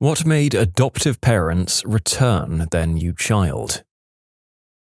What made adoptive parents return their new child?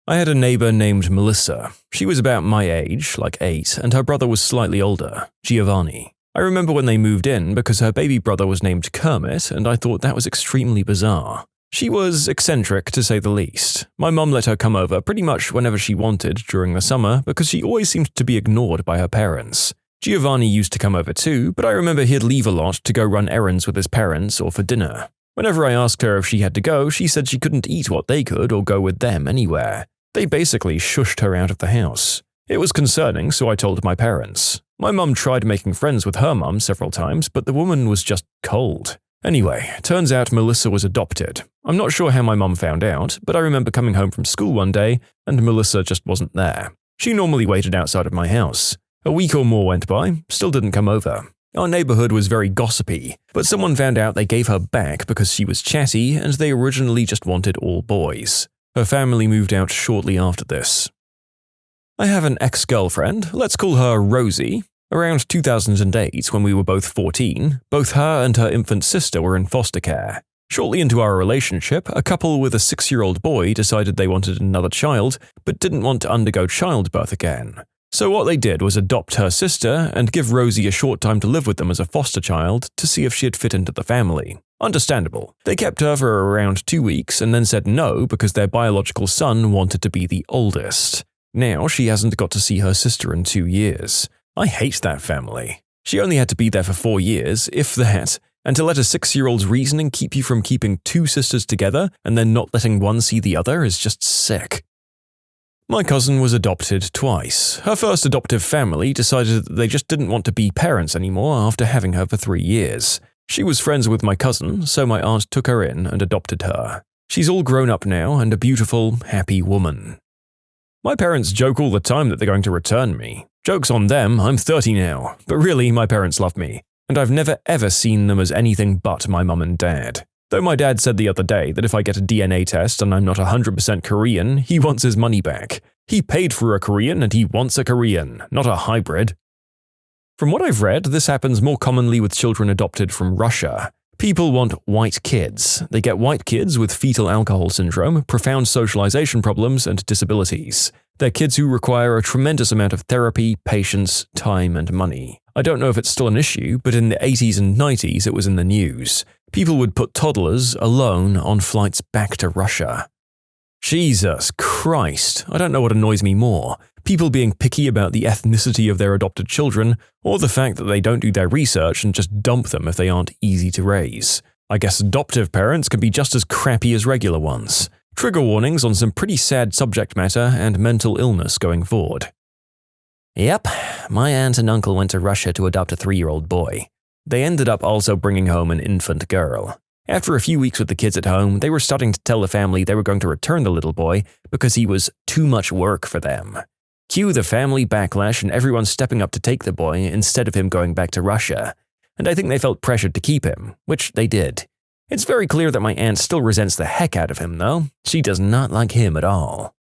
I had a neighbor named Melissa. She was about my age, like 8, and her brother was slightly older, Giovanni. I remember when they moved in because her baby brother was named Kermit, and I thought that was extremely bizarre. She was eccentric, to say the least. My mum let her come over pretty much whenever she wanted during the summer because she always seemed to be ignored by her parents. Giovanni used to come over too, but I remember he'd leave a lot to go run errands with his parents or for dinner. Whenever I asked her if she had to go, she said she couldn't eat what they could or go with them anywhere. They basically shushed her out of the house. It was concerning, so I told my parents. My mum tried making friends with her mum several times, but the woman was just cold. Anyway, turns out Melissa was adopted. I'm not sure how my mum found out, but I remember coming home from school one day and Melissa just wasn't there. She normally waited outside of my house. A week or more went by, still didn't come over. Our neighborhood was very gossipy, but someone found out they gave her back because she was chatty and they originally just wanted all boys. Her family moved out shortly after this. I have an ex-girlfriend, let's call her Rosie. Around 2008, when we were both 14, both her and her infant sister were in foster care. Shortly into our relationship, a couple with a 6-year-old boy decided they wanted another child, but didn't want to undergo childbirth again. So what they did was adopt her sister and give Rosie a short time to live with them as a foster child to see if she'd fit into the family. Understandable. They kept her for around 2 weeks and then said no because their biological son wanted to be the oldest. Now she hasn't got to see her sister in 2 years. I hate that family. She only had to be there for 4 years, if that, and to let a 6-year-old's reasoning keep you from keeping 2 sisters together and then not letting one see the other is just sick. My cousin was adopted twice. Her first adoptive family decided that they just didn't want to be parents anymore after having her for 3 years. She was friends with my cousin, so my aunt took her in and adopted her. She's all grown up now and a beautiful, happy woman. My parents joke all the time that they're going to return me. Joke's on them, I'm 30 now, but really my parents love me, and I've never ever seen them as anything but my mum and dad. Though my dad said the other day that if I get a DNA test and I'm not 100% Korean, he wants his money back. He paid for a Korean and he wants a Korean, not a hybrid. From what I've read, this happens more commonly with children adopted from Russia. People want white kids. They get white kids with fetal alcohol syndrome, profound socialization problems, and disabilities. They're kids who require a tremendous amount of therapy, patience, time, and money. I don't know if it's still an issue, but in the 80s and 90s it was in the news. People would put toddlers alone on flights back to Russia. Jesus Christ, I don't know what annoys me more. People being picky about the ethnicity of their adopted children, or the fact that they don't do their research and just dump them if they aren't easy to raise. I guess adoptive parents can be just as crappy as regular ones. Trigger warnings on some pretty sad subject matter and mental illness going forward. Yep, my aunt and uncle went to Russia to adopt a 3-year-old boy. They ended up also bringing home an infant girl. After a few weeks with the kids at home, they were starting to tell the family they were going to return the little boy because he was too much work for them. Cue the family backlash and everyone stepping up to take the boy instead of him going back to Russia. And I think they felt pressured to keep him, which they did. It's very clear that my aunt still resents the heck out of him, though. She does not like him at all.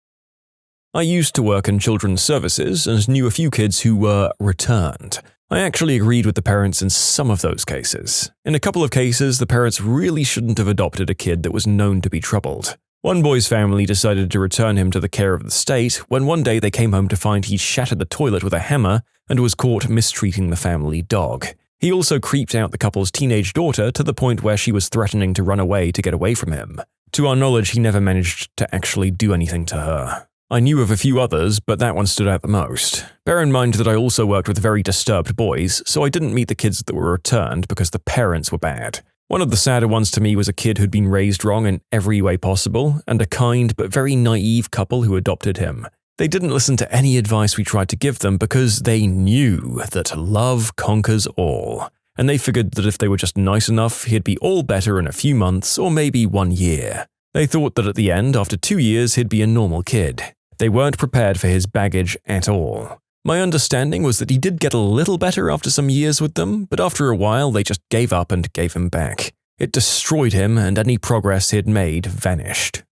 I used to work in children's services and knew a few kids who were returned. I actually agreed with the parents in some of those cases. In a couple of cases, the parents really shouldn't have adopted a kid that was known to be troubled. One boy's family decided to return him to the care of the state when one day they came home to find he'd shattered the toilet with a hammer and was caught mistreating the family dog. He also creeped out the couple's teenage daughter to the point where she was threatening to run away to get away from him. To our knowledge, he never managed to actually do anything to her. I knew of a few others, but that one stood out the most. Bear in mind that I also worked with very disturbed boys, so I didn't meet the kids that were returned because the parents were bad. One of the sadder ones to me was a kid who'd been raised wrong in every way possible, and a kind but very naive couple who adopted him. They didn't listen to any advice we tried to give them because they knew that love conquers all, and they figured that if they were just nice enough, he'd be all better in a few months or maybe 1 year. They thought that at the end, after 2 years, he'd be a normal kid. They weren't prepared for his baggage at all. My understanding was that he did get a little better after some years with them, but after a while they just gave up and gave him back. It destroyed him and any progress he'd made vanished.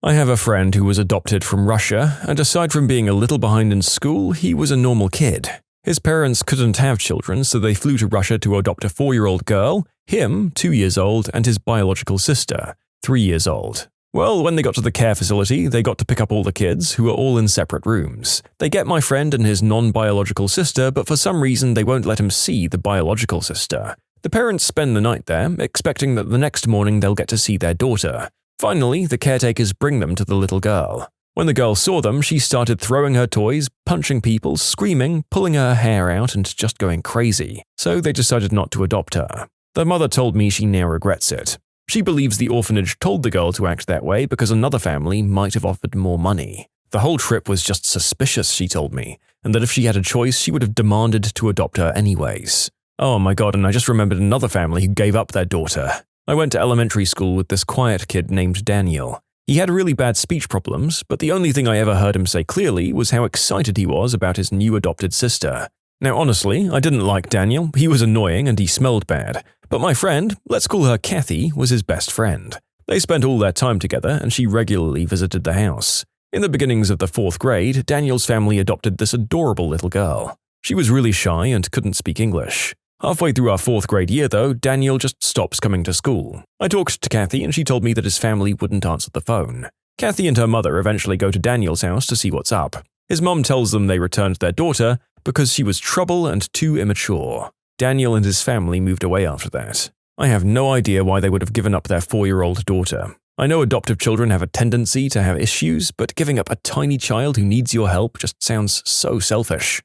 I have a friend who was adopted from Russia, and aside from being a little behind in school, he was a normal kid. His parents couldn't have children, so they flew to Russia to adopt a 4-year-old girl, him, 2 years old, and his biological sister, 3 years old. Well, when they got to the care facility, they got to pick up all the kids, who were all in separate rooms. They get my friend and his non-biological sister, but for some reason they won't let him see the biological sister. The parents spend the night there, expecting that the next morning they'll get to see their daughter. Finally, the caretakers bring them to the little girl. When the girl saw them, she started throwing her toys, punching people, screaming, pulling her hair out, and just going crazy, so they decided not to adopt her. The mother told me she now regrets it. She believes the orphanage told the girl to act that way because another family might have offered more money. The whole trip was just suspicious, she told me, and that if she had a choice, she would have demanded to adopt her anyways. Oh my god, and I just remembered another family who gave up their daughter. I went to elementary school with this quiet kid named Daniel. He had really bad speech problems, but the only thing I ever heard him say clearly was how excited he was about his new adopted sister. Now honestly, I didn't like Daniel, he was annoying and he smelled bad, but my friend, let's call her Kathy, was his best friend. They spent all their time together and she regularly visited the house. In the beginnings of the 4th grade, Daniel's family adopted this adorable little girl. She was really shy and couldn't speak English. Halfway through our 4th grade year though, Daniel just stops coming to school. I talked to Kathy and she told me that his family wouldn't answer the phone. Kathy and her mother eventually go to Daniel's house to see what's up. His mom tells them they returned their daughter because she was trouble and too immature. Daniel and his family moved away after that. I have no idea why they would have given up their 4-year-old daughter. I know adoptive children have a tendency to have issues, but giving up a tiny child who needs your help just sounds so selfish.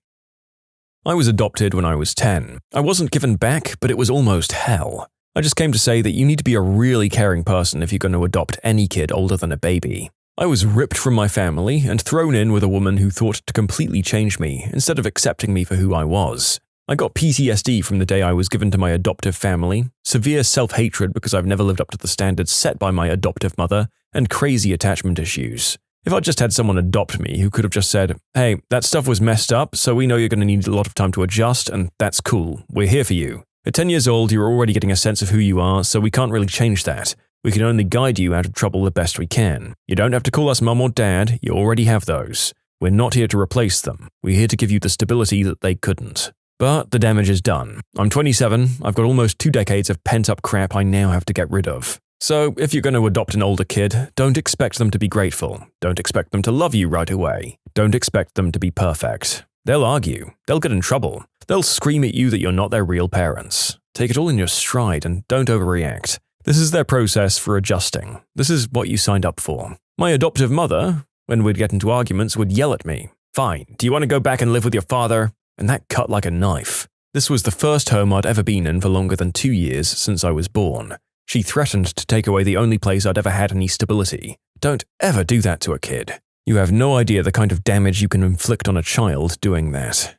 I was adopted when I was 10. I wasn't given back, but it was almost hell. I just came to say that you need to be a really caring person if you're going to adopt any kid older than a baby. I was ripped from my family and thrown in with a woman who thought to completely change me instead of accepting me for who I was. I got PTSD from the day I was given to my adoptive family, severe self-hatred because I've never lived up to the standards set by my adoptive mother, and crazy attachment issues. If I just had someone adopt me who could have just said, hey, that stuff was messed up, so we know you're going to need a lot of time to adjust, and that's cool, we're here for you. At 10 years old, you're already getting a sense of who you are, so we can't really change that. We can only guide you out of trouble the best we can. You don't have to call us mum or dad, you already have those. We're not here to replace them. We're here to give you the stability that they couldn't. But the damage is done. I'm 27, I've got almost 2 decades of pent-up crap I now have to get rid of. So if you're going to adopt an older kid, don't expect them to be grateful. Don't expect them to love you right away. Don't expect them to be perfect. They'll argue. They'll get in trouble. They'll scream at you that you're not their real parents. Take it all in your stride and don't overreact. This is their process for adjusting. This is what you signed up for. My adoptive mother, when we'd get into arguments, would yell at me. Fine, do you want to go back and live with your father? And that cut like a knife. This was the first home I'd ever been in for longer than 2 years since I was born. She threatened to take away the only place I'd ever had any stability. Don't ever do that to a kid. You have no idea the kind of damage you can inflict on a child doing that.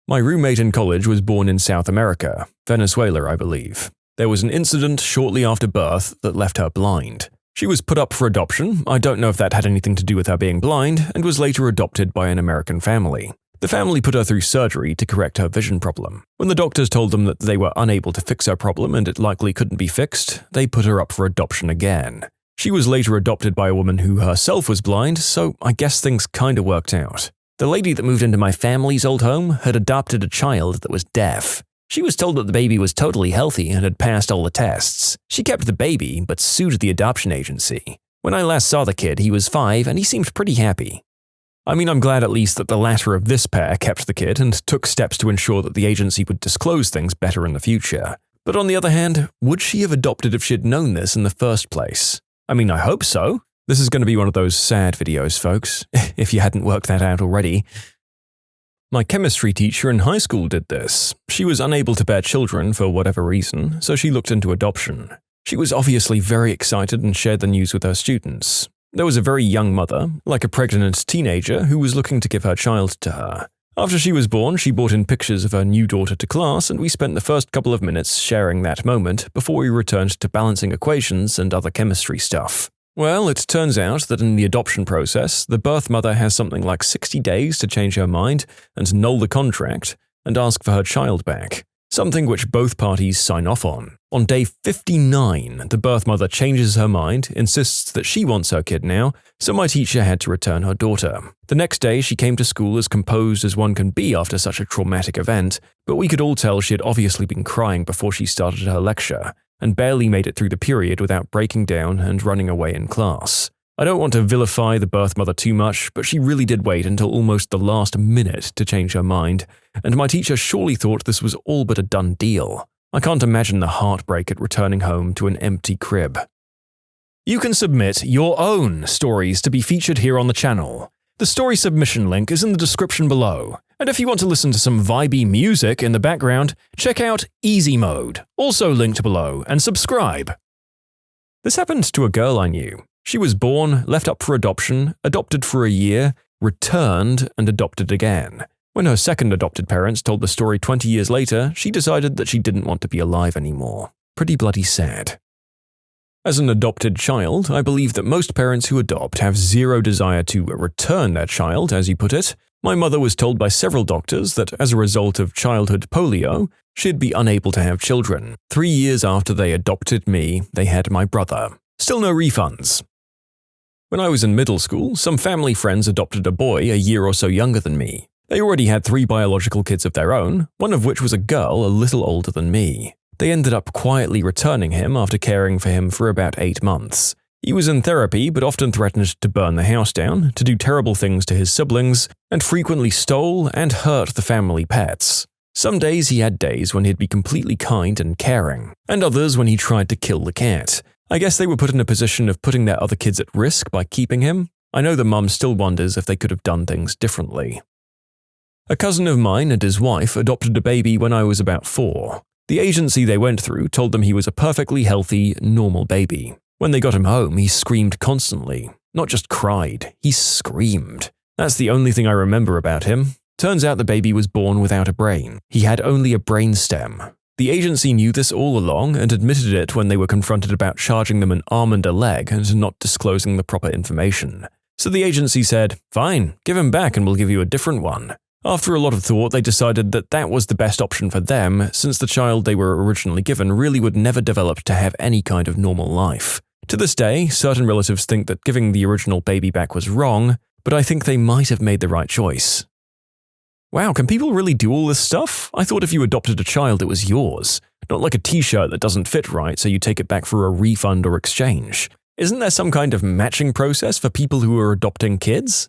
My roommate in college was born in South America, Venezuela, I believe. There was an incident shortly after birth that left her blind. She was put up for adoption, I don't know if that had anything to do with her being blind, and was later adopted by an American family. The family put her through surgery to correct her vision problem. When the doctors told them that they were unable to fix her problem and it likely couldn't be fixed, they put her up for adoption again. She was later adopted by a woman who herself was blind, so I guess things kinda worked out. The lady that moved into my family's old home had adopted a child that was deaf. She was told that the baby was totally healthy and had passed all the tests. She kept the baby, but sued the adoption agency. When I last saw the kid, he was 5 and he seemed pretty happy. I mean, I'm glad at least that the latter of this pair kept the kid and took steps to ensure that the agency would disclose things better in the future. But on the other hand, would she have adopted if she'd known this in the first place? I mean, I hope so. This is going to be one of those sad videos, folks, if you hadn't worked that out already. My chemistry teacher in high school did this. She was unable to bear children for whatever reason, so she looked into adoption. She was obviously very excited and shared the news with her students. There was a very young mother, like a pregnant teenager, who was looking to give her child to her. After she was born, she brought in pictures of her new daughter to class, and we spent the first couple of minutes sharing that moment before we returned to balancing equations and other chemistry stuff. Well, it turns out that in the adoption process, the birth mother has something like 60 days to change her mind and null the contract and ask for her child back. something which both parties sign off on. On day 59, the birth mother changes her mind, insists that she wants her kid now, so my teacher had to return her daughter. The next day, she came to school as composed as one can be after such a traumatic event, but we could all tell she had obviously been crying before she started her lecture, and barely made it through the period without breaking down and running away in class. I don't want to vilify the birth mother too much, but she really did wait until almost the last minute to change her mind, and my teacher surely thought this was all but a done deal. I can't imagine the heartbreak at returning home to an empty crib. You can submit your own stories to be featured here on the channel. The story submission link is in the description below, and if you want to listen to some vibey music in the background, check out easymode, also linked below, and subscribe. This happened to a girl I knew. She was born, left up for adoption, adopted for a year, returned, and adopted again. When her second adopted parents told the story 20 years later, she decided that she didn't want to be alive anymore. Pretty bloody sad. As an adopted child, I believe that most parents who adopt have zero desire to return their child, as you put it. My mother was told by several doctors that as a result of childhood polio, she'd be unable to have children. 3 years after they adopted me, they had my brother. Still no refunds. When I was in middle school, some family friends adopted a boy a year or so younger than me. They already had 3 biological kids of their own, one of which was a girl a little older than me. They ended up quietly returning him after caring for him for about 8 months. He was in therapy but often threatened to burn the house down, to do terrible things to his siblings, and frequently stole and hurt the family pets. Some days he had days when he'd be completely kind and caring, and others when he tried to kill the cat. I guess they were put in a position of putting their other kids at risk by keeping him. I know the mum still wonders if they could have done things differently. A cousin of mine and his wife adopted a baby when I was about 4. The agency they went through told them he was a perfectly healthy, normal baby. When they got him home, he screamed constantly. Not just cried, he screamed. That's the only thing I remember about him. Turns out the baby was born without a brain. He had only a brain stem. The agency knew this all along and admitted it when they were confronted about charging them an arm and a leg and not disclosing the proper information. So the agency said, "Fine, give him back and we'll give you a different one." After a lot of thought, they decided that that was the best option for them, since the child they were originally given really would never develop to have any kind of normal life. To this day, certain relatives think that giving the original baby back was wrong, but I think they might have made the right choice. Wow, can people really do all this stuff? I thought if you adopted a child, it was yours. Not like a t-shirt that doesn't fit right, so you take it back for a refund or exchange. Isn't there some kind of matching process for people who are adopting kids?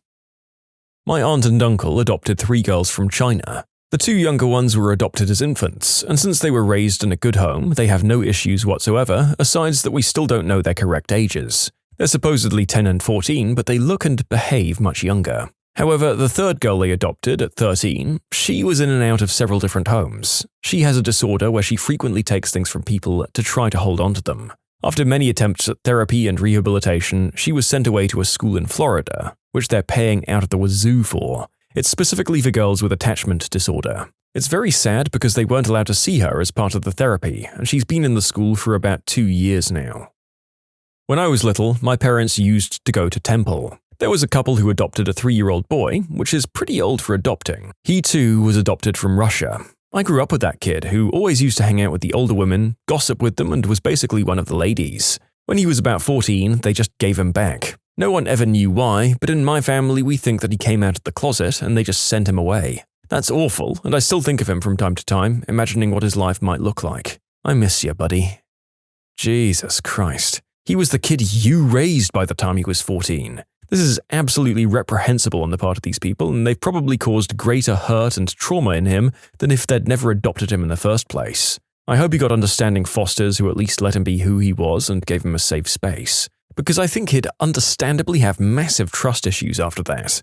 My aunt and uncle adopted 3 girls from China. The 2 younger ones were adopted as infants, and since they were raised in a good home, they have no issues whatsoever, aside that we still don't know their correct ages. They're supposedly 10 and 14, but they look and behave much younger. However, the 3rd girl they adopted, at 13, she was in and out of several different homes. She has a disorder where she frequently takes things from people to try to hold on to them. After many attempts at therapy and rehabilitation, she was sent away to a school in Florida, which they're paying out of the wazoo for. It's specifically for girls with attachment disorder. It's very sad because they weren't allowed to see her as part of the therapy, and she's been in the school for about 2 years now. When I was little, my parents used to go to temple. There was a couple who adopted a 3-year-old boy, which is pretty old for adopting. He too was adopted from Russia. I grew up with that kid who always used to hang out with the older women, gossip with them, and was basically one of the ladies. When he was about 14, they just gave him back. No one ever knew why, but in my family we think that he came out of the closet and they just sent him away. That's awful, and I still think of him from time to time, imagining what his life might look like. I miss you, buddy. Jesus Christ. He was the kid you raised by the time he was 14. This is absolutely reprehensible on the part of these people, and they've probably caused greater hurt and trauma in him than if they'd never adopted him in the first place. I hope he got understanding fosters who at least let him be who he was and gave him a safe space, because I think he'd understandably have massive trust issues after that.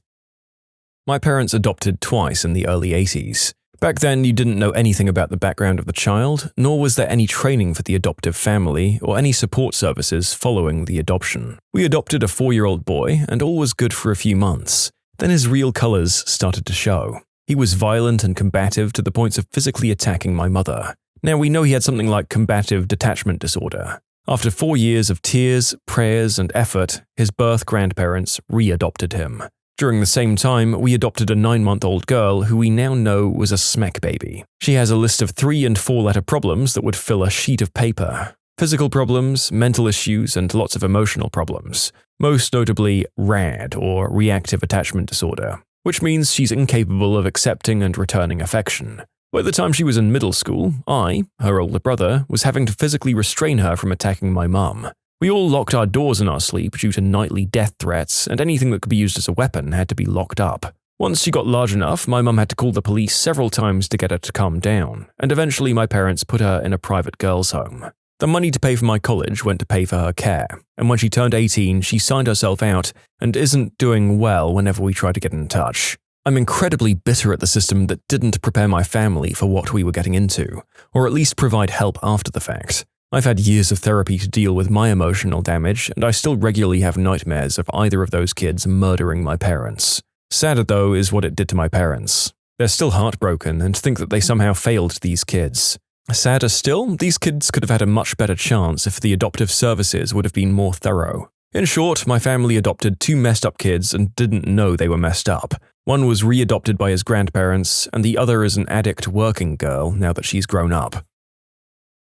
My parents adopted twice in the early 80s. Back then, you didn't know anything about the background of the child, nor was there any training for the adoptive family or any support services following the adoption. We adopted a 4-year-old boy, and all was good for a few months. Then his real colors started to show. He was violent and combative to the point of physically attacking my mother. Now, we know he had something like combative detachment disorder. After 4 years of tears, prayers, and effort, his birth grandparents re-adopted him. During the same time, we adopted a 9-month-old girl who we now know was a smack baby. She has a list of 3- and 4-letter problems that would fill a sheet of paper. Physical problems, mental issues, and lots of emotional problems. Most notably, RAD, or reactive attachment disorder, which means she's incapable of accepting and returning affection. By the time she was in middle school, I, her older brother, was having to physically restrain her from attacking my mum. We all locked our doors in our sleep due to nightly death threats, and anything that could be used as a weapon had to be locked up. Once she got large enough, my mum had to call the police several times to get her to calm down, and eventually my parents put her in a private girls' home. The money to pay for my college went to pay for her care, and when she turned 18, she signed herself out and isn't doing well whenever we try to get in touch. I'm incredibly bitter at the system that didn't prepare my family for what we were getting into, or at least provide help after the fact. I've had years of therapy to deal with my emotional damage, and I still regularly have nightmares of either of those kids murdering my parents. Sadder, though, is what it did to my parents. They're still heartbroken and think that they somehow failed these kids. Sadder still, these kids could have had a much better chance if the adoptive services would have been more thorough. In short, my family adopted 2 messed up kids and didn't know they were messed up. One was readopted by his grandparents, and the other is an addict working girl now that she's grown up.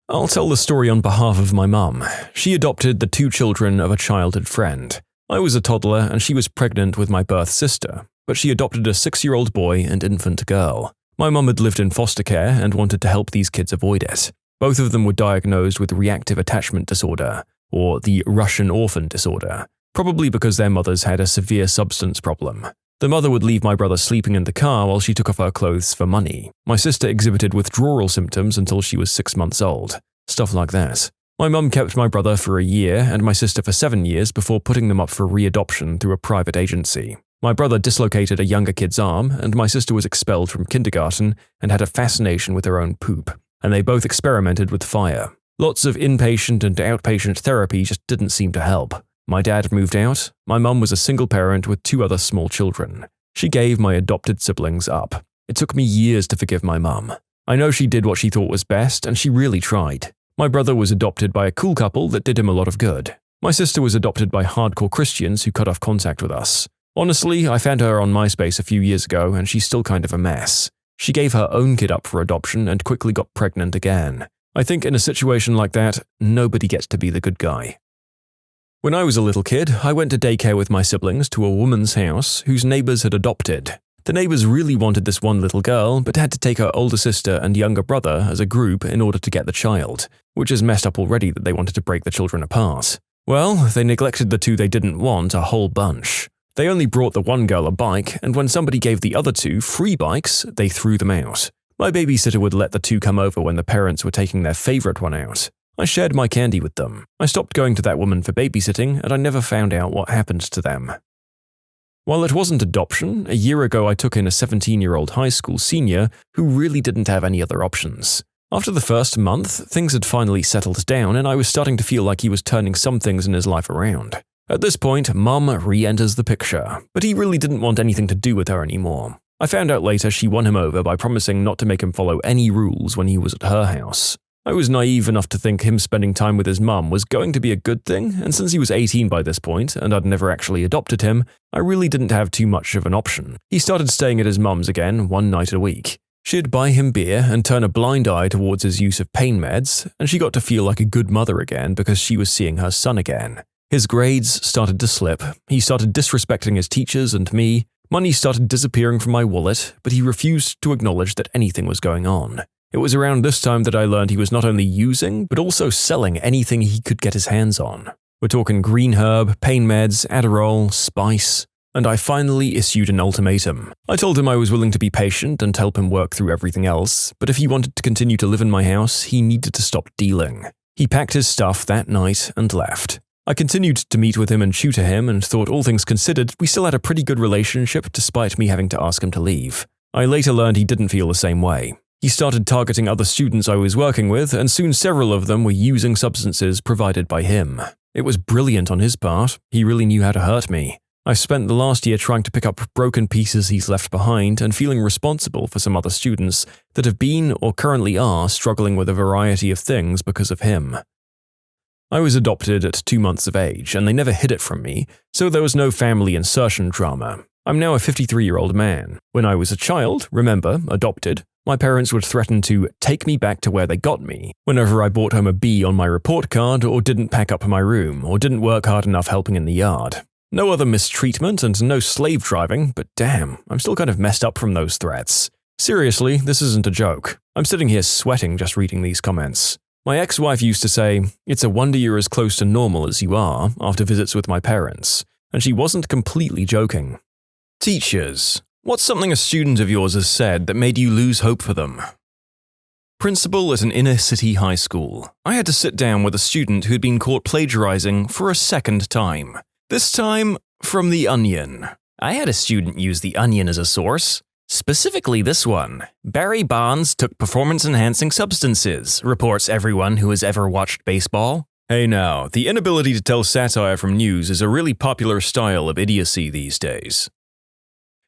I'll tell the story on behalf of my mum. She adopted the 2 children of a childhood friend. I was a toddler and she was pregnant with my birth sister, but she adopted a 6-year-old boy and infant girl. My mum had lived in foster care and wanted to help these kids avoid it. Both of them were diagnosed with reactive attachment disorder, or the Russian orphan disorder, probably because their mothers had a severe substance problem. The mother would leave my brother sleeping in the car while she took off her clothes for money. My sister exhibited withdrawal symptoms until she was 6 months old. Stuff like that. My mum kept my brother for a year and my sister for 7 years before putting them up for readoption through a private agency. My brother dislocated a younger kid's arm, and my sister was expelled from kindergarten and had a fascination with her own poop, and they both experimented with fire. Lots of inpatient and outpatient therapy just didn't seem to help. My dad moved out. My mum was a single parent with 2 other small children. She gave my adopted siblings up. It took me years to forgive my mum. I know she did what she thought was best, and she really tried. My brother was adopted by a cool couple that did him a lot of good. My sister was adopted by hardcore Christians who cut off contact with us. Honestly, I found her on MySpace a few years ago and she's still kind of a mess. She gave her own kid up for adoption and quickly got pregnant again. I think in a situation like that, nobody gets to be the good guy. When I was a little kid, I went to daycare with my siblings to a woman's house whose neighbors had adopted. The neighbors really wanted this one little girl, but had to take her older sister and younger brother as a group in order to get the child, which is messed up already that they wanted to break the children apart. Well, they neglected the 2 they didn't want a whole bunch. They only brought the one girl a bike, and when somebody gave the other 2 free bikes, they threw them out. My babysitter would let the 2 come over when the parents were taking their favorite one out. I shared my candy with them. I stopped going to that woman for babysitting, and I never found out what happened to them. While it wasn't adoption, a year ago I took in a 17-year-old high school senior who really didn't have any other options. After the first month, things had finally settled down, and I was starting to feel like he was turning some things in his life around. At this point, Mum re-enters the picture, but he really didn't want anything to do with her anymore. I found out later she won him over by promising not to make him follow any rules when he was at her house. I was naive enough to think him spending time with his mum was going to be a good thing, and since he was 18 by this point, and I'd never actually adopted him, I really didn't have too much of an option. He started staying at his mum's again 1 night a week. She'd buy him beer and turn a blind eye towards his use of pain meds, and she got to feel like a good mother again because she was seeing her son again. His grades started to slip, he started disrespecting his teachers and me, money started disappearing from my wallet, but he refused to acknowledge that anything was going on. It was around this time that I learned he was not only using, but also selling anything he could get his hands on. We're talking green herb, pain meds, Adderall, spice, and I finally issued an ultimatum. I told him I was willing to be patient and help him work through everything else, but if he wanted to continue to live in my house, he needed to stop dealing. He packed his stuff that night and left. I continued to meet with him and tutor him and thought all things considered, we still had a pretty good relationship despite me having to ask him to leave. I later learned he didn't feel the same way. He started targeting other students I was working with, and soon several of them were using substances provided by him. It was brilliant on his part. He really knew how to hurt me. I spent the last year trying to pick up broken pieces he's left behind and feeling responsible for some other students that have been or currently are struggling with a variety of things because of him. I was adopted at 2 months of age, and they never hid it from me, so there was no family insertion drama. I'm now a 53-year-old man. When I was a child, remember, adopted, my parents would threaten to take me back to where they got me whenever I brought home a B on my report card or didn't pack up my room or didn't work hard enough helping in the yard. No other mistreatment and no slave driving, but damn, I'm still kind of messed up from those threats. Seriously, this isn't a joke. I'm sitting here sweating just reading these comments. My ex-wife used to say, "It's a wonder you're as close to normal as you are," after visits with my parents, and she wasn't completely joking. Teachers. What's something a student of yours has said that made you lose hope for them? Principal at an inner-city high school. I had to sit down with a student who had been caught plagiarizing for a second time. This time, from The Onion. I had a student use The Onion as a source. Specifically this one. Barry Bonds took performance-enhancing substances, reports everyone who has ever watched baseball. Hey now, the inability to tell satire from news is a really popular style of idiocy these days.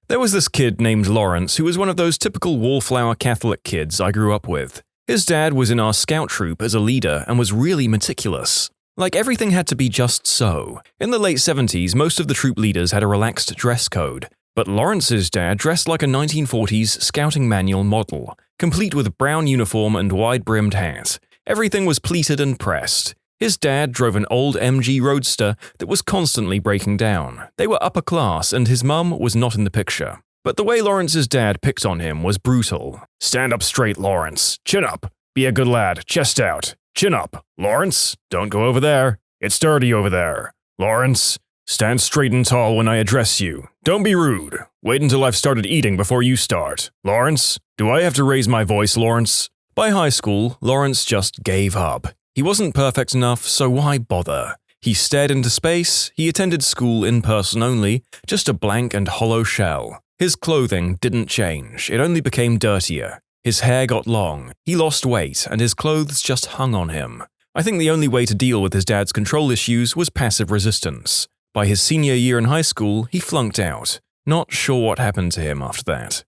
There was this kid named Lawrence who was one of those typical wallflower Catholic kids I grew up with. His dad was in our scout troop as a leader and was really meticulous. Like everything had to be just so. In the late 70s, most of the troop leaders had a relaxed dress code, but Lawrence's dad dressed like a 1940s scouting manual model, complete with brown uniform and wide-brimmed hat. Everything was pleated and pressed. His dad drove an old MG Roadster that was constantly breaking down. They were upper class and his mum was not in the picture. But the way Lawrence's dad picked on him was brutal. "Stand up straight, Lawrence. Chin up. Be a good lad. Chest out. Chin up. Lawrence, don't go over there. It's dirty over there. Lawrence, stand straight and tall when I address you. Don't be rude. Wait until I've started eating before you start. Lawrence, do I have to raise my voice, Lawrence?" By high school, Lawrence just gave up. He wasn't perfect enough, so why bother? He stared into space, he attended school in person only, just a blank and hollow shell. His clothing didn't change, it only became dirtier. His hair got long, he lost weight, and his clothes just hung on him. I think the only way to deal with his dad's control issues was passive resistance. By his senior year in high school, he flunked out. Not sure what happened to him after that.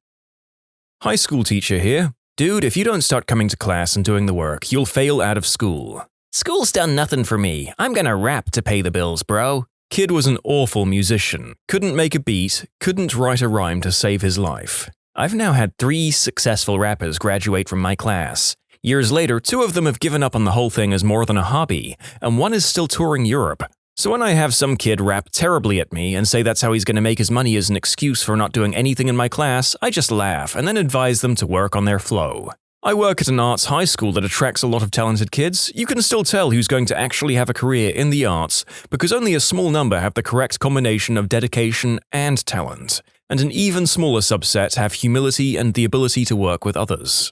High school teacher here. "Dude, if you don't start coming to class and doing the work, you'll fail out of school." "School's done nothing for me. I'm gonna rap to pay the bills, bro." Kid was an awful musician. Couldn't make a beat, couldn't write a rhyme to save his life. I've now had 3 successful rappers graduate from my class. Years later, 2 of them have given up on the whole thing as more than a hobby, and 1 is still touring Europe. So when I have some kid rap terribly at me and say that's how he's going to make his money as an excuse for not doing anything in my class, I just laugh and then advise them to work on their flow. I work at an arts high school that attracts a lot of talented kids. You can still tell who's going to actually have a career in the arts because only a small number have the correct combination of dedication and talent, and an even smaller subset have humility and the ability to work with others.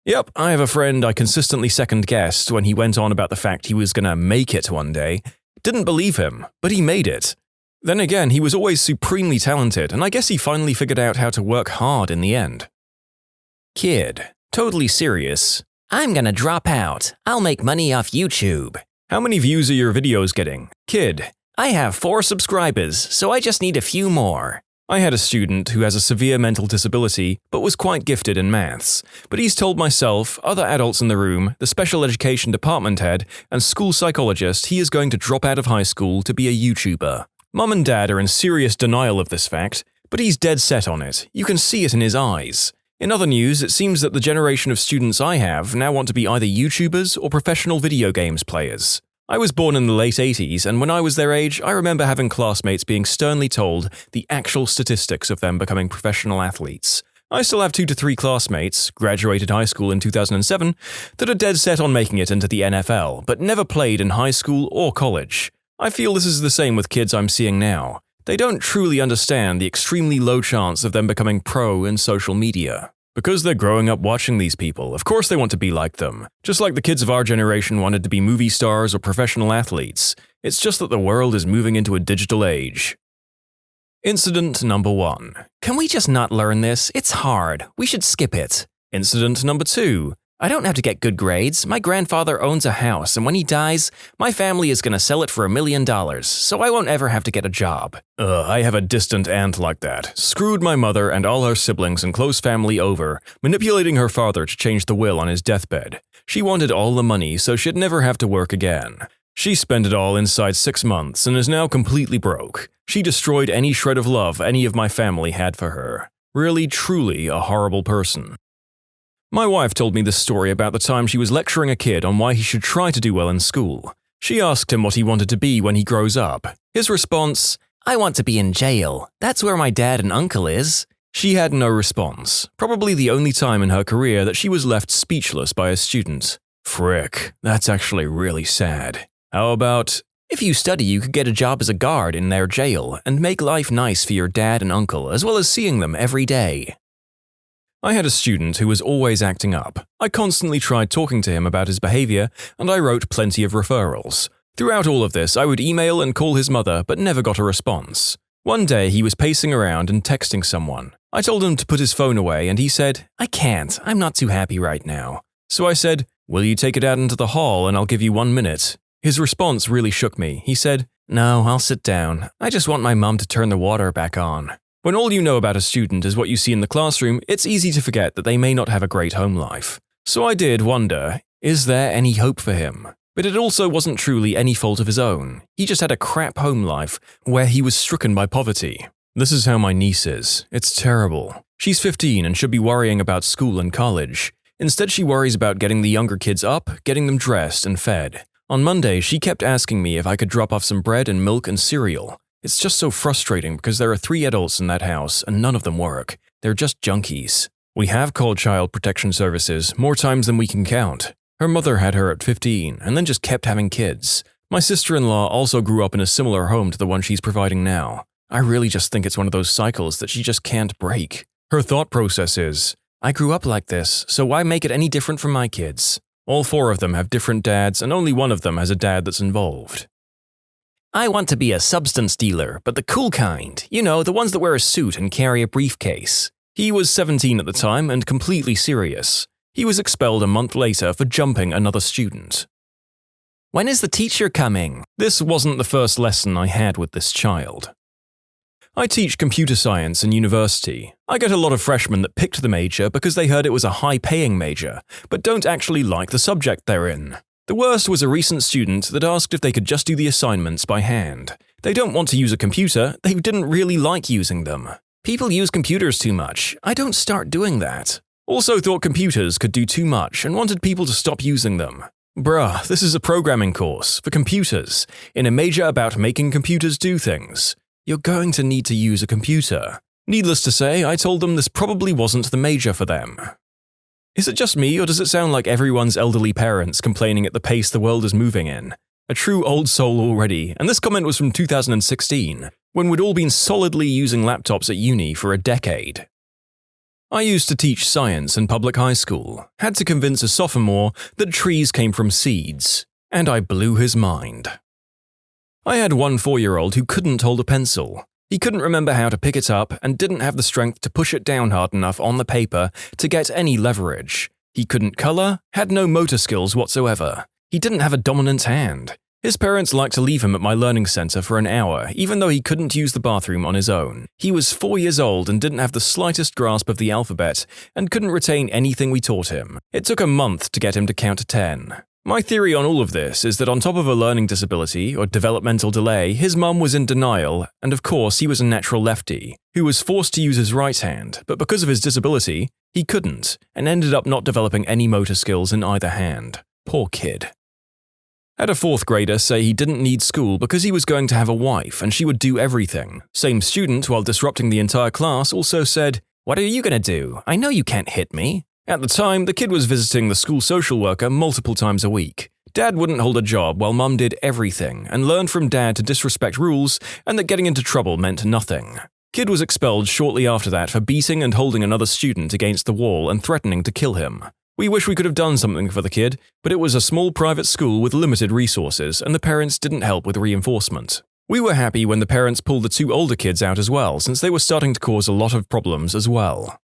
Yep, I have a friend I consistently second-guessed when he went on about the fact he was gonna make it one day. Didn't believe him, but he made it. Then again, he was always supremely talented, and I guess he finally figured out how to work hard in the end. Kid. Totally serious. "I'm gonna drop out. I'll make money off YouTube." "How many views are your videos getting?" Kid. "I have 4 subscribers, so I just need a few more." I had a student who has a severe mental disability, but was quite gifted in maths. But he's told myself, other adults in the room, the special education department head, and school psychologist he is going to drop out of high school to be a YouTuber. Mum and Dad are in serious denial of this fact, but he's dead set on it. You can see it in his eyes. In other news, it seems that the generation of students I have now want to be either YouTubers or professional video games players. I was born in the late 80s, and when I was their age, I remember having classmates being sternly told the actual statistics of them becoming professional athletes. I still have 2 to 3 classmates, graduated high school in 2007, that are dead set on making it into the NFL, but never played in high school or college. I feel this is the same with kids I'm seeing now. They don't truly understand the extremely low chance of them becoming pro in social media. Because they're growing up watching these people, of course they want to be like them. Just like the kids of our generation wanted to be movie stars or professional athletes. It's just that the world is moving into a digital age. Incident number 1. "Can we just not learn this? It's hard. We should skip it." Incident number 2. "I don't have to get good grades. My grandfather owns a house, and when he dies, my family is going to sell it for $1 million, so I won't ever have to get a job." I have a distant aunt like that. Screwed my mother and all her siblings and close family over, manipulating her father to change the will on his deathbed. She wanted all the money so she'd never have to work again. She spent it all inside 6 months and is now completely broke. She destroyed any shred of love any of my family had for her. Really, truly a horrible person. My wife told me this story about the time she was lecturing a kid on why he should try to do well in school. She asked him what he wanted to be when he grows up. His response, "I want to be in jail. That's where my dad and uncle is." She had no response, probably the only time in her career that she was left speechless by a student. Frick, that's actually really sad. How about, if you study, you could get a job as a guard in their jail and make life nice for your dad and uncle as well as seeing them every day. I had a student who was always acting up. I constantly tried talking to him about his behavior, and I wrote plenty of referrals. Throughout all of this, I would email and call his mother, but never got a response. One day, he was pacing around and texting someone. I told him to put his phone away, and he said, "I can't, I'm not too happy right now." So I said, "Will you take it out into the hall and I'll give you 1 minute?" His response really shook me. He said, "No, I'll sit down. I just want my mom to turn the water back on." When all you know about a student is what you see in the classroom, it's easy to forget that they may not have a great home life. So I did wonder, is there any hope for him? But it also wasn't truly any fault of his own. He just had a crap home life where he was stricken by poverty. This is how my niece is. It's terrible. She's 15 and should be worrying about school and college. Instead, she worries about getting the younger kids up, getting them dressed and fed. On Monday, she kept asking me if I could drop off some bread and milk and cereal. It's just so frustrating because there are 3 adults in that house and none of them work. They're just junkies. We have called Child Protection Services more times than we can count. Her mother had her at 15 and then just kept having kids. My sister-in-law also grew up in a similar home to the one she's providing now. I really just think it's one of those cycles that she just can't break. Her thought process is, I grew up like this, so why make it any different from my kids? All 4 of them have different dads and only one of them has a dad that's involved. I want to be a substance dealer, but the cool kind. You know, the ones that wear a suit and carry a briefcase. He was 17 at the time and completely serious. He was expelled a month later for jumping another student. When is the teacher coming? This wasn't the first lesson I had with this child. I teach computer science in university. I get a lot of freshmen that picked the major because they heard it was a high-paying major, but don't actually like the subject they're in. The worst was a recent student that asked if they could just do the assignments by hand. They don't want to use a computer, they didn't really like using them. People use computers too much. I don't start doing that. Also thought computers could do too much and wanted people to stop using them. Bruh, this is a programming course for computers, in a major about making computers do things. You're going to need to use a computer. Needless to say, I told them this probably wasn't the major for them. Is it just me, or does it sound like everyone's elderly parents complaining at the pace the world is moving in? A true old soul already, and this comment was from 2016, when we'd all been solidly using laptops at uni for a decade. I used to teach science in public high school, had to convince a sophomore that trees came from seeds, and I blew his mind. I had one 4-year-old who couldn't hold a pencil. He couldn't remember how to pick it up and didn't have the strength to push it down hard enough on the paper to get any leverage. He couldn't color, had no motor skills whatsoever. He didn't have a dominant hand. His parents liked to leave him at my learning center for an hour, even though he couldn't use the bathroom on his own. He was 4 years old and didn't have the slightest grasp of the alphabet and couldn't retain anything we taught him. It took a month to get him to count to 10. My theory on all of this is that on top of a learning disability or developmental delay, his mum was in denial, and of course he was a natural lefty, who was forced to use his right hand, but because of his disability, he couldn't, and ended up not developing any motor skills in either hand. Poor kid. Had a 4th grader say he didn't need school because he was going to have a wife and she would do everything. Same student, while disrupting the entire class, also said, "What are you gonna do? I know you can't hit me." At the time, the kid was visiting the school social worker multiple times a week. Dad wouldn't hold a job while mum did everything and learned from dad to disrespect rules and that getting into trouble meant nothing. Kid was expelled shortly after that for beating and holding another student against the wall and threatening to kill him. We wish we could have done something for the kid, but it was a small private school with limited resources and the parents didn't help with reinforcement. We were happy when the parents pulled the 2 older kids out as well, since they were starting to cause a lot of problems as well.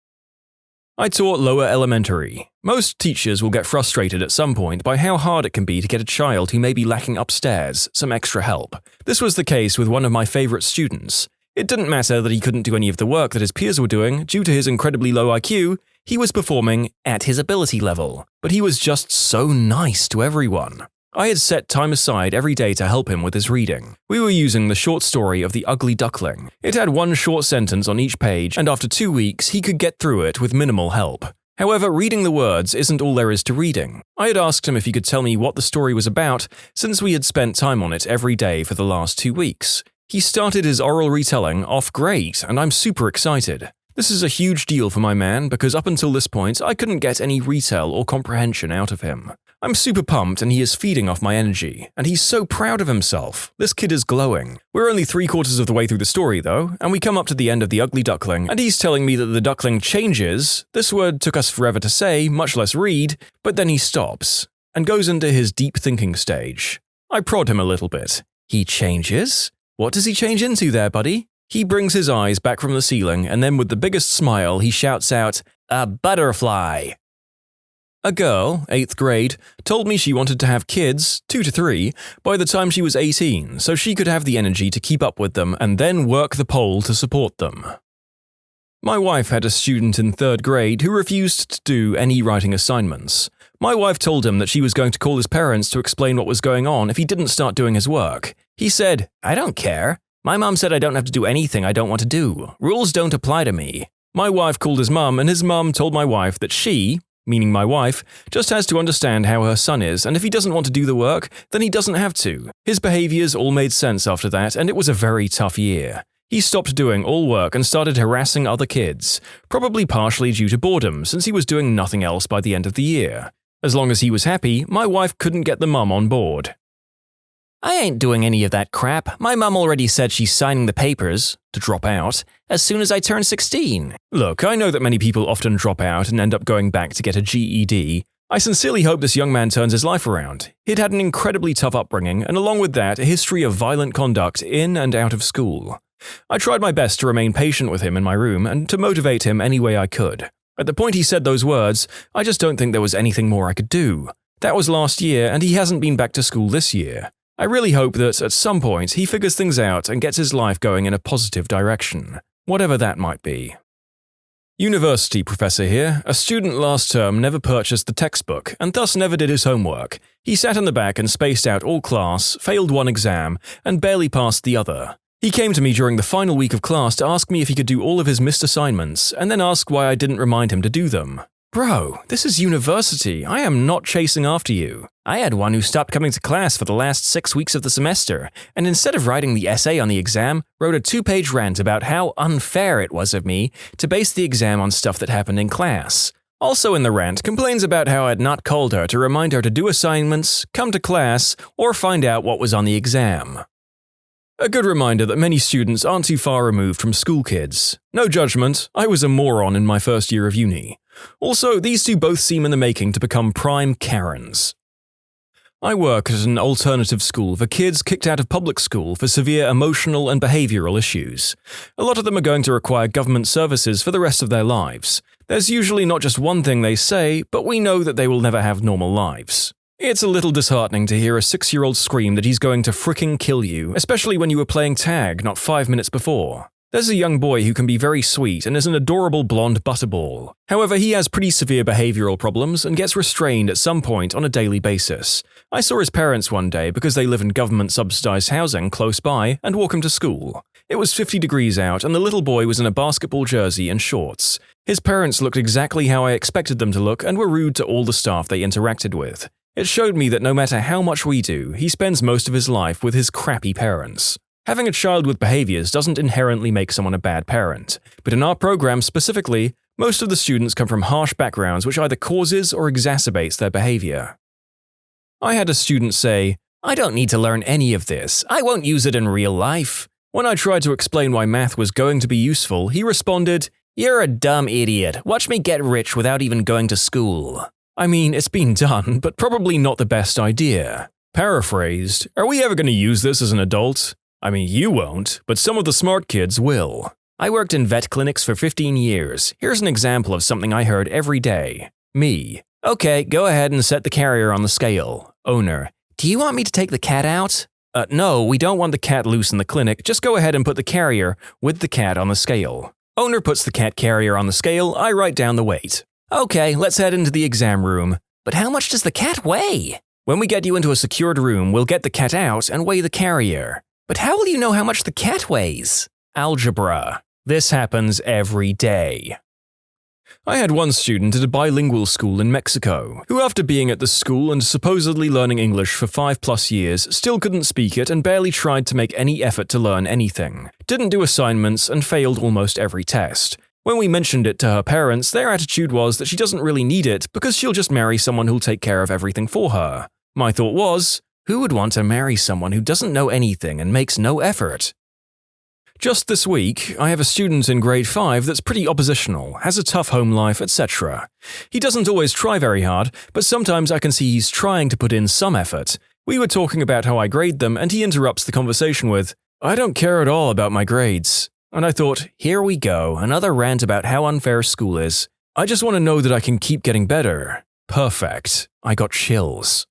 I taught lower elementary. Most teachers will get frustrated at some point by how hard it can be to get a child who may be lacking upstairs some extra help. This was the case with one of my favorite students. It didn't matter that he couldn't do any of the work that his peers were doing due to his incredibly low IQ, he was performing at his ability level. But he was just so nice to everyone. I had set time aside every day to help him with his reading. We were using the short story of The Ugly Duckling. It had one short sentence on each page, and after 2 weeks, he could get through it with minimal help. However, reading the words isn't all there is to reading. I had asked him if he could tell me what the story was about, since we had spent time on it every day for the last 2 weeks. He started his oral retelling off great, and I'm super excited. This is a huge deal for my man because up until this point, I couldn't get any retell or comprehension out of him. I'm super pumped and he is feeding off my energy, and he's so proud of himself. This kid is glowing. We're only 3/4 of the way through the story though, and we come up to the end of The Ugly Duckling, and he's telling me that the duckling changes. This word took us forever to say, much less read, but then he stops and goes into his deep thinking stage. I prod him a little bit. He changes? What does he change into there, buddy? He brings his eyes back from the ceiling, and then with the biggest smile, he shouts out, "A butterfly!" A girl, 8th grade, told me she wanted to have kids, 2 to 3, by the time she was 18, so she could have the energy to keep up with them and then work the pole to support them. My wife had a student in 3rd grade who refused to do any writing assignments. My wife told him that she was going to call his parents to explain what was going on if he didn't start doing his work. He said, "I don't care. My mom said I don't have to do anything I don't want to do. Rules don't apply to me." My wife called his mum, and his mum told my wife that she, meaning my wife, just has to understand how her son is, and if he doesn't want to do the work, then he doesn't have to. His behaviors all made sense after that, and it was a very tough year. He stopped doing all work and started harassing other kids, probably partially due to boredom, since he was doing nothing else by the end of the year. As long as he was happy, my wife couldn't get the mum on board. "I ain't doing any of that crap. My mum already said she's signing the papers, to drop out, as soon as I turn 16. Look, I know that many people often drop out and end up going back to get a GED. I sincerely hope this young man turns his life around. He'd had an incredibly tough upbringing, and along with that, a history of violent conduct in and out of school. I tried my best to remain patient with him in my room and to motivate him any way I could. At the point he said those words, I just don't think there was anything more I could do. That was last year, and he hasn't been back to school this year. I really hope that at some point he figures things out and gets his life going in a positive direction, whatever that might be." University professor here. A student last term never purchased the textbook and thus never did his homework. He sat in the back and spaced out all class, failed one exam, and barely passed the other. He came to me during the final week of class to ask me if he could do all of his missed assignments, and then ask why I didn't remind him to do them. Bro, this is university. I am not chasing after you. I had one who stopped coming to class for the last 6 weeks of the semester, and instead of writing the essay on the exam, wrote a 2-page rant about how unfair it was of me to base the exam on stuff that happened in class. Also in the rant, complains about how I had not called her to remind her to do assignments, come to class, or find out what was on the exam. A good reminder that many students aren't too far removed from school kids. No judgment, I was a moron in my first year of uni. Also, these two both seem in the making to become prime Karens. I work at an alternative school for kids kicked out of public school for severe emotional and behavioral issues. A lot of them are going to require government services for the rest of their lives. There's usually not just one thing they say, but we know that they will never have normal lives. It's a little disheartening to hear a 6-year-old scream that he's going to fricking kill you, especially when you were playing tag not 5 minutes before. There's a young boy who can be very sweet and is an adorable blonde butterball. However, he has pretty severe behavioral problems and gets restrained at some point on a daily basis. I saw his parents one day because they live in government-subsidized housing close by and walk him to school. It was 50 degrees out and the little boy was in a basketball jersey and shorts. His parents looked exactly how I expected them to look and were rude to all the staff they interacted with. It showed me that no matter how much we do, he spends most of his life with his crappy parents. Having a child with behaviors doesn't inherently make someone a bad parent, but in our program specifically, most of the students come from harsh backgrounds which either causes or exacerbates their behavior. I had a student say, "I don't need to learn any of this. I won't use it in real life." When I tried to explain why math was going to be useful, he responded, "You're a dumb idiot. Watch me get rich without even going to school." I mean, it's been done, but probably not the best idea. Paraphrased, are we ever going to use this as an adult? I mean, you won't, but some of the smart kids will. I worked in vet clinics for 15 years. Here's an example of something I heard every day. Me. "Okay, go ahead and set the carrier on the scale." Owner. "Do you want me to take the cat out?" No, we don't want the cat loose in the clinic. Just go ahead and put the carrier with the cat on the scale." Owner puts the cat carrier on the scale. I write down the weight. "Okay, let's head into the exam room." "But how much does the cat weigh?" When we get you into a secured room, we'll get the cat out and weigh the carrier. But how will you know how much the cat weighs? Algebra. This happens every day. I had one student at a bilingual school in Mexico, who after being at the school and supposedly learning English for 5+ years, still couldn't speak it and barely tried to make any effort to learn anything, didn't do assignments and failed almost every test. When we mentioned it to her parents, their attitude was that she doesn't really need it because she'll just marry someone who'll take care of everything for her. My thought was, who would want to marry someone who doesn't know anything and makes no effort? Just this week, I have a student in grade 5 that's pretty oppositional, has a tough home life, etc. He doesn't always try very hard, but sometimes I can see he's trying to put in some effort. We were talking about how I grade them, and he interrupts the conversation with, "I don't care at all about my grades." And I thought, here we go, another rant about how unfair school is. I just want to know that I can keep getting better. Perfect. I got chills.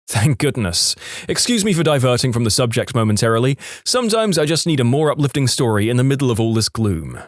Thank goodness. Excuse me for diverting from the subject momentarily. Sometimes I just need a more uplifting story in the middle of all this gloom.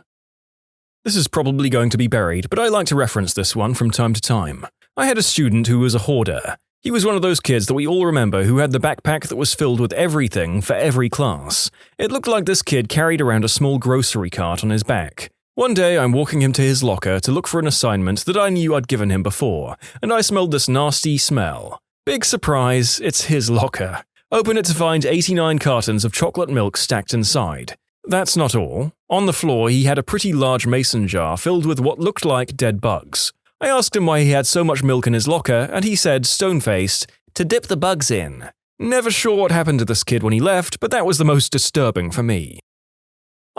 This is probably going to be buried, but I like to reference this one from time to time. I had a student who was a hoarder. He was one of those kids that we all remember who had the backpack that was filled with everything for every class. It looked like this kid carried around a small grocery cart on his back. One day I'm walking him to his locker to look for an assignment that I knew I'd given him before, and I smelled this nasty smell. Big surprise, it's his locker. Open it to find 89 cartons of chocolate milk stacked inside. That's not all. On the floor, he had a pretty large mason jar filled with what looked like dead bugs. I asked him why he had so much milk in his locker, and he said, stone-faced, to dip the bugs in. Never sure what happened to this kid when he left, but that was the most disturbing for me.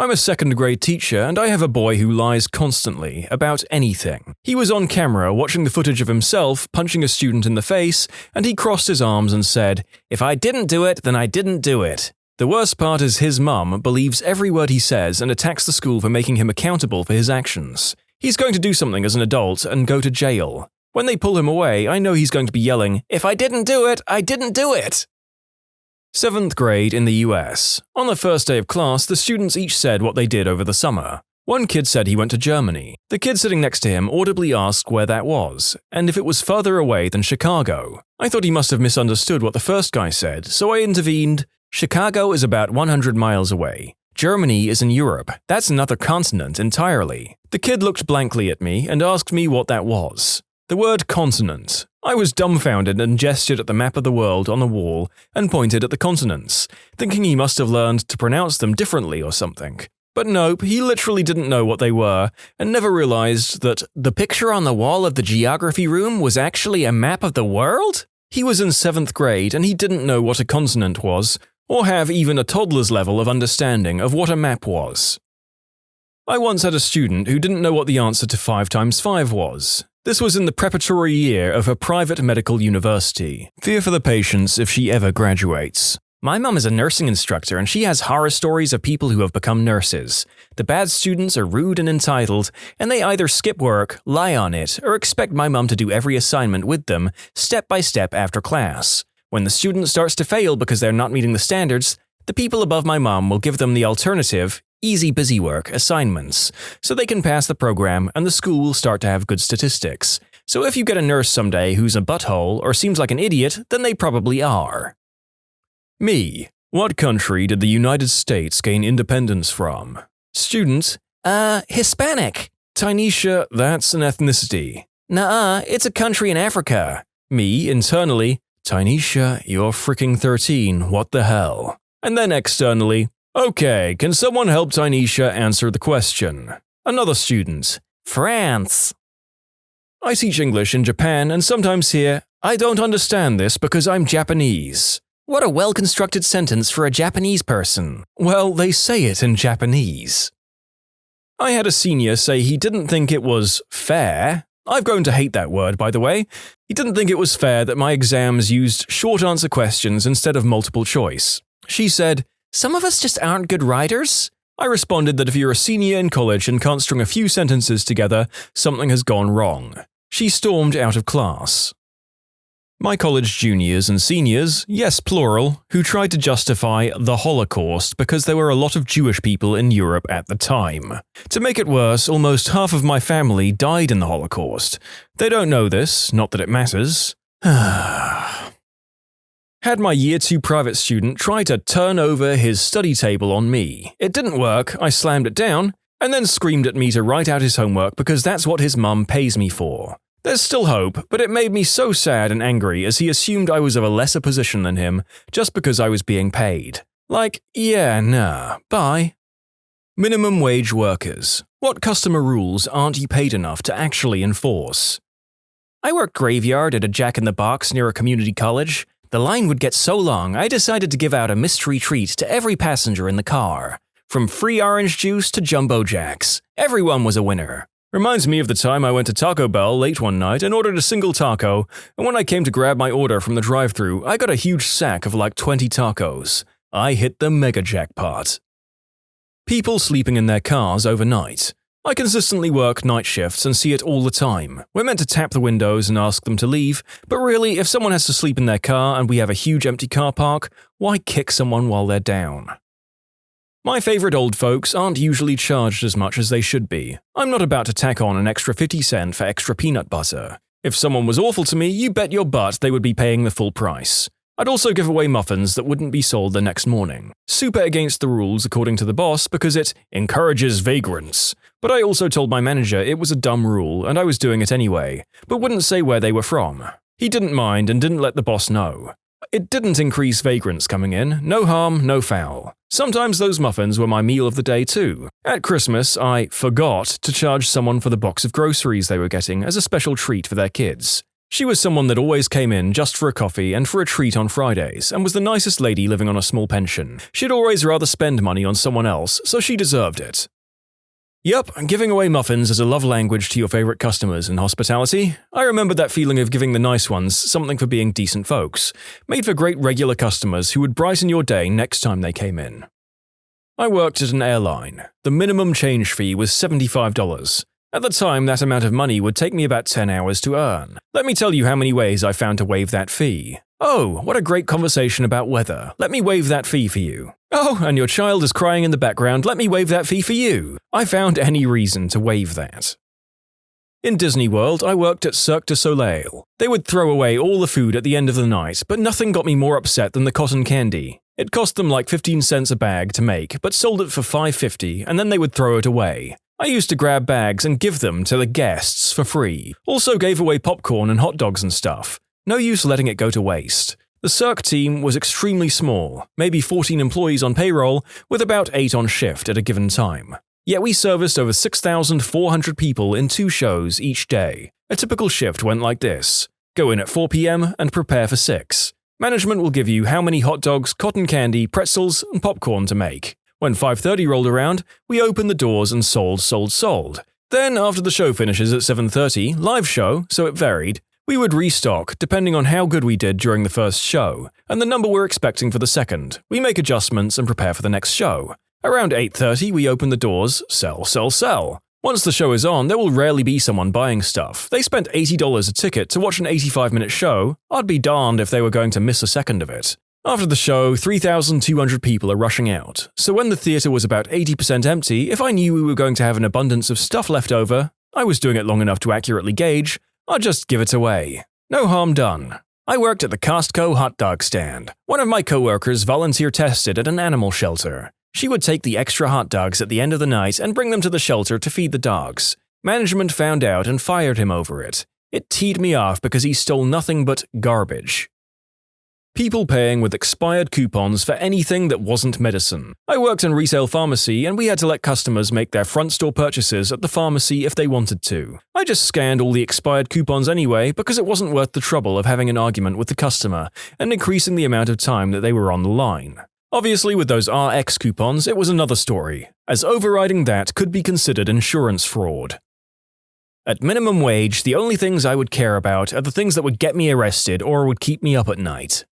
I'm a second-grade teacher, and I have a boy who lies constantly about anything. He was on camera watching the footage of himself punching a student in the face, and he crossed his arms and said, "If I didn't do it, then I didn't do it." The worst part is his mum believes every word he says and attacks the school for making him accountable for his actions. He's going to do something as an adult and go to jail. When they pull him away, I know he's going to be yelling, "If I didn't do it, I didn't do it!" 7th grade in the US. On the first day of class, the students each said what they did over the summer. One kid said he went to Germany. The kid sitting next to him audibly asked where that was, and if it was further away than Chicago. I thought he must have misunderstood what the first guy said, so I intervened. Chicago is about 100 miles away. Germany is in Europe. That's another continent entirely. The kid looked blankly at me and asked me what that was. The word continent. I was dumbfounded and gestured at the map of the world on the wall and pointed at the continents, thinking he must have learned to pronounce them differently or something. But nope, he literally didn't know what they were and never realized that the picture on the wall of the geography room was actually a map of the world? He was in 7th grade and he didn't know what a continent was, or have even a toddler's level of understanding of what a map was. I once had a student who didn't know what the answer to 5 times 5 was. This was in the preparatory year of a private medical university. Fear for the patients if she ever graduates. My mum is a nursing instructor and she has horror stories of people who have become nurses. The bad students are rude and entitled, and they either skip work, lie on it, or expect my mum to do every assignment with them, step by step after class. When the student starts to fail because they're not meeting the standards, the people above my mum will give them the alternative, easy busy work assignments, so they can pass the program and the school will start to have good statistics. So if you get a nurse someday who's a butthole or seems like an idiot, then they probably are. Me. What country did the United States gain independence from? Student. Hispanic. Tynesha, that's an ethnicity. Nuh-uh, it's a country in Africa. Me, internally. Tynesha, you're freaking 13, what the hell? And then externally. Okay, can someone help Tynesha answer the question? Another student. France. I teach English in Japan and sometimes hear, I don't understand this because I'm Japanese. What a well-constructed sentence for a Japanese person. Well, they say it in Japanese. I had a senior say he didn't think it was fair. I've grown to hate that word, by the way. He didn't think it was fair that my exams used short answer questions instead of multiple choice. She said, some of us just aren't good writers. I responded that if you're a senior in college and can't string a few sentences together, something has gone wrong. She stormed out of class. My college juniors and seniors, yes plural, who tried to justify the Holocaust because there were a lot of Jewish people in Europe at the time. To make it worse, almost half of my family died in the Holocaust. They don't know this, not that it matters. Had my Year 2 private student try to turn over his study table on me. It didn't work, I slammed it down, and then screamed at me to write out his homework because that's what his mum pays me for. There's still hope, but it made me so sad and angry as he assumed I was of a lesser position than him just because I was being paid. Like, yeah, nah, bye. Minimum wage workers. What customer rules aren't you paid enough to actually enforce? I worked graveyard at a Jack in the Box near a community college. The line would get so long, I decided to give out a mystery treat to every passenger in the car. From free orange juice to Jumbo Jacks, everyone was a winner. Reminds me of the time I went to Taco Bell late one night and ordered a single taco, and when I came to grab my order from the drive-thru, I got a huge sack of like 20 tacos. I hit the mega jackpot. People sleeping in their cars overnight. I consistently work night shifts and see it all the time. We're meant to tap the windows and ask them to leave, but really, if someone has to sleep in their car and we have a huge empty car park, why kick someone while they're down? My favorite old folks aren't usually charged as much as they should be. I'm not about to tack on an extra 50 cents for extra peanut butter. If someone was awful to me, you bet your butt they would be paying the full price. I'd also give away muffins that wouldn't be sold the next morning. Super against the rules according to the boss because it encourages vagrants. But I also told my manager it was a dumb rule and I was doing it anyway, but wouldn't say where they were from. He didn't mind and didn't let the boss know. It didn't increase vagrants coming in, no harm, no foul. Sometimes those muffins were my meal of the day too. At Christmas, I forgot to charge someone for the box of groceries they were getting as a special treat for their kids. She was someone that always came in just for a coffee and for a treat on Fridays, and was the nicest lady living on a small pension. She'd always rather spend money on someone else, so she deserved it. Yup, giving away muffins is a love language to your favorite customers in hospitality. I remember that feeling of giving the nice ones something for being decent folks. Made for great regular customers who would brighten your day next time they came in. I worked at an airline. The minimum change fee was $75. At the time, that amount of money would take me about 10 hours to earn. Let me tell you how many ways I found to waive that fee. Oh, what a great conversation about weather. Let me waive that fee for you. Oh, and your child is crying in the background. Let me waive that fee for you. I found any reason to waive that. In Disney World, I worked at Cirque du Soleil. They would throw away all the food at the end of the night, but nothing got me more upset than the cotton candy. It cost them like 15 cents a bag to make, but sold it for $5.50, and then they would throw it away. I used to grab bags and give them to the guests for free. Also gave away popcorn and hot dogs and stuff. No use letting it go to waste. The Cirque team was extremely small, maybe 14 employees on payroll, with about 8 on shift at a given time. Yet we serviced over 6,400 people in 2 shows each day. A typical shift went like this. Go in at 4 p.m. and prepare for 6. Management will give you how many hot dogs, cotton candy, pretzels, and popcorn to make. When 5:30 rolled around, we opened the doors and sold. Then, after the show finishes at 7:30, live show, so it varied, we would restock depending on how good we did during the first show, and the number we're expecting for the second. We make adjustments and prepare for the next show. Around 8:30, we open the doors, sell. Once the show is on, there will rarely be someone buying stuff. They spent $80 a ticket to watch an 85-minute show. I'd be darned if they were going to miss a second of it. After the show, 3,200 people are rushing out, so when the theater was about 80% empty, if I knew we were going to have an abundance of stuff left over, I was doing it long enough to accurately gauge, I'd just give it away. No harm done. I worked at the Costco hot dog stand. One of my coworkers volunteer tested at an animal shelter. She would take the extra hot dogs at the end of the night and bring them to the shelter to feed the dogs. Management found out and fired him over it. It teed me off because he stole nothing but garbage. People paying with expired coupons for anything that wasn't medicine. I worked in retail pharmacy and we had to let customers make their front store purchases at the pharmacy if they wanted to. I just scanned all the expired coupons anyway because it wasn't worth the trouble of having an argument with the customer and increasing the amount of time that they were on the line. Obviously, with those RX coupons, it was another story, as overriding that could be considered insurance fraud. At minimum wage, the only things I would care about are the things that would get me arrested or would keep me up at night.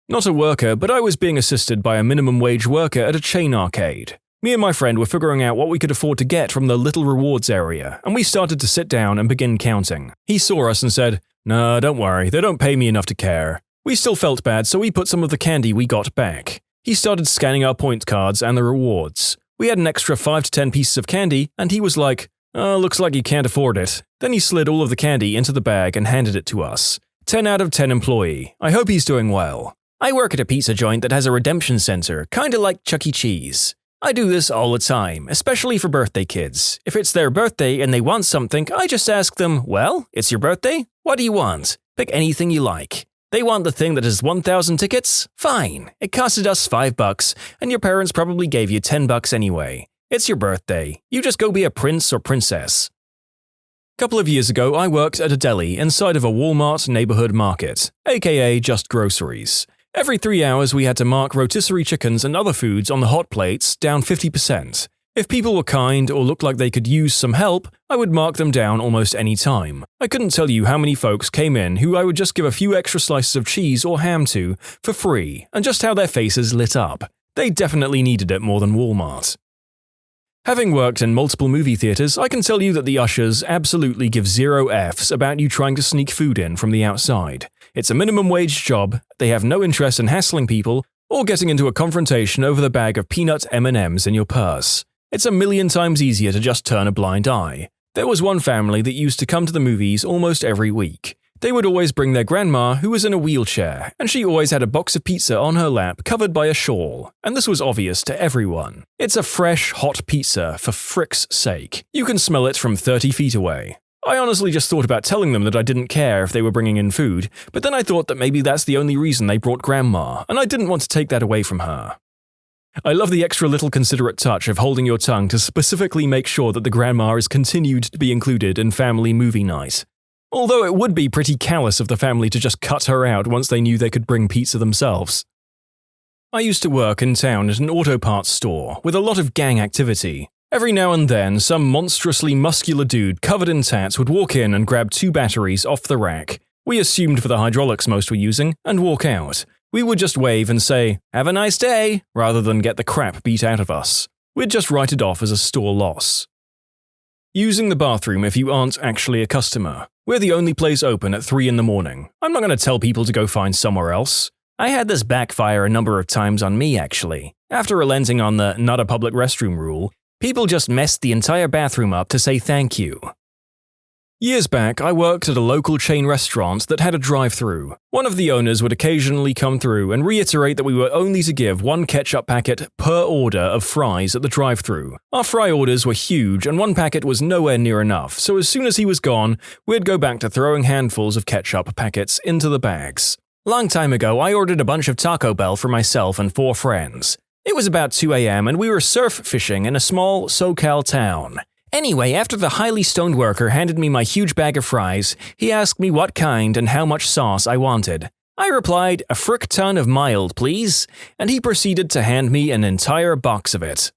Not a worker, but I was being assisted by a minimum wage worker at a chain arcade. Me and my friend were figuring out what we could afford to get from the little rewards area, and we started to sit down and begin counting. He saw us and said, "Nah, don't worry, they don't pay me enough to care." We still felt bad, so we put some of the candy we got back. He started scanning our point cards and the rewards. We had an extra 5 to 10 pieces of candy, and he was like, "Oh, looks like you can't afford it." Then he slid all of the candy into the bag and handed it to us. 10 out of 10 employee. I hope he's doing well. I work at a pizza joint that has a redemption center, kinda like Chuck E. Cheese. I do this all the time, especially for birthday kids. If it's their birthday and they want something, I just ask them, well, it's your birthday? What do you want? Pick anything you like. They want the thing that has 1,000 tickets? Fine. It costed us $5, and your parents probably gave you $10 anyway. It's your birthday. You just go be a prince or princess. A couple of years ago, I worked at a deli inside of a Walmart neighborhood market, aka just groceries. Every 3 hours, we had to mark rotisserie chickens and other foods on the hot plates down 50%. If people were kind or looked like they could use some help, I would mark them down almost any time. I couldn't tell you how many folks came in who I would just give a few extra slices of cheese or ham to for free, and just how their faces lit up. They definitely needed it more than Walmart. Having worked in multiple movie theaters, I can tell you that the ushers absolutely give 0 Fs about you trying to sneak food in from the outside. It's a minimum wage job, they have no interest in hassling people or getting into a confrontation over the bag of peanut M&Ms in your purse. It's a million times easier to just turn a blind eye. There was one family that used to come to the movies almost every week. They would always bring their grandma, who was in a wheelchair, and she always had a box of pizza on her lap covered by a shawl, and this was obvious to everyone. It's a fresh, hot pizza, for frick's sake. You can smell it from 30 feet away. I honestly just thought about telling them that I didn't care if they were bringing in food, but then I thought that maybe that's the only reason they brought grandma, and I didn't want to take that away from her. I love the extra little considerate touch of holding your tongue to specifically make sure that the grandma is continued to be included in family movie night. Although it would be pretty callous of the family to just cut her out once they knew they could bring pizza themselves. I used to work in town at an auto parts store with a lot of gang activity. Every now and then, some monstrously muscular dude covered in tats would walk in and grab 2 batteries off the rack. We assumed for the hydraulics most were using, and walk out. We would just wave and say, "Have a nice day," rather than get the crap beat out of us. We'd just write it off as a store loss. Using the bathroom if you aren't actually a customer. We're the only place open at 3 in the morning. I'm not going to tell people to go find somewhere else. I had this backfire a number of times on me, actually. After relenting on the not a public restroom rule, people just messed the entire bathroom up to say thank you. Years back, I worked at a local chain restaurant that had a drive-thru. One of the owners would occasionally come through and reiterate that we were only to give 1 ketchup packet per order of fries at the drive-thru. Our fry orders were huge and 1 packet was nowhere near enough, so as soon as he was gone, we'd go back to throwing handfuls of ketchup packets into the bags. Long time ago, I ordered a bunch of Taco Bell for myself and 4 friends. It was about 2 a.m. and we were surf fishing in a small SoCal town. Anyway, after the highly stoned worker handed me my huge bag of fries, he asked me what kind and how much sauce I wanted. I replied, "A frick ton of mild, please," and he proceeded to hand me an entire box of it.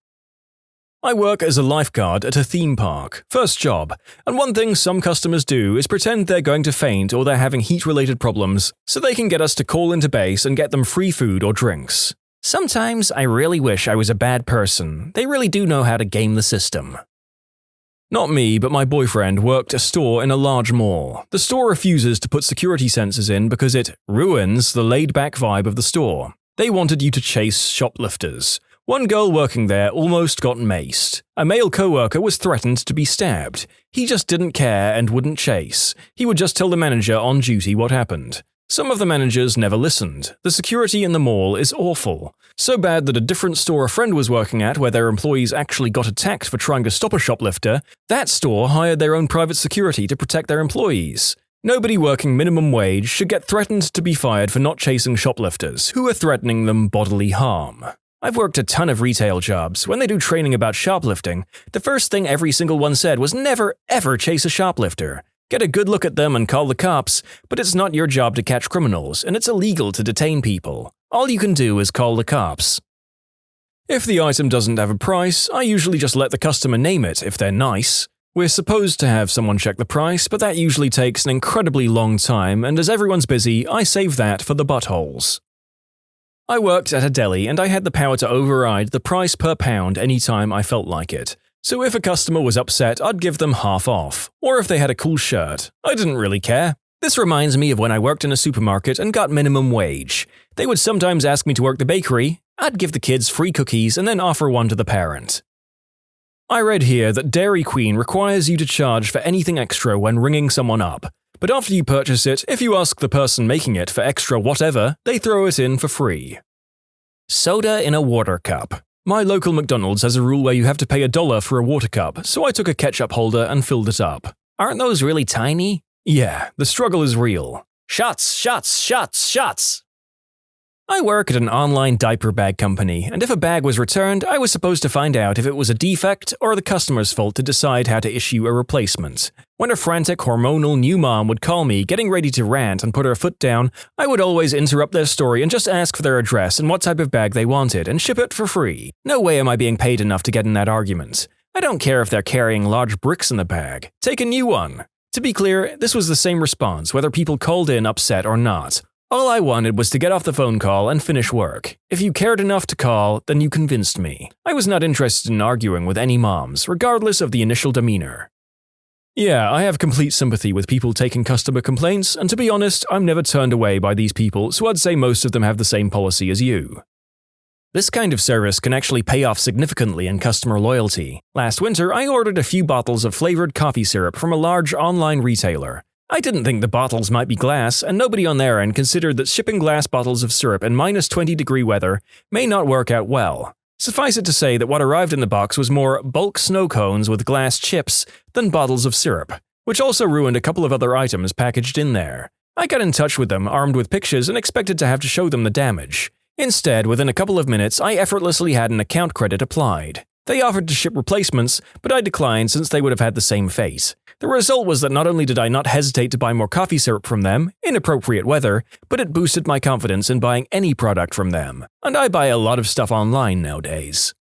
I work as a lifeguard at a theme park, first job, and one thing some customers do is pretend they're going to faint or they're having heat-related problems, so they can get us to call into base and get them free food or drinks. Sometimes I really wish I was a bad person. They really do know how to game the system. Not me, but my boyfriend worked a store in a large mall. The store refuses to put security sensors in because it ruins the laid-back vibe of the store. They wanted you to chase shoplifters. One girl working there almost got maced. A male coworker was threatened to be stabbed. He just didn't care and wouldn't chase. He would just tell the manager on duty what happened. Some of the managers never listened. The security in the mall is awful. So bad that a different store a friend was working at where their employees actually got attacked for trying to stop a shoplifter, that store hired their own private security to protect their employees. Nobody working minimum wage should get threatened to be fired for not chasing shoplifters who are threatening them bodily harm. I've worked a ton of retail jobs. When they do training about shoplifting, the first thing every single one said was never ever chase a shoplifter. Get a good look at them and call the cops, but it's not your job to catch criminals, and it's illegal to detain people. All you can do is call the cops. If the item doesn't have a price, I usually just let the customer name it if they're nice. We're supposed to have someone check the price, but that usually takes an incredibly long time, and as everyone's busy, I save that for the buttholes. I worked at a deli and I had the power to override the price per pound anytime I felt like it. So if a customer was upset, I'd give them half off. Or if they had a cool shirt, I didn't really care. This reminds me of when I worked in a supermarket and got minimum wage. They would sometimes ask me to work the bakery. I'd give the kids free cookies and then offer one to the parent. I read here that Dairy Queen requires you to charge for anything extra when ringing someone up. but after you purchase it, if you ask the person making it for extra whatever, they throw it in for free. Soda in a water cup. My local McDonald's has a rule where you have to pay $1 for a water cup, so I took a ketchup holder and filled it up. Aren't those really tiny? Yeah, the struggle is real. Shots, shots, shots, shots! I work at an online diaper bag company, and if a bag was returned, I was supposed to find out if it was a defect or the customer's fault to decide how to issue a replacement. When a frantic, hormonal new mom would call me, getting ready to rant and put her foot down, I would always interrupt their story and just ask for their address and what type of bag they wanted and ship it for free. No way am I being paid enough to get in that argument. I don't care if they're carrying large bricks in the bag. Take a new one. To be clear, this was the same response whether people called in upset or not. All I wanted was to get off the phone call and finish work. If you cared enough to call, then you convinced me. I was not interested in arguing with any moms, regardless of the initial demeanor. Yeah, I have complete sympathy with people taking customer complaints, and to be honest, I'm never turned away by these people, so I'd say most of them have the same policy as you. This kind of service can actually pay off significantly in customer loyalty. Last winter, I ordered a few bottles of flavored coffee syrup from a large online retailer. I didn't think the bottles might be glass, and nobody on their end considered that shipping glass bottles of syrup in -20-degree weather may not work out well. Suffice it to say that what arrived in the box was more bulk snow cones with glass chips than bottles of syrup, which also ruined a couple of other items packaged in there. I got in touch with them, armed with pictures, and expected to have to show them the damage. Instead, within a couple of minutes, I effortlessly had an account credit applied. They offered to ship replacements, but I declined since they would have had the same fate. The result was that not only did I not hesitate to buy more coffee syrup from them, in appropriate weather, but it boosted my confidence in buying any product from them. And I buy a lot of stuff online nowadays.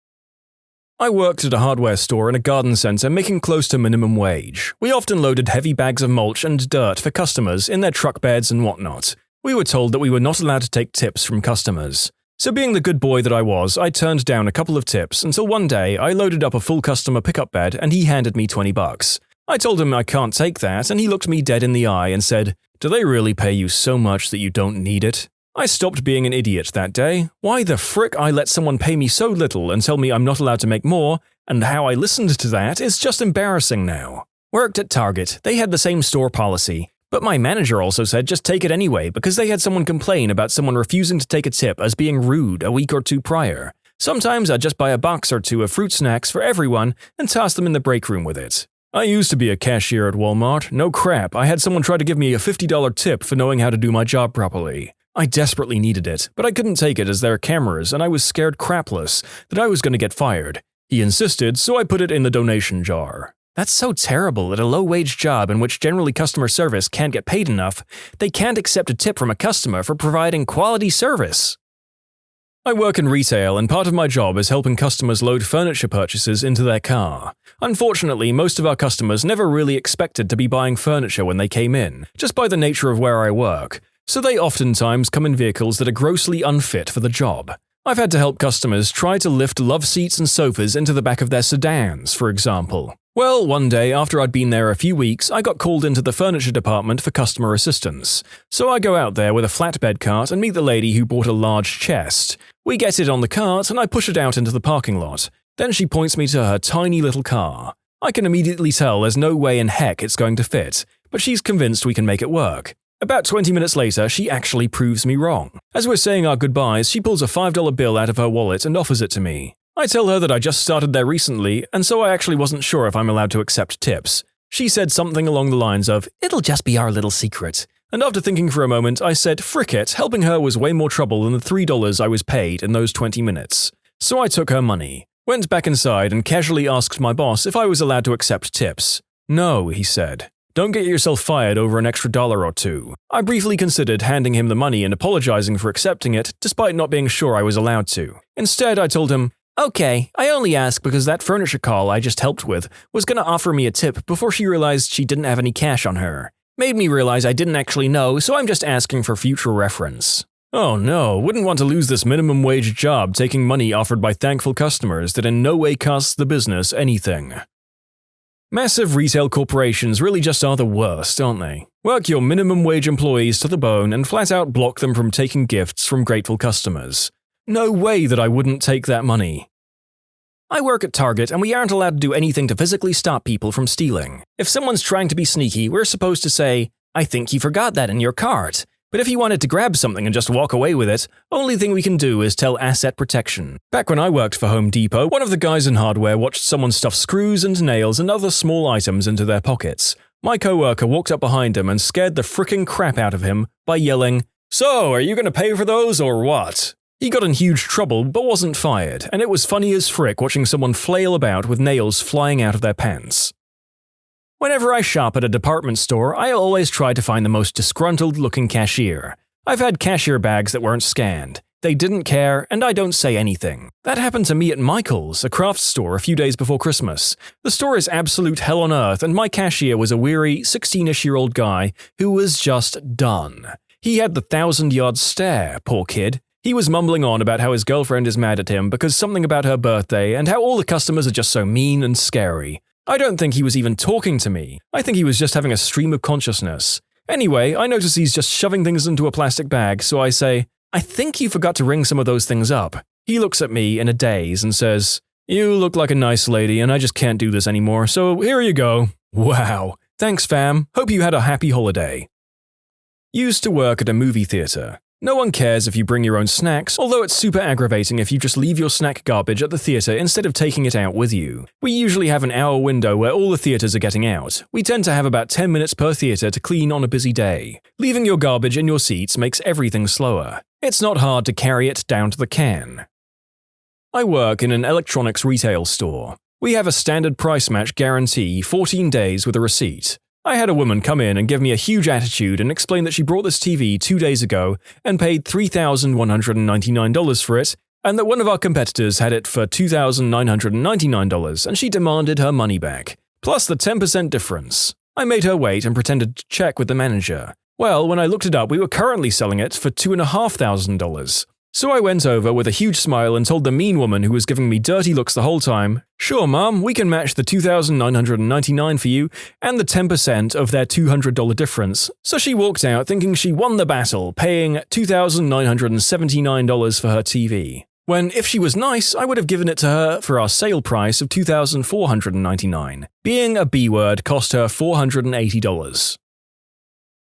I worked at a hardware store in a garden center making close to minimum wage. We often loaded heavy bags of mulch and dirt for customers in their truck beds and whatnot. We were told that we were not allowed to take tips from customers. So being the good boy that I was, I turned down a couple of tips until one day I loaded up a full customer pickup bed and he handed me $20. I told him I can't take that, and he looked me dead in the eye and said, "Do they really pay you so much that you don't need it?" I stopped being an idiot that day. Why the frick I let someone pay me so little and tell me I'm not allowed to make more, and how I listened to that is just embarrassing now. Worked at Target, they had the same store policy, but my manager also said just take it anyway because they had someone complain about someone refusing to take a tip as being rude a week or two prior. Sometimes I'd just buy a box or two of fruit snacks for everyone and toss them in the break room with it. I used to be a cashier at Walmart. No crap, I had someone try to give me a $50 tip for knowing how to do my job properly. I desperately needed it, but I couldn't take it as there are cameras and I was scared crapless that I was going to get fired. He insisted, so I put it in the donation jar. That's so terrible at a low-wage job in which generally customer service can't get paid enough, they can't accept a tip from a customer for providing quality service. I work in retail, and part of my job is helping customers load furniture purchases into their car. Unfortunately, most of our customers never really expected to be buying furniture when they came in, just by the nature of where I work, so they oftentimes come in vehicles that are grossly unfit for the job. I've had to help customers try to lift love seats and sofas into the back of their sedans, for example. Well, one day after I'd been there a few weeks, I got called into the furniture department for customer assistance. So I go out there with a flatbed cart and meet the lady who bought a large chest. We get it on the cart and I push it out into the parking lot. Then she points me to her tiny little car. I can immediately tell there's no way in heck it's going to fit, but she's convinced we can make it work. About 20 minutes later, she actually proves me wrong. As we're saying our goodbyes, she pulls a $5 bill out of her wallet and offers it to me. I tell her that I just started there recently, and so I actually wasn't sure if I'm allowed to accept tips. She said something along the lines of, "It'll just be our little secret." And after thinking for a moment, I said, frick it, helping her was way more trouble than the $3 I was paid in those 20 minutes. So I took her money, went back inside and casually asked my boss if I was allowed to accept tips. "No," he said. "Don't get yourself fired over an extra $1 or two." I briefly considered handing him the money and apologizing for accepting it, despite not being sure I was allowed to. Instead, I told him, "Okay, I only ask because that furniture call I just helped with was gonna offer me a tip before she realized she didn't have any cash on her. Made me realize I didn't actually know, so I'm just asking for future reference." Oh no, wouldn't want to lose this minimum wage job taking money offered by thankful customers that in no way costs the business anything. Massive retail corporations really just are the worst, aren't they? Work your minimum wage employees to the bone and flat out block them from taking gifts from grateful customers. No way that I wouldn't take that money. I work at Target and we aren't allowed to do anything to physically stop people from stealing. If someone's trying to be sneaky, we're supposed to say, I think you forgot that in your cart. But if you wanted to grab something and just walk away with it, only thing we can do is tell asset protection. Back when I worked for Home Depot, one of the guys in hardware watched someone stuff screws and nails and other small items into their pockets. My coworker walked up behind him and scared the frickin' crap out of him by yelling, "So, are you going to pay for those or what?" He got in huge trouble but wasn't fired, and it was funny as frick watching someone flail about with nails flying out of their pants. Whenever I shop at a department store, I always try to find the most disgruntled-looking cashier. I've had cashier bags that weren't scanned. They didn't care, and I don't say anything. That happened to me at Michael's, a crafts store, a few days before Christmas. The store is absolute hell on earth, and my cashier was a weary, 16-ish-year-old guy who was just done. He had the 1,000-yard stare, poor kid. He was mumbling on about how his girlfriend is mad at him because something about her birthday and how all the customers are just so mean and scary. I don't think he was even talking to me. I think he was just having a stream of consciousness. Anyway, I notice he's just shoving things into a plastic bag, so I say, "I think you forgot to ring some of those things up." He looks at me in a daze and says, "You look like a nice lady and I just can't do this anymore, so here you go." Wow. Thanks, fam. Hope you had a happy holiday. Used to work at a movie theater. No one cares if you bring your own snacks, although it's super aggravating if you just leave your snack garbage at the theater instead of taking it out with you. We usually have an hour window where all the theaters are getting out. We tend to have about 10 minutes per theater to clean on a busy day. Leaving your garbage in your seats makes everything slower. It's not hard to carry it down to the can. I work in an electronics retail store. We have a standard price match guarantee, 14 days with a receipt. I had a woman come in and give me a huge attitude and explain that she brought this TV 2 days ago and paid $3,199 for it, and that one of our competitors had it for $2,999 and she demanded her money back, plus the 10% difference. I made her wait and pretended to check with the manager. Well, when I looked it up, we were currently selling it for $2,500. So I went over with a huge smile and told the mean woman who was giving me dirty looks the whole time, "Sure, ma'am, we can match the $2,999 for you and the 10% of their $200 difference." So she walked out thinking she won the battle, paying $2,979 for her TV. When, if she was nice, I would have given it to her for our sale price of $2,499. Being a B-word cost her $480.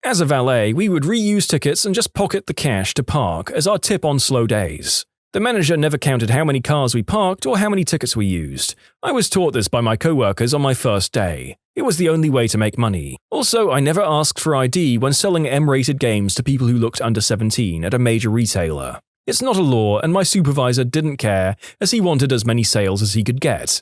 As a valet, we would reuse tickets and just pocket the cash to park as our tip on slow days. The manager never counted how many cars we parked or how many tickets we used. I was taught this by my coworkers on my first day. It was the only way to make money. Also, I never asked for ID when selling M-rated games to people who looked under 17 at a major retailer. It's not a law, and my supervisor didn't care as he wanted as many sales as he could get.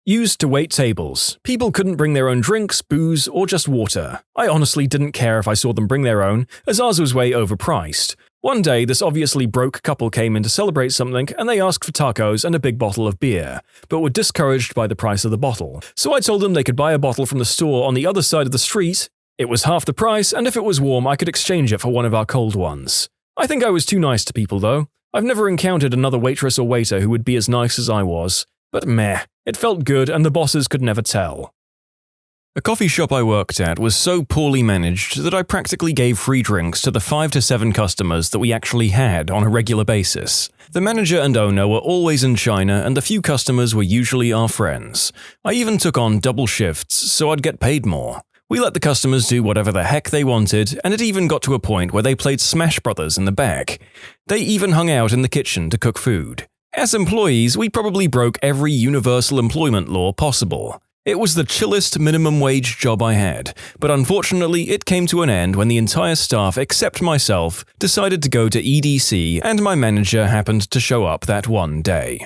Used to wait tables. People couldn't bring their own drinks, booze, or just water. I honestly didn't care if I saw them bring their own, as ours was way overpriced. One day, this obviously broke couple came in to celebrate something, and they asked for tacos and a big bottle of beer, but were discouraged by the price of the bottle. So I told them they could buy a bottle from the store on the other side of the street. It was half the price, and if it was warm, I could exchange it for one of our cold ones. I think I was too nice to people, though. I've never encountered another waitress or waiter who would be as nice as I was. But meh, it felt good and the bosses could never tell. A coffee shop I worked at was so poorly managed that I practically gave free drinks to the 5 to 7 customers that we actually had on a regular basis. The manager and owner were always in China and the few customers were usually our friends. I even took on double shifts so I'd get paid more. We let the customers do whatever the heck they wanted, and it even got to a point where they played Smash Brothers in the back. They even hung out in the kitchen to cook food. As employees, we probably broke every universal employment law possible. It was the chillest minimum wage job I had, but unfortunately it came to an end when the entire staff except myself decided to go to EDC and my manager happened to show up that one day.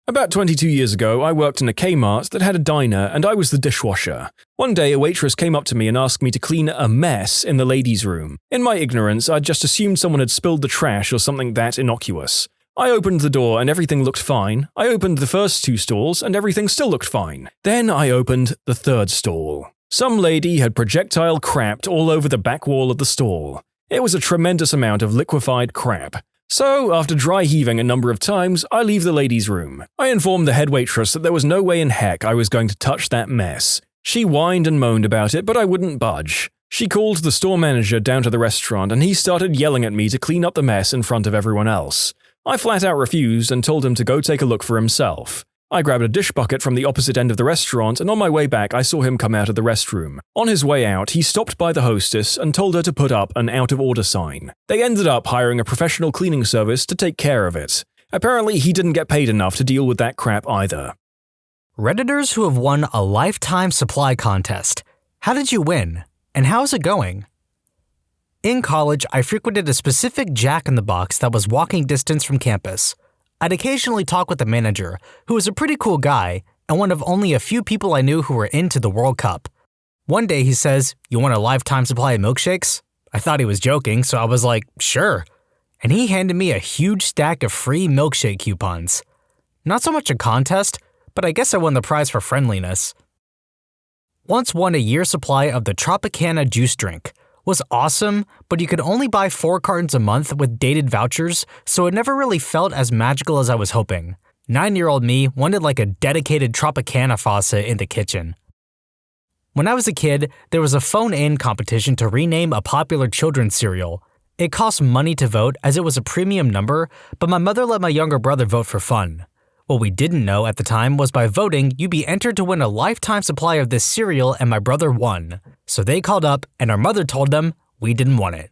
About 22 years ago, I worked in a Kmart that had a diner and I was the dishwasher. One day, a waitress came up to me and asked me to clean a mess in the ladies' room. In my ignorance, I'd just assumed someone had spilled the trash or something that innocuous. I opened the door and everything looked fine. I opened the first 2 stalls and everything still looked fine. Then I opened the 3rd stall. Some lady had projectile crapped all over the back wall of the stall. It was a tremendous amount of liquefied crap. So, after dry heaving a number of times, I leave the ladies' room. I informed the head waitress that there was no way in heck I was going to touch that mess. She whined and moaned about it, but I wouldn't budge. She called the store manager down to the restaurant and he started yelling at me to clean up the mess in front of everyone else. I flat out refused and told him to go take a look for himself. I grabbed a dish bucket from the opposite end of the restaurant, and on my way back I saw him come out of the restroom. On his way out, he stopped by the hostess and told her to put up an out-of-order sign. They ended up hiring a professional cleaning service to take care of it. Apparently, he didn't get paid enough to deal with that crap either. Redditors who have won a lifetime supply contest. How did you win? And how's it going? In college, I frequented a specific Jack-in-the-Box that was walking distance from campus. I'd occasionally talk with the manager, who was a pretty cool guy and one of only a few people I knew who were into the World Cup. One day he says, "You want a lifetime supply of milkshakes?" I thought he was joking, so I was like, "Sure." And he handed me a huge stack of free milkshake coupons. Not so much a contest, but I guess I won the prize for friendliness. Once won a year's supply of the Tropicana juice drink. Was awesome, but you could only buy 4 cartons a month with dated vouchers, so it never really felt as magical as I was hoping. 9-year-old me wanted like a dedicated Tropicana faucet in the kitchen. When I was a kid, there was a phone-in competition to rename a popular children's cereal. It cost money to vote as it was a premium number, but my mother let my younger brother vote for fun. What we didn't know at the time was by voting, you'd be entered to win a lifetime supply of this cereal, and my brother won. So they called up, and our mother told them we didn't want it.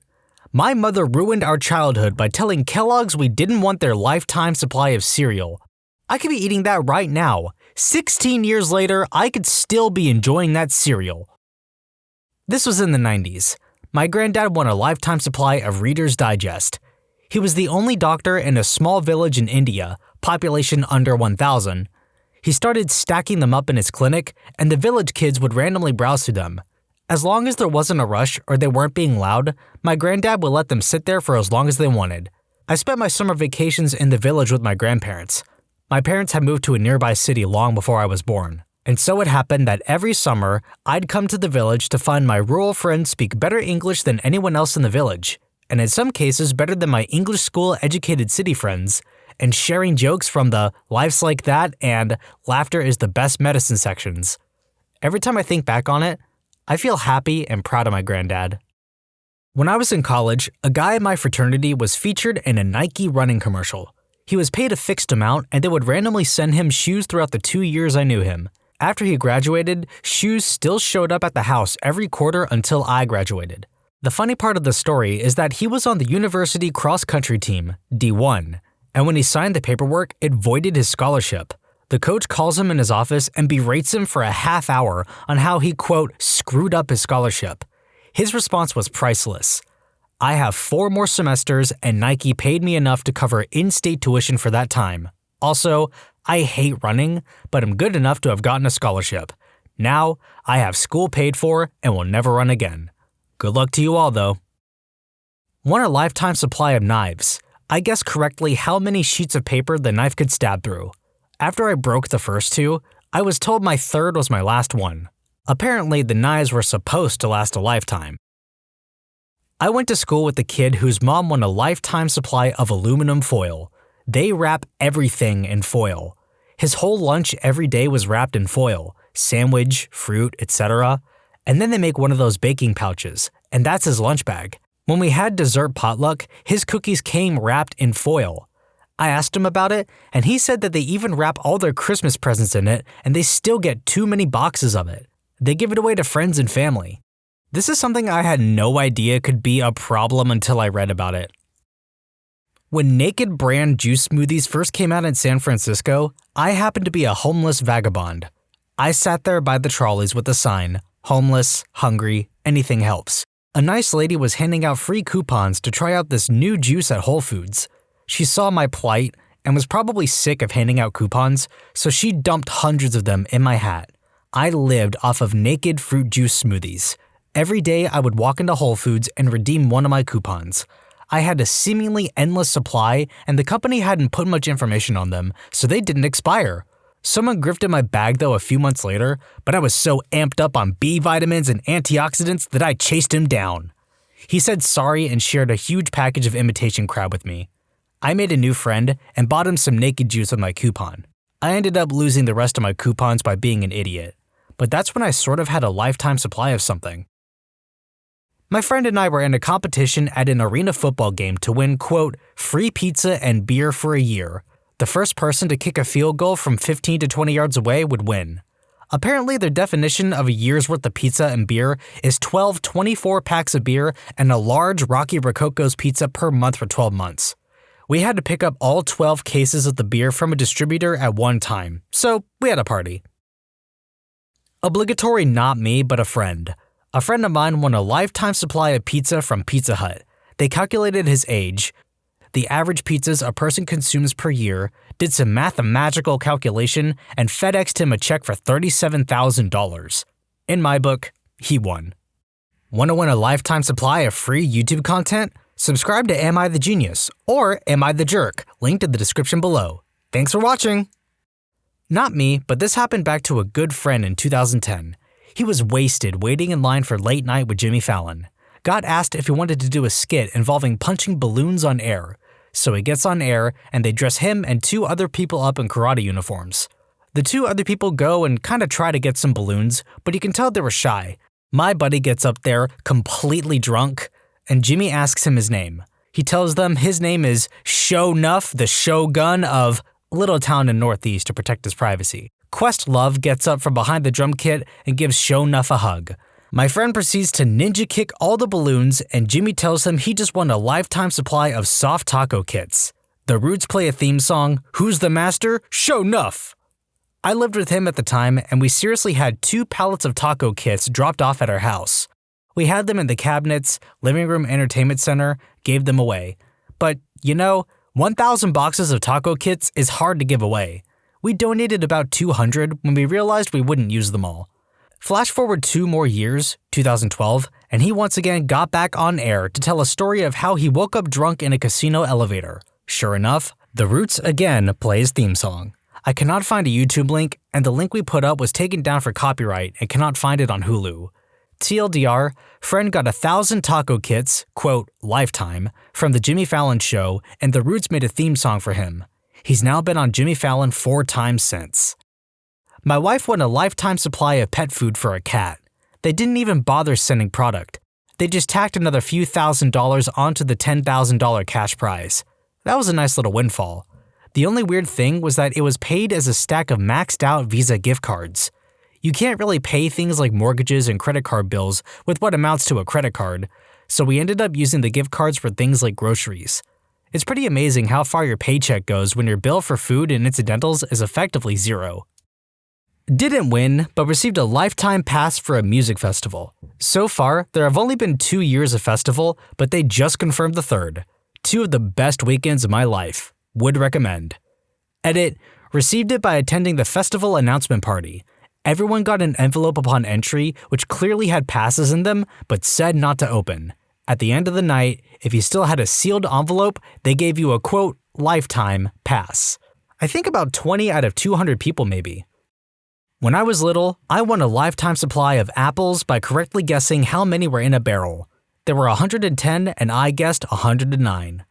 My mother ruined our childhood by telling Kellogg's we didn't want their lifetime supply of cereal. I could be eating that right now. 16 years later, I could still be enjoying that cereal. This was in the 90s. My granddad won a lifetime supply of Reader's Digest. He was the only doctor in a small village in India, population under 1,000. He started stacking them up in his clinic, and the village kids would randomly browse through them. As long as there wasn't a rush or they weren't being loud, my granddad would let them sit there for as long as they wanted. I spent my summer vacations in the village with my grandparents. My parents had moved to a nearby city long before I was born. And so it happened that every summer, I'd come to the village to find my rural friends speak better English than anyone else in the village, and in some cases better than my English school-educated city friends, and sharing jokes from the "Life's Like That" and "Laughter is the Best Medicine" sections. Every time I think back on it, I feel happy and proud of my granddad. When I was in college, a guy in my fraternity was featured in a Nike running commercial. He was paid a fixed amount, and they would randomly send him shoes throughout the 2 years I knew him. After he graduated, shoes still showed up at the house every quarter until I graduated. The funny part of the story is that he was on the university cross-country team, D1, and when he signed the paperwork, it voided his scholarship. The coach calls him in his office and berates him for a half hour on how he, quote, screwed up his scholarship. His response was priceless. I have 4 more semesters and Nike paid me enough to cover in-state tuition for that time. Also, I hate running, but I'm good enough to have gotten a scholarship. Now, I have school paid for and will never run again. Good luck to you all, though. Won a lifetime supply of knives. I guessed correctly how many sheets of paper the knife could stab through. After I broke the first 2, I was told my third was my last one. Apparently, the knives were supposed to last a lifetime. I went to school with a kid whose mom won a lifetime supply of aluminum foil. They wrap everything in foil. His whole lunch every day was wrapped in foil, sandwich, fruit, etc. And then they make one of those baking pouches, and that's his lunch bag. When we had dessert potluck, his cookies came wrapped in foil. I asked him about it, and he said that they even wrap all their Christmas presents in it, and they still get too many boxes of it. They give it away to friends and family. This is something I had no idea could be a problem until I read about it. When Naked brand juice smoothies first came out in San Francisco, I happened to be a homeless vagabond. I sat there by the trolleys with a sign, "Homeless, hungry, anything helps." A nice lady was handing out free coupons to try out this new juice at Whole Foods. She saw my plight and was probably sick of handing out coupons, so she dumped hundreds of them in my hat. I lived off of Naked fruit juice smoothies. Every day I would walk into Whole Foods and redeem one of my coupons. I had a seemingly endless supply, and the company hadn't put much information on them, so they didn't expire. Someone grifted my bag though a few months later, but I was so amped up on B vitamins and antioxidants that I chased him down. He said sorry and shared a huge package of imitation crab with me. I made a new friend and bought him some Naked juice with my coupon. I ended up losing the rest of my coupons by being an idiot, but that's when I sort of had a lifetime supply of something. My friend and I were in a competition at an arena football game to win, quote, free pizza and beer for a year. The first person to kick a field goal from 15 to 20 yards away would win. Apparently, their definition of a year's worth of pizza and beer is 12 24-packs of beer and a large Rocky Rococo's pizza per month for 12 months. We had to pick up all 12 cases of the beer from a distributor at one time, so we had a party. Obligatory not me, but a friend. A friend of mine won a lifetime supply of pizza from Pizza Hut. They calculated his age, the average pizzas a person consumes per year, did some mathematical calculation, and FedExed him a check for $37,000. In my book, he won. Want to win a lifetime supply of free YouTube content? Subscribe to Am I the Genius or Am I the Jerk, linked in the description below. Thanks for watching! Not me, but this happened back to a good friend in 2010. He was wasted waiting in line for Late Night with Jimmy Fallon. Got asked if he wanted to do a skit involving punching balloons on air. So he gets on air and they dress him and two other people up in karate uniforms. The two other people go and kind of try to get some balloons, but you can tell they were shy. My buddy gets up there completely drunk, and Jimmy asks him his name. He tells them his name is Sho'nuff, the Shogun of little town in Northeast to protect his privacy. Questlove gets up from behind the drum kit and gives Sho'nuff a hug. My friend proceeds to ninja kick all the balloons, and Jimmy tells him he just won a lifetime supply of soft taco kits. The Roots play a theme song, Who's the Master? Sho'nuff! I lived with him at the time, and we seriously had 2 pallets of taco kits dropped off at our house. We had them in the cabinets, living room entertainment center, gave them away. But, 1,000 boxes of taco kits is hard to give away. We donated about 200 when we realized we wouldn't use them all. Flash forward 2 more years, 2012, and he once again got back on air to tell a story of how he woke up drunk in a casino elevator. Sure enough, The Roots again play his theme song. I cannot find a YouTube link, and the link we put up was taken down for copyright and cannot find it on Hulu. TLDR, friend got 1,000 taco kits, quote, lifetime, from the Jimmy Fallon show, and The Roots made a theme song for him. He's now been on Jimmy Fallon 4 times since. My wife won a lifetime supply of pet food for a cat. They didn't even bother sending product. They just tacked another few $1,000s onto the $10,000 cash prize. That was a nice little windfall. The only weird thing was that it was paid as a stack of maxed out Visa gift cards. You can't really pay things like mortgages and credit card bills with what amounts to a credit card, so we ended up using the gift cards for things like groceries. It's pretty amazing how far your paycheck goes when your bill for food and incidentals is effectively zero. Didn't win, but received a lifetime pass for a music festival. So far, there have only been 2 years of festival, but they just confirmed the 3rd. 2 of the best weekends of my life. Would recommend. Edit, received it by attending the festival announcement party. Everyone got an envelope upon entry, which clearly had passes in them, but said not to open. At the end of the night, if you still had a sealed envelope, they gave you a quote, lifetime pass. I think about 20 out of 200 people maybe. When I was little, I won a lifetime supply of apples by correctly guessing how many were in a barrel. There were 110 and I guessed 109.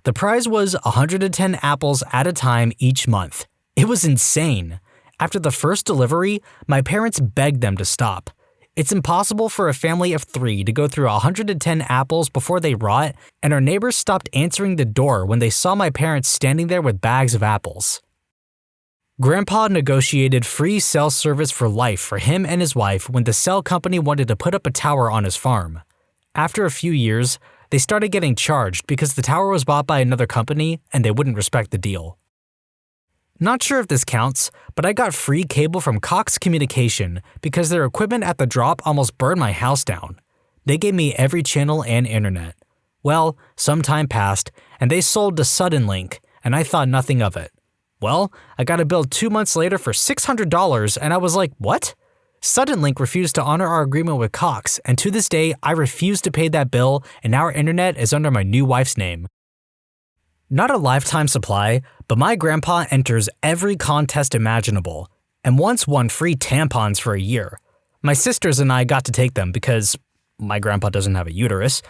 The prize was 110 apples at a time each month. It was insane. After the first delivery, my parents begged them to stop. It's impossible for a family of 3 to go through 110 apples before they rot, and our neighbors stopped answering the door when they saw my parents standing there with bags of apples. Grandpa negotiated free cell service for life for him and his wife when the cell company wanted to put up a tower on his farm. After a few years, they started getting charged because the tower was bought by another company and they wouldn't respect the deal. Not sure if this counts, but I got free cable from Cox Communication because their equipment at the drop almost burned my house down. They gave me every channel and internet. Well, some time passed, and they sold to Suddenlink, and I thought nothing of it. Well, I got a bill 2 months later for $600, and I was like, what? Suddenlink refused to honor our agreement with Cox, and to this day, I refuse to pay that bill, and our internet is under my new wife's name. Not a lifetime supply, but my grandpa enters every contest imaginable, and once won free tampons for a year. My sisters and I got to take them because my grandpa doesn't have a uterus.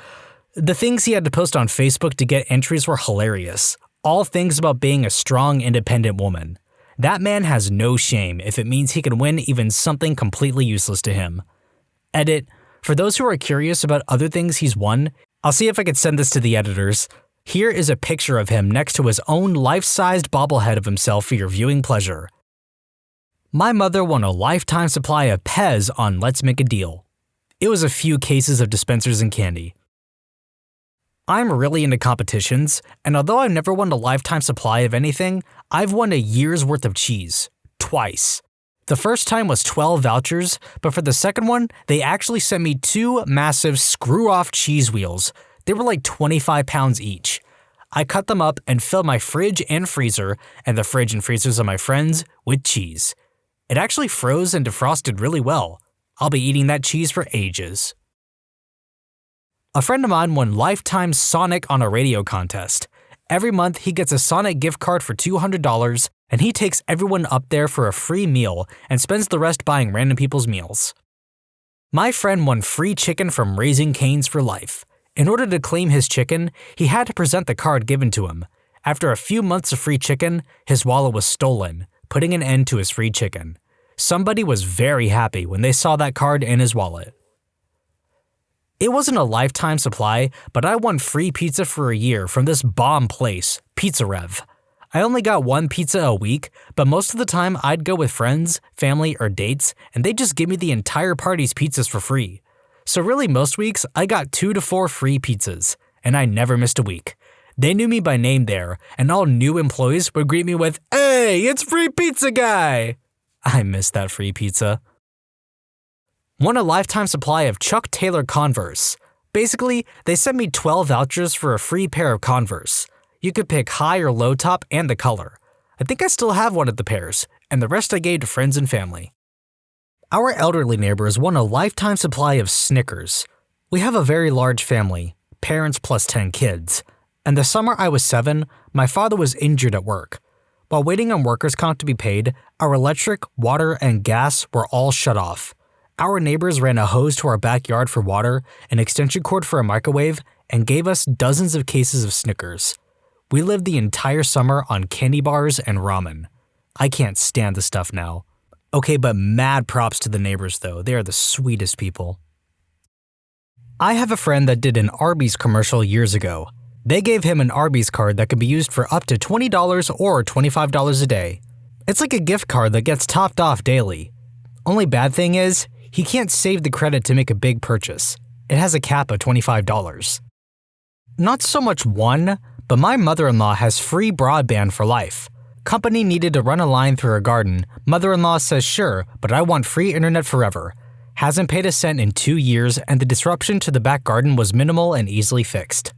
The things he had to post on Facebook to get entries were hilarious. All things about being a strong, independent woman. That man has no shame if it means he can win even something completely useless to him. Edit, for those who are curious about other things he's won, I'll see if I can send this to the editors. Here is a picture of him next to his own life-sized bobblehead of himself for your viewing pleasure. My mother won a lifetime supply of Pez on Let's Make a Deal. It was a few cases of dispensers and candy. I'm really into competitions, and although I've never won a lifetime supply of anything, I've won a year's worth of cheese. Twice. The first time was 12 vouchers, but for the second one, they actually sent me 2 massive screw-off cheese wheels. They were like 25 pounds each. I cut them up and filled my fridge and freezer, and the fridge and freezers of my friends, with cheese. It actually froze and defrosted really well. I'll be eating that cheese for ages. A friend of mine won Lifetime Sonic on a radio contest. Every month, he gets a Sonic gift card for $200, and he takes everyone up there for a free meal and spends the rest buying random people's meals. My friend won free chicken from Raising Cane's for life. In order to claim his chicken, he had to present the card given to him. After a few months of free chicken, his wallet was stolen, putting an end to his free chicken. Somebody was very happy when they saw that card in his wallet. It wasn't a lifetime supply, but I won free pizza for a year from this bomb place, Pizza Rev. I only got 1 pizza a week, but most of the time I'd go with friends, family, or dates, and they'd just give me the entire party's pizzas for free. So really most weeks, I got 2 to 4 free pizzas, and I never missed a week. They knew me by name there, and all new employees would greet me with, "Hey, it's free pizza guy!" I miss that free pizza. Won a lifetime supply of Chuck Taylor Converse. Basically, they sent me 12 vouchers for a free pair of Converse. You could pick high or low top and the color. I think I still have one of the pairs, and the rest I gave to friends and family. Our elderly neighbors won a lifetime supply of Snickers. We have a very large family, parents plus 10 kids. And the summer I was 7, my father was injured at work. While waiting on workers' comp to be paid, our electric, water, and gas were all shut off. Our neighbors ran a hose to our backyard for water, an extension cord for a microwave, and gave us dozens of cases of Snickers. We lived the entire summer on candy bars and ramen. I can't stand the stuff now. Okay, but mad props to the neighbors though, they are the sweetest people. I have a friend that did an Arby's commercial years ago. They gave him an Arby's card that could be used for up to $20 or $25 a day. It's like a gift card that gets topped off daily. Only bad thing is, he can't save the credit to make a big purchase. It has a cap of $25. Not so much one, but my mother-in-law has free broadband for life. Company needed to run a line through her garden. Mother-in-law says sure, but I want free internet forever. Hasn't paid a cent in 2 years, and the disruption to the back garden was minimal and easily fixed.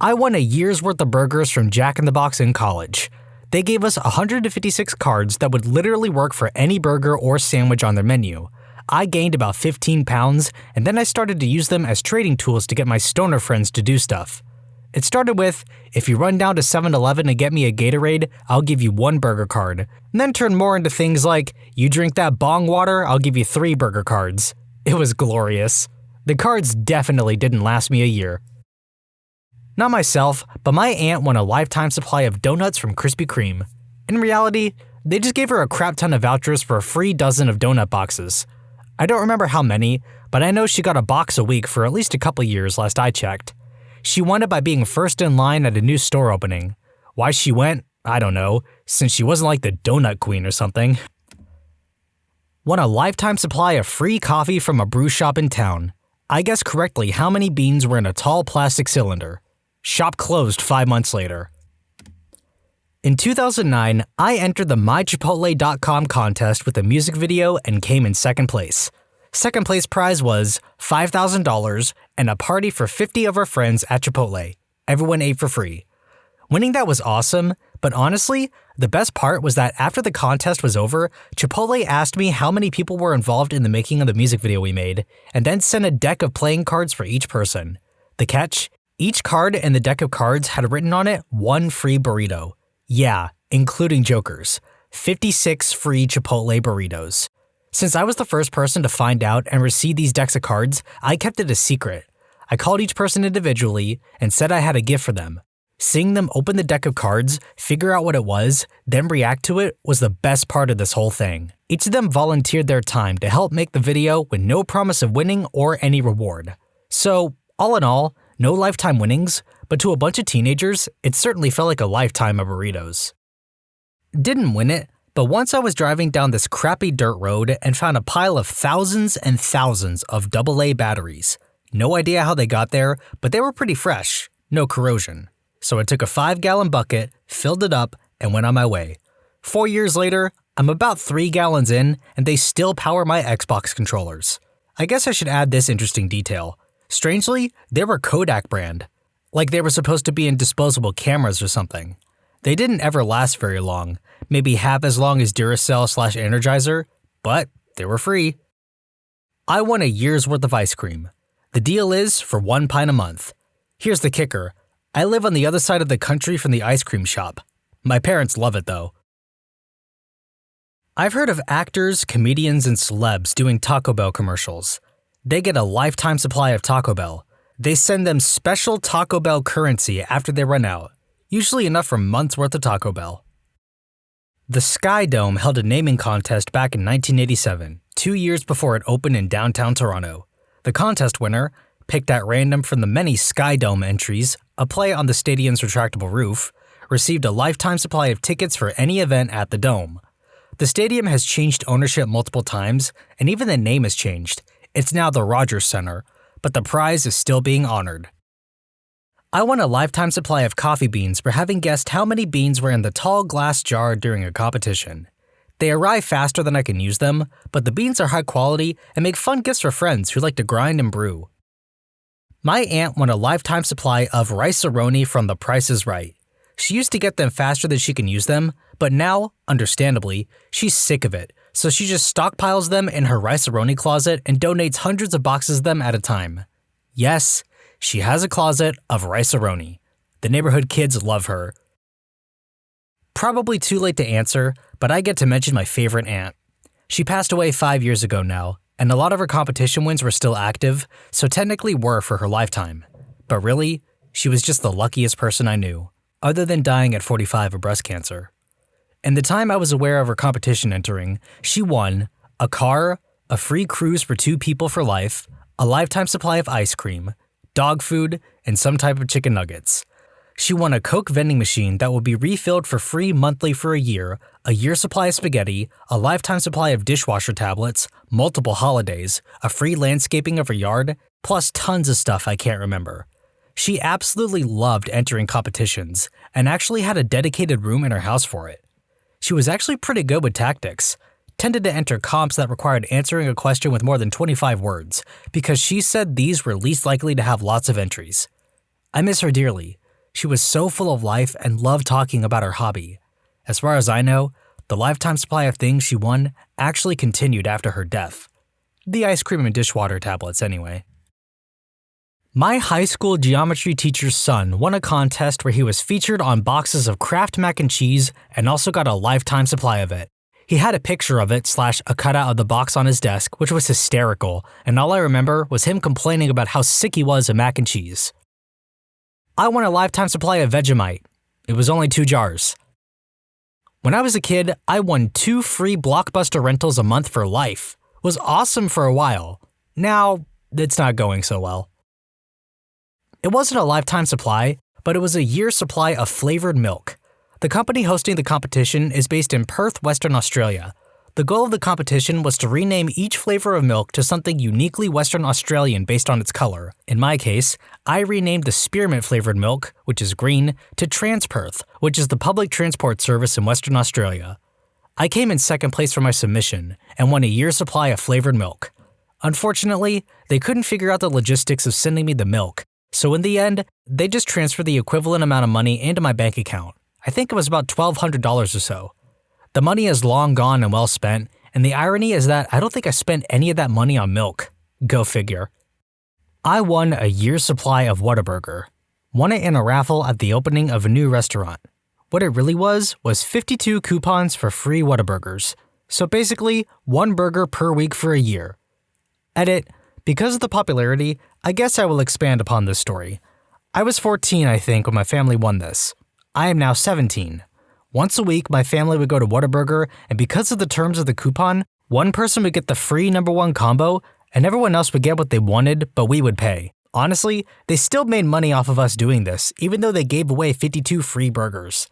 I won a year's worth of burgers from Jack in the Box in college. They gave us 156 cards that would literally work for any burger or sandwich on their menu. I gained about 15 pounds, and then I started to use them as trading tools to get my stoner friends to do stuff. It started with, if you run down to 7-Eleven and get me a Gatorade, I'll give you 1 burger card. And then turned more into things like, you drink that bong water, I'll give you 3 burger cards. It was glorious. The cards definitely didn't last me a year. Not myself, but my aunt won a lifetime supply of donuts from Krispy Kreme. In reality, they just gave her a crap ton of vouchers for a free dozen of donut boxes. I don't remember how many, but I know she got a box a week for at least a couple years last I checked. She won it by being first in line at a new store opening. Why she went, I don't know, since she wasn't like the donut queen or something. Won a lifetime supply of free coffee from a brew shop in town. I guessed correctly how many beans were in a tall plastic cylinder. Shop closed 5 months later. In 2009, I entered the mychipotle.com contest with a music video and came in second place. Second place prize was $5,000 and a party for 50 of our friends at Chipotle. Everyone ate for free. Winning that was awesome, but honestly, the best part was that after the contest was over, Chipotle asked me how many people were involved in the making of the music video we made, and then sent a deck of playing cards for each person. The catch? Each card in the deck of cards had written on it 1 free burrito. Yeah, including Jokers. 56 free Chipotle burritos. Since I was the first person to find out and receive these decks of cards, I kept it a secret. I called each person individually and said I had a gift for them. Seeing them open the deck of cards, figure out what it was, then react to it was the best part of this whole thing. Each of them volunteered their time to help make the video with no promise of winning or any reward. So, all in all, no lifetime winnings, but to a bunch of teenagers, it certainly felt like a lifetime of burritos. Didn't win it, but once I was driving down this crappy dirt road and found a pile of thousands and thousands of AA batteries. No idea how they got there, but they were pretty fresh, no corrosion. So I took a 5-gallon bucket, filled it up, and went on my way. 4 years later, I'm about 3 gallons in, and they still power my Xbox controllers. I guess I should add this interesting detail. Strangely, they were Kodak brand. Like they were supposed to be in disposable cameras or something. They didn't ever last very long, maybe half as long as Duracell/Energizer, but they were free. I won a year's worth of ice cream. The deal is for 1 pint a month. Here's the kicker. I live on the other side of the country from the ice cream shop. My parents love it though. I've heard of actors, comedians, and celebs doing Taco Bell commercials. They get a lifetime supply of Taco Bell. They send them special Taco Bell currency after they run out, usually enough for months' worth of Taco Bell. The Sky Dome held a naming contest back in 1987, 2 years before it opened in downtown Toronto. The contest winner, picked at random from the many Sky Dome entries, a play on the stadium's retractable roof, received a lifetime supply of tickets for any event at the Dome. The stadium has changed ownership multiple times, and even the name has changed. It's now the Rogers Center, but the prize is still being honored. I won a lifetime supply of coffee beans for having guessed how many beans were in the tall glass jar during a competition. They arrive faster than I can use them, but the beans are high quality and make fun gifts for friends who like to grind and brew. My aunt won a lifetime supply of rice-a-roni from The Price is Right. She used to get them faster than she can use them, but now, understandably, she's sick of it, so she just stockpiles them in her rice-a-roni closet and donates hundreds of boxes of them at a time. Yes, she has a closet of rice-a-roni. The neighborhood kids love her. Probably too late to answer, but I get to mention my favorite aunt. She passed away 5 years ago now, and a lot of her competition wins were still active, so technically were for her lifetime. But really, she was just the luckiest person I knew, other than dying at 45 of breast cancer. In the time I was aware of her competition entering, she won a car, a free cruise for 2 people for life, a lifetime supply of ice cream, dog food, and some type of chicken nuggets. She won a Coke vending machine that will be refilled for free monthly for a year supply of spaghetti, a lifetime supply of dishwasher tablets, multiple holidays, a free landscaping of her yard, plus tons of stuff I can't remember. She absolutely loved entering competitions and actually had a dedicated room in her house for it. She was actually pretty good with tactics, tended to enter comps that required answering a question with more than 25 words, because she said these were least likely to have lots of entries. I miss her dearly. She was so full of life and loved talking about her hobby. As far as I know, the lifetime supply of things she won actually continued after her death. The ice cream and dishwater tablets, anyway. My high school geometry teacher's son won a contest where he was featured on boxes of Kraft mac and cheese and also got a lifetime supply of it. He had a picture of it / a cutout of the box on his desk, which was hysterical, and all I remember was him complaining about how sick he was of mac and cheese. I won a lifetime supply of Vegemite. It was only 2 jars. When I was a kid, I won 2 free Blockbuster rentals a month for life. It was awesome for a while. Now, it's not going so well. It wasn't a lifetime supply, but it was a year's supply of flavored milk. The company hosting the competition is based in Perth, Western Australia. The goal of the competition was to rename each flavor of milk to something uniquely Western Australian based on its color. In my case, I renamed the spearmint flavored milk, which is green, to Transperth, which is the public transport service in Western Australia. I came in second place for my submission and won a year's supply of flavored milk. Unfortunately, they couldn't figure out the logistics of sending me the milk, so in the end, they just transferred the equivalent amount of money into my bank account. I think it was about $1,200 or so. The money is long gone and well spent, and the irony is that I don't think I spent any of that money on milk. Go figure. I won a year's supply of Whataburger. Won it in a raffle at the opening of a new restaurant. What it really was 52 coupons for free Whataburgers. So basically, 1 burger per week for a year. Edit. Because of the popularity, I guess I will expand upon this story. I was 14, I think, when my family won this. I am now 17. Once a week, my family would go to Whataburger, and because of the terms of the coupon, one person would get the free #1 combo, and everyone else would get what they wanted, but we would pay. Honestly, they still made money off of us doing this, even though they gave away 52 free burgers.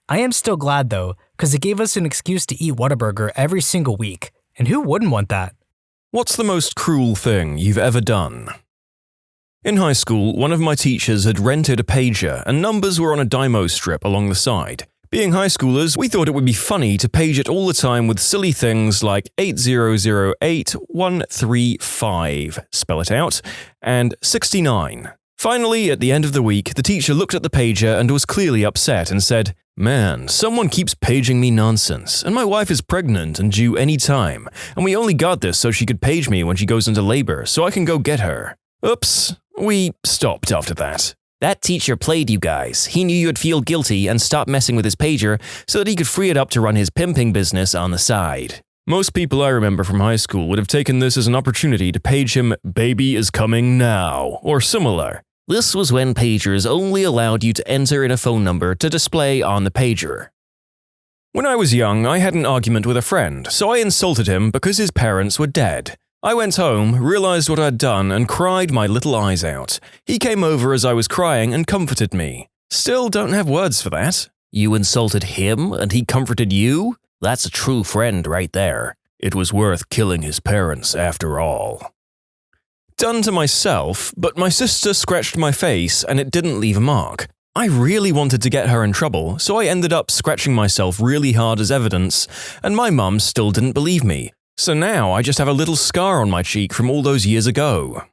I am still glad though, because it gave us an excuse to eat Whataburger every single week. And who wouldn't want that? What's the most cruel thing you've ever done? In high school, one of my teachers had rented a pager and numbers were on a Dymo strip along the side. Being high schoolers, we thought it would be funny to page it all the time with silly things like 8008135, spell it out, and 69. Finally, at the end of the week, the teacher looked at the pager and was clearly upset and said, "Man, someone keeps paging me nonsense, and my wife is pregnant and due any time, and we only got this so she could page me when she goes into labor so I can go get her." Oops, we stopped after that. That teacher played you guys. He knew you'd feel guilty and stop messing with his pager so that he could free it up to run his pimping business on the side. Most people I remember from high school would have taken this as an opportunity to page him, "Baby is coming now," or similar. This was when pagers only allowed you to enter in a phone number to display on the pager. When I was young, I had an argument with a friend, so I insulted him because his parents were dead. I went home, realized what I'd done, and cried my little eyes out. He came over as I was crying and comforted me. Still don't have words for that. You insulted him and he comforted you? That's a true friend right there. It was worth killing his parents after all. Done to myself, but my sister scratched my face and it didn't leave a mark. I really wanted to get her in trouble, so I ended up scratching myself really hard as evidence, and my mum still didn't believe me. So now I just have a little scar on my cheek from all those years ago.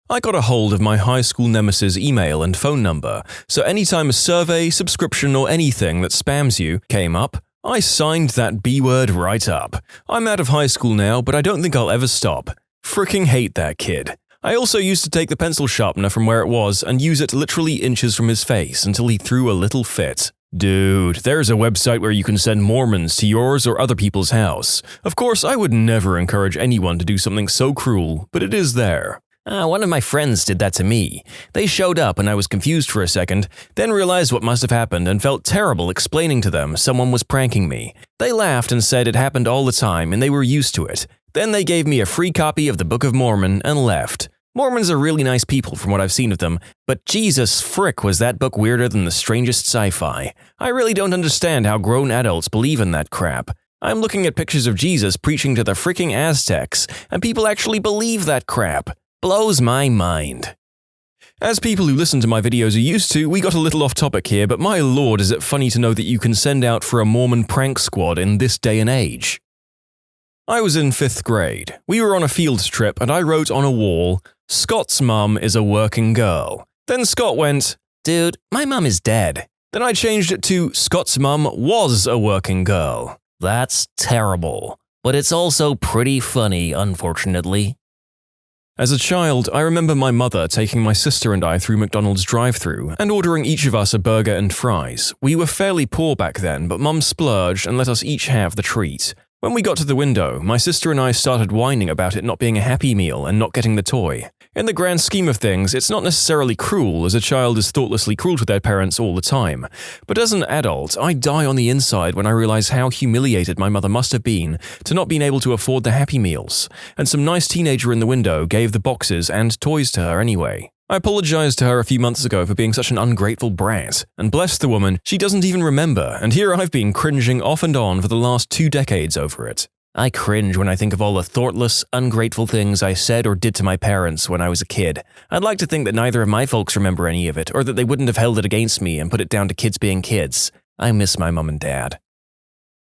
I got a hold of my high school nemesis' email and phone number, so anytime a survey, subscription, or anything that spams you came up, I signed that B word right up. I'm out of high school now, but I don't think I'll ever stop. Fricking hate that kid. I also used to take the pencil sharpener from where it was and use it literally inches from his face until he threw a little fit. Dude, there's a website where you can send Mormons to yours or other people's house. Of course, I would never encourage anyone to do something so cruel, but it is there. One of my friends did that to me. They showed up and I was confused for a second, then realized what must have happened and felt terrible explaining to them someone was pranking me. They laughed and said it happened all the time and they were used to it. Then they gave me a free copy of the Book of Mormon and left. Mormons are really nice people from what I've seen of them, but Jesus frick was that book weirder than the strangest sci-fi. I really don't understand how grown adults believe in that crap. I'm looking at pictures of Jesus preaching to the freaking Aztecs, and people actually believe that crap. Blows my mind. As people who listen to my videos are used to, we got a little off topic here, but my lord is it funny to know that you can send out for a Mormon prank squad in this day and age. I was in 5th grade. We were on a field trip and I wrote on a wall, "Scott's mum is a working girl." Then Scott went, "Dude, my mum is dead." Then I changed it to, "Scott's mum was a working girl." That's terrible. But it's also pretty funny, unfortunately. As a child, I remember my mother taking my sister and I through McDonald's drive-thru and ordering each of us a burger and fries. We were fairly poor back then, but Mum splurged and let us each have the treat. When we got to the window, my sister and I started whining about it not being a Happy Meal and not getting the toy. In the grand scheme of things, it's not necessarily cruel, as a child is thoughtlessly cruel to their parents all the time. But as an adult, I die on the inside when I realize how humiliated my mother must have been to not being able to afford the Happy Meals, and some nice teenager in the window gave the boxes and toys to her anyway. I apologized to her a few months ago for being such an ungrateful brat, and bless the woman, she doesn't even remember, and here I've been cringing off and on for the last 2 decades over it. I cringe when I think of all the thoughtless, ungrateful things I said or did to my parents when I was a kid. I'd like to think that neither of my folks remember any of it, or that they wouldn't have held it against me and put it down to kids being kids. I miss my mum and dad.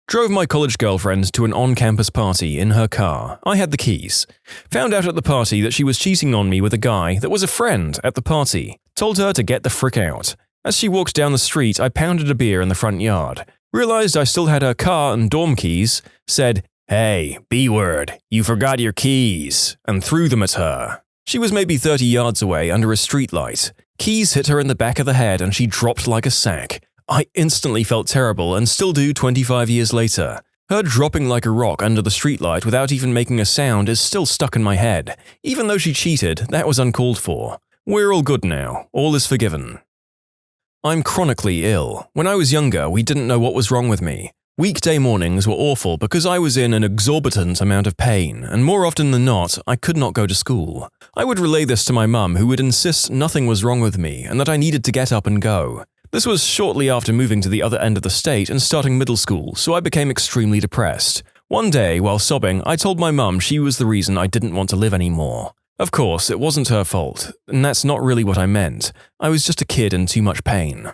Drove my college girlfriend to an on-campus party in her car. I had the keys. Found out at the party that she was cheating on me with a guy that was a friend at the party. Told her to get the frick out. As she walked down the street, I pounded a beer in the front yard. Realized I still had her car and dorm keys. Said, "Hey, B-word, you forgot your keys," and threw them at her. She was maybe 30 yards away under a streetlight. Keys hit her in the back of the head and she dropped like a sack. I instantly felt terrible and still do 25 years later. Her dropping like a rock under the streetlight without even making a sound is still stuck in my head. Even though she cheated, that was uncalled for. We're all good now. All is forgiven. I'm chronically ill. When I was younger, we didn't know what was wrong with me. Weekday mornings were awful because I was in an exorbitant amount of pain, and more often than not, I could not go to school. I would relay this to my mum, who would insist nothing was wrong with me and that I needed to get up and go. This was shortly after moving to the other end of the state and starting middle school, so I became extremely depressed. One day, while sobbing, I told my mum she was the reason I didn't want to live anymore. Of course, it wasn't her fault, and that's not really what I meant. I was just a kid in too much pain.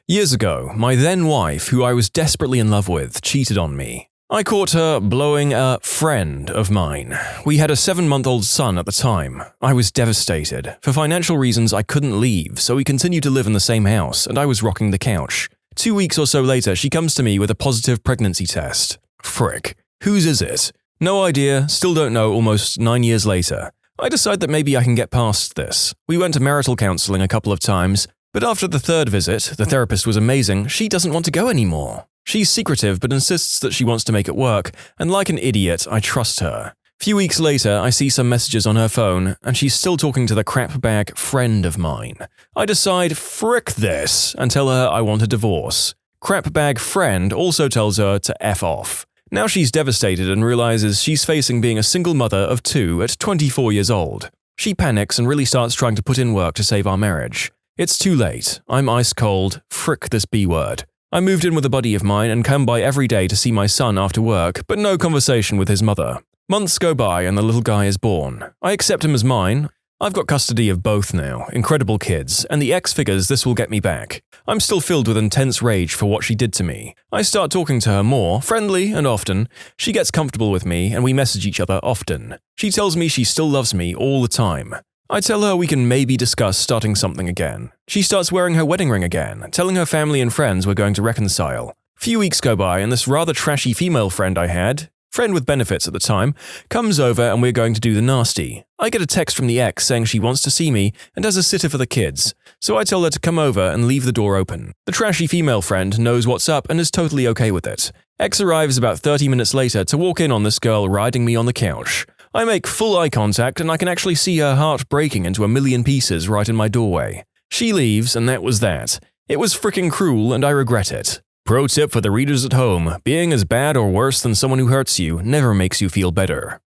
Years ago, my then wife, who I was desperately in love with, cheated on me. I caught her blowing a friend of mine. We had a 7-month-old son at the time. I was devastated. For financial reasons, I couldn't leave, so we continued to live in the same house, and I was rocking the couch. 2 weeks or so later, she comes to me with a positive pregnancy test. Frick. Whose is it? No idea, still don't know almost 9 years later. I decide that maybe I can get past this. We went to marital counseling a couple of times, but after the third visit, the therapist was amazing, she doesn't want to go anymore. She's secretive but insists that she wants to make it work, and like an idiot, I trust her. Few weeks later, I see some messages on her phone, and she's still talking to the crapbag friend of mine. I decide, frick this, and tell her I want a divorce. Crapbag friend also tells her to F off. Now she's devastated and realizes she's facing being a single mother of 2 at 24 years old. She panics and really starts trying to put in work to save our marriage. It's too late. I'm ice cold. Frick this B-word. I moved in with a buddy of mine and come by every day to see my son after work, but no conversation with his mother. Months go by and the little guy is born. I accept him as mine. I've got custody of both now, incredible kids, and the ex figures this will get me back. I'm still filled with intense rage for what she did to me. I start talking to her more, friendly and often. She gets comfortable with me and we message each other often. She tells me she still loves me all the time. I tell her we can maybe discuss starting something again. She starts wearing her wedding ring again, telling her family and friends we're going to reconcile. Few weeks go by and this rather trashy female friend I had, friend with benefits at the time, comes over and we're going to do the nasty. I get a text from the ex saying she wants to see me and has a sitter for the kids, so I tell her to come over and leave the door open. The trashy female friend knows what's up and is totally okay with it. Ex arrives about 30 minutes later to walk in on this girl riding me on the couch. I make full eye contact and I can actually see her heart breaking into a million pieces right in my doorway. She leaves and that was that. It was freaking cruel and I regret it. Pro tip for the readers at home, being as bad or worse than someone who hurts you never makes you feel better.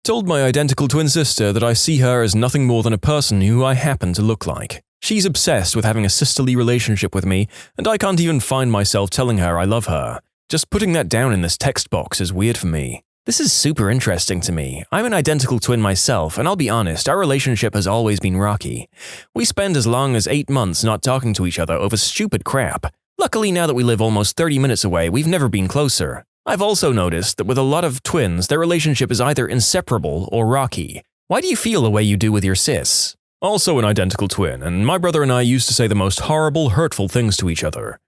Told my identical twin sister that I see her as nothing more than a person who I happen to look like. She's obsessed with having a sisterly relationship with me and I can't even find myself telling her I love her. Just putting that down in this text box is weird for me. This is super interesting to me. I'm an identical twin myself, and I'll be honest, our relationship has always been rocky. We spend as long as 8 months not talking to each other over stupid crap. Luckily, now that we live almost 30 minutes away, we've never been closer. I've also noticed that with a lot of twins, their relationship is either inseparable or rocky. Why do you feel the way you do with your sis? Also an identical twin, and my brother and I used to say the most horrible, hurtful things to each other.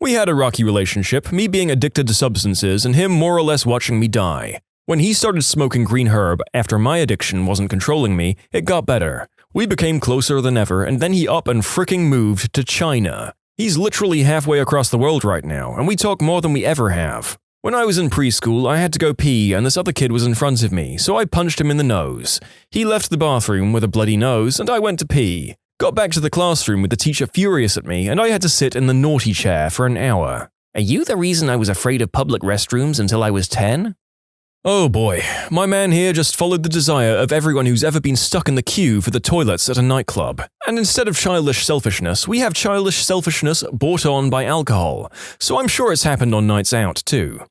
We had a rocky relationship, me being addicted to substances and him more or less watching me die. When he started smoking green herb after my addiction wasn't controlling me, it got better. We became closer than ever, and then he up and fricking moved to China. He's literally halfway across the world right now, and we talk more than we ever have. When I was in preschool, I had to go pee and this other kid was in front of me, so I punched him in the nose. He left the bathroom with a bloody nose and I went to pee. Got back to the classroom with the teacher furious at me and I had to sit in the naughty chair for an hour. Are you the reason I was afraid of public restrooms until I was 10? Oh boy, my man here just followed the desire of everyone who's ever been stuck in the queue for the toilets at a nightclub. And instead of childish selfishness, we have childish selfishness brought on by alcohol, so I'm sure it's happened on nights out too.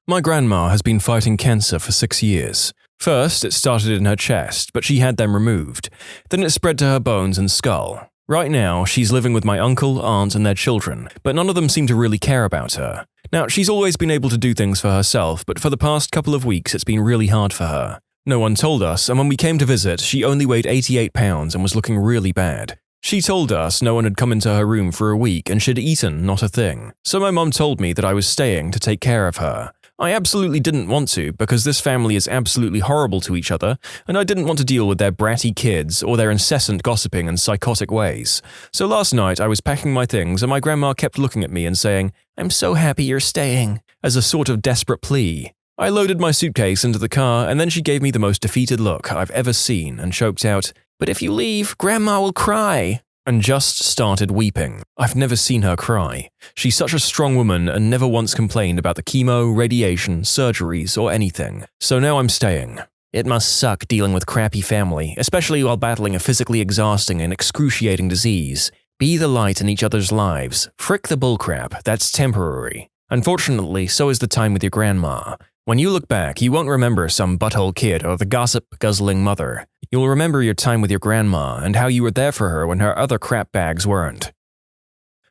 My grandma has been fighting cancer for 6 years. First, it started in her chest, but she had them removed. Then it spread to her bones and skull. Right now, she's living with my uncle, aunt, and their children, but none of them seem to really care about her. Now, she's always been able to do things for herself, but for the past couple of weeks, it's been really hard for her. No one told us, and when we came to visit, she only weighed 88 pounds and was looking really bad. She told us no one had come into her room for a week and she'd eaten not a thing. So my mum told me that I was staying to take care of her. I absolutely didn't want to because this family is absolutely horrible to each other and I didn't want to deal with their bratty kids or their incessant gossiping and psychotic ways. So last night I was packing my things and my grandma kept looking at me and saying, "I'm so happy you're staying," as a sort of desperate plea. I loaded my suitcase into the car and then she gave me the most defeated look I've ever seen and choked out, "But if you leave, Grandma will cry." and just started weeping. I've never seen her cry. She's such a strong woman and never once complained about the chemo, radiation, surgeries, or anything. So now I'm staying. It must suck dealing with crappy family, especially while battling a physically exhausting and excruciating disease. Be the light in each other's lives. Frick the bullcrap, that's temporary. Unfortunately, so is the time with your grandma. When you look back, you won't remember some butthole kid or the gossip-guzzling mother. You'll remember your time with your grandma and how you were there for her when her other crap bags weren't.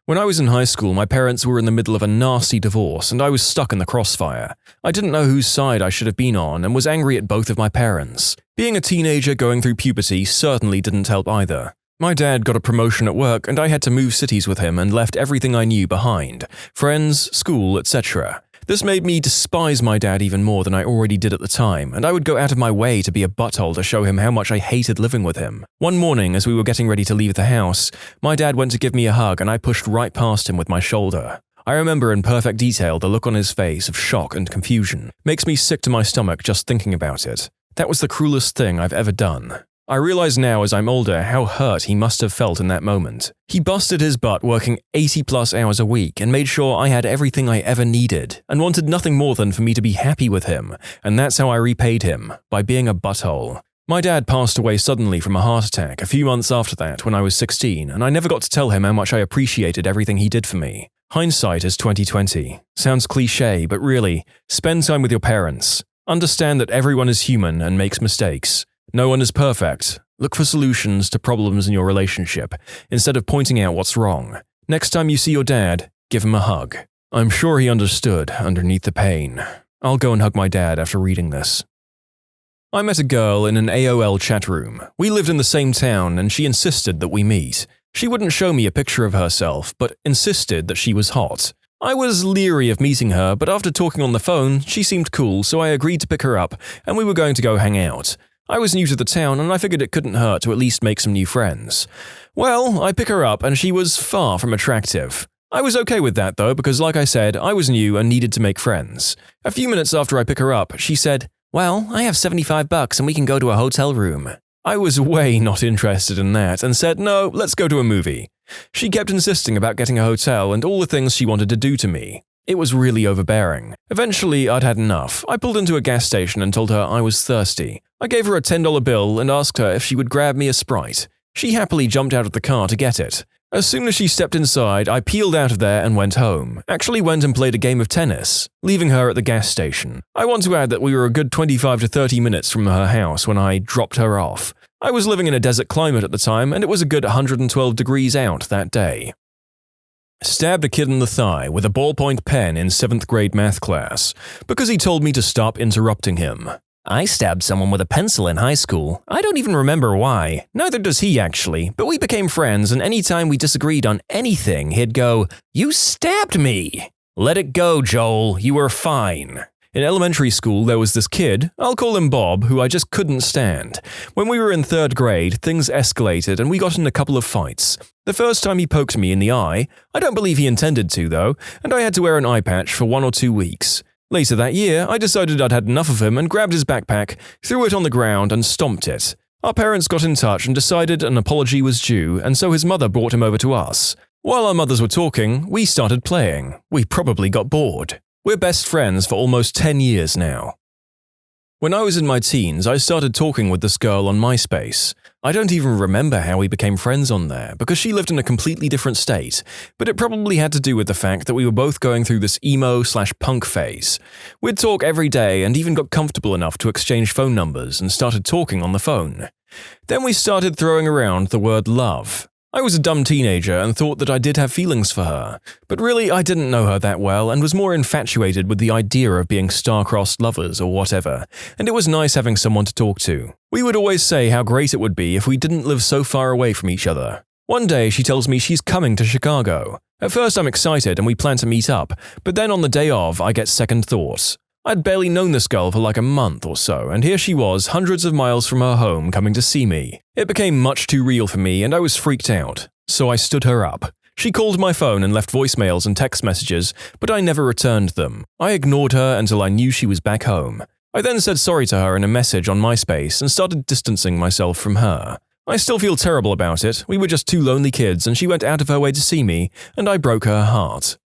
When I was in high school, my parents were in the middle of a nasty divorce and I was stuck in the crossfire. I didn't know whose side I should have been on and was angry at both of my parents. Being a teenager going through puberty certainly didn't help either. My dad got a promotion at work and I had to move cities with him and left everything I knew behind. Friends, school, etc. This made me despise my dad even more than I already did at the time, and I would go out of my way to be a butthole to show him how much I hated living with him. One morning, as we were getting ready to leave the house, my dad went to give me a hug and I pushed right past him with my shoulder. I remember in perfect detail the look on his face of shock and confusion. Makes me sick to my stomach just thinking about it. That was the cruelest thing I've ever done. I realize now as I'm older how hurt he must have felt in that moment. He busted his butt working 80+ hours a week and made sure I had everything I ever needed and wanted nothing more than for me to be happy with him, and that's how I repaid him, by being a butthole. My dad passed away suddenly from a heart attack a few months after that when I was 16, and I never got to tell him how much I appreciated everything he did for me. Hindsight is 20/20. Sounds cliche, but really, spend time with your parents. Understand that everyone is human and makes mistakes. No one is perfect. Look for solutions to problems in your relationship, instead of pointing out what's wrong. Next time you see your dad, give him a hug. I'm sure he understood underneath the pain. I'll go and hug my dad after reading this. I met a girl in an AOL chat room. We lived in the same town and she insisted that we meet. She wouldn't show me a picture of herself, but insisted that she was hot. I was leery of meeting her, but after talking on the phone, she seemed cool, so I agreed to pick her up, and we were going to go hang out. I was new to the town and I figured it couldn't hurt to at least make some new friends. Well, I pick her up and she was far from attractive. I was okay with that though because like I said, I was new and needed to make friends. A few minutes after I pick her up, she said, "Well, I have $75 and we can go to a hotel room." I was way not interested in that and said, "No, let's go to a movie." She kept insisting about getting a hotel and all the things she wanted to do to me. It was really overbearing. Eventually, I'd had enough. I pulled into a gas station and told her I was thirsty. I gave her a $10 bill and asked her if she would grab me a Sprite. She happily jumped out of the car to get it. As soon as she stepped inside, I peeled out of there and went home. Actually went and played a game of tennis, leaving her at the gas station. I want to add that we were a good 25 to 30 minutes from her house when I dropped her off. I was living in a desert climate at the time and it was a good 112 degrees out that day. Stabbed a kid in the thigh with a ballpoint pen in 7th grade math class because he told me to stop interrupting him. I stabbed someone with a pencil in high school. I don't even remember why. Neither does he actually, but we became friends and anytime we disagreed on anything, he'd go, "You stabbed me!" Let it go, Joel. You were fine. In elementary school, there was this kid, I'll call him Bob, who I just couldn't stand. When we were in 3rd grade, things escalated and we got in a couple of fights. The first time he poked me in the eye, I don't believe he intended to though, and I had to wear an eye patch for 1 or 2 weeks. Later that year, I decided I'd had enough of him and grabbed his backpack, threw it on the ground and stomped it. Our parents got in touch and decided an apology was due, and so his mother brought him over to us. While our mothers were talking, we started playing. We probably got bored. We're best friends for almost 10 years now. When I was in my teens, I started talking with this girl on MySpace. I don't even remember how we became friends on there because she lived in a completely different state, but it probably had to do with the fact that we were both going through this emo/punk phase. We'd talk every day and even got comfortable enough to exchange phone numbers and started talking on the phone. Then we started throwing around the word love. I was a dumb teenager and thought that I did have feelings for her, but really I didn't know her that well and was more infatuated with the idea of being star-crossed lovers or whatever, and it was nice having someone to talk to. We would always say how great it would be if we didn't live so far away from each other. One day she tells me she's coming to Chicago. At first I'm excited and we plan to meet up, but then on the day of I get second thoughts. I'd barely known this girl for like a month or so, and here she was, hundreds of miles from her home, coming to see me. It became much too real for me, and I was freaked out. So I stood her up. She called my phone and left voicemails and text messages, but I never returned them. I ignored her until I knew she was back home. I then said sorry to her in a message on MySpace and started distancing myself from her. I still feel terrible about it. We were just two lonely kids and she went out of her way to see me, and I broke her heart.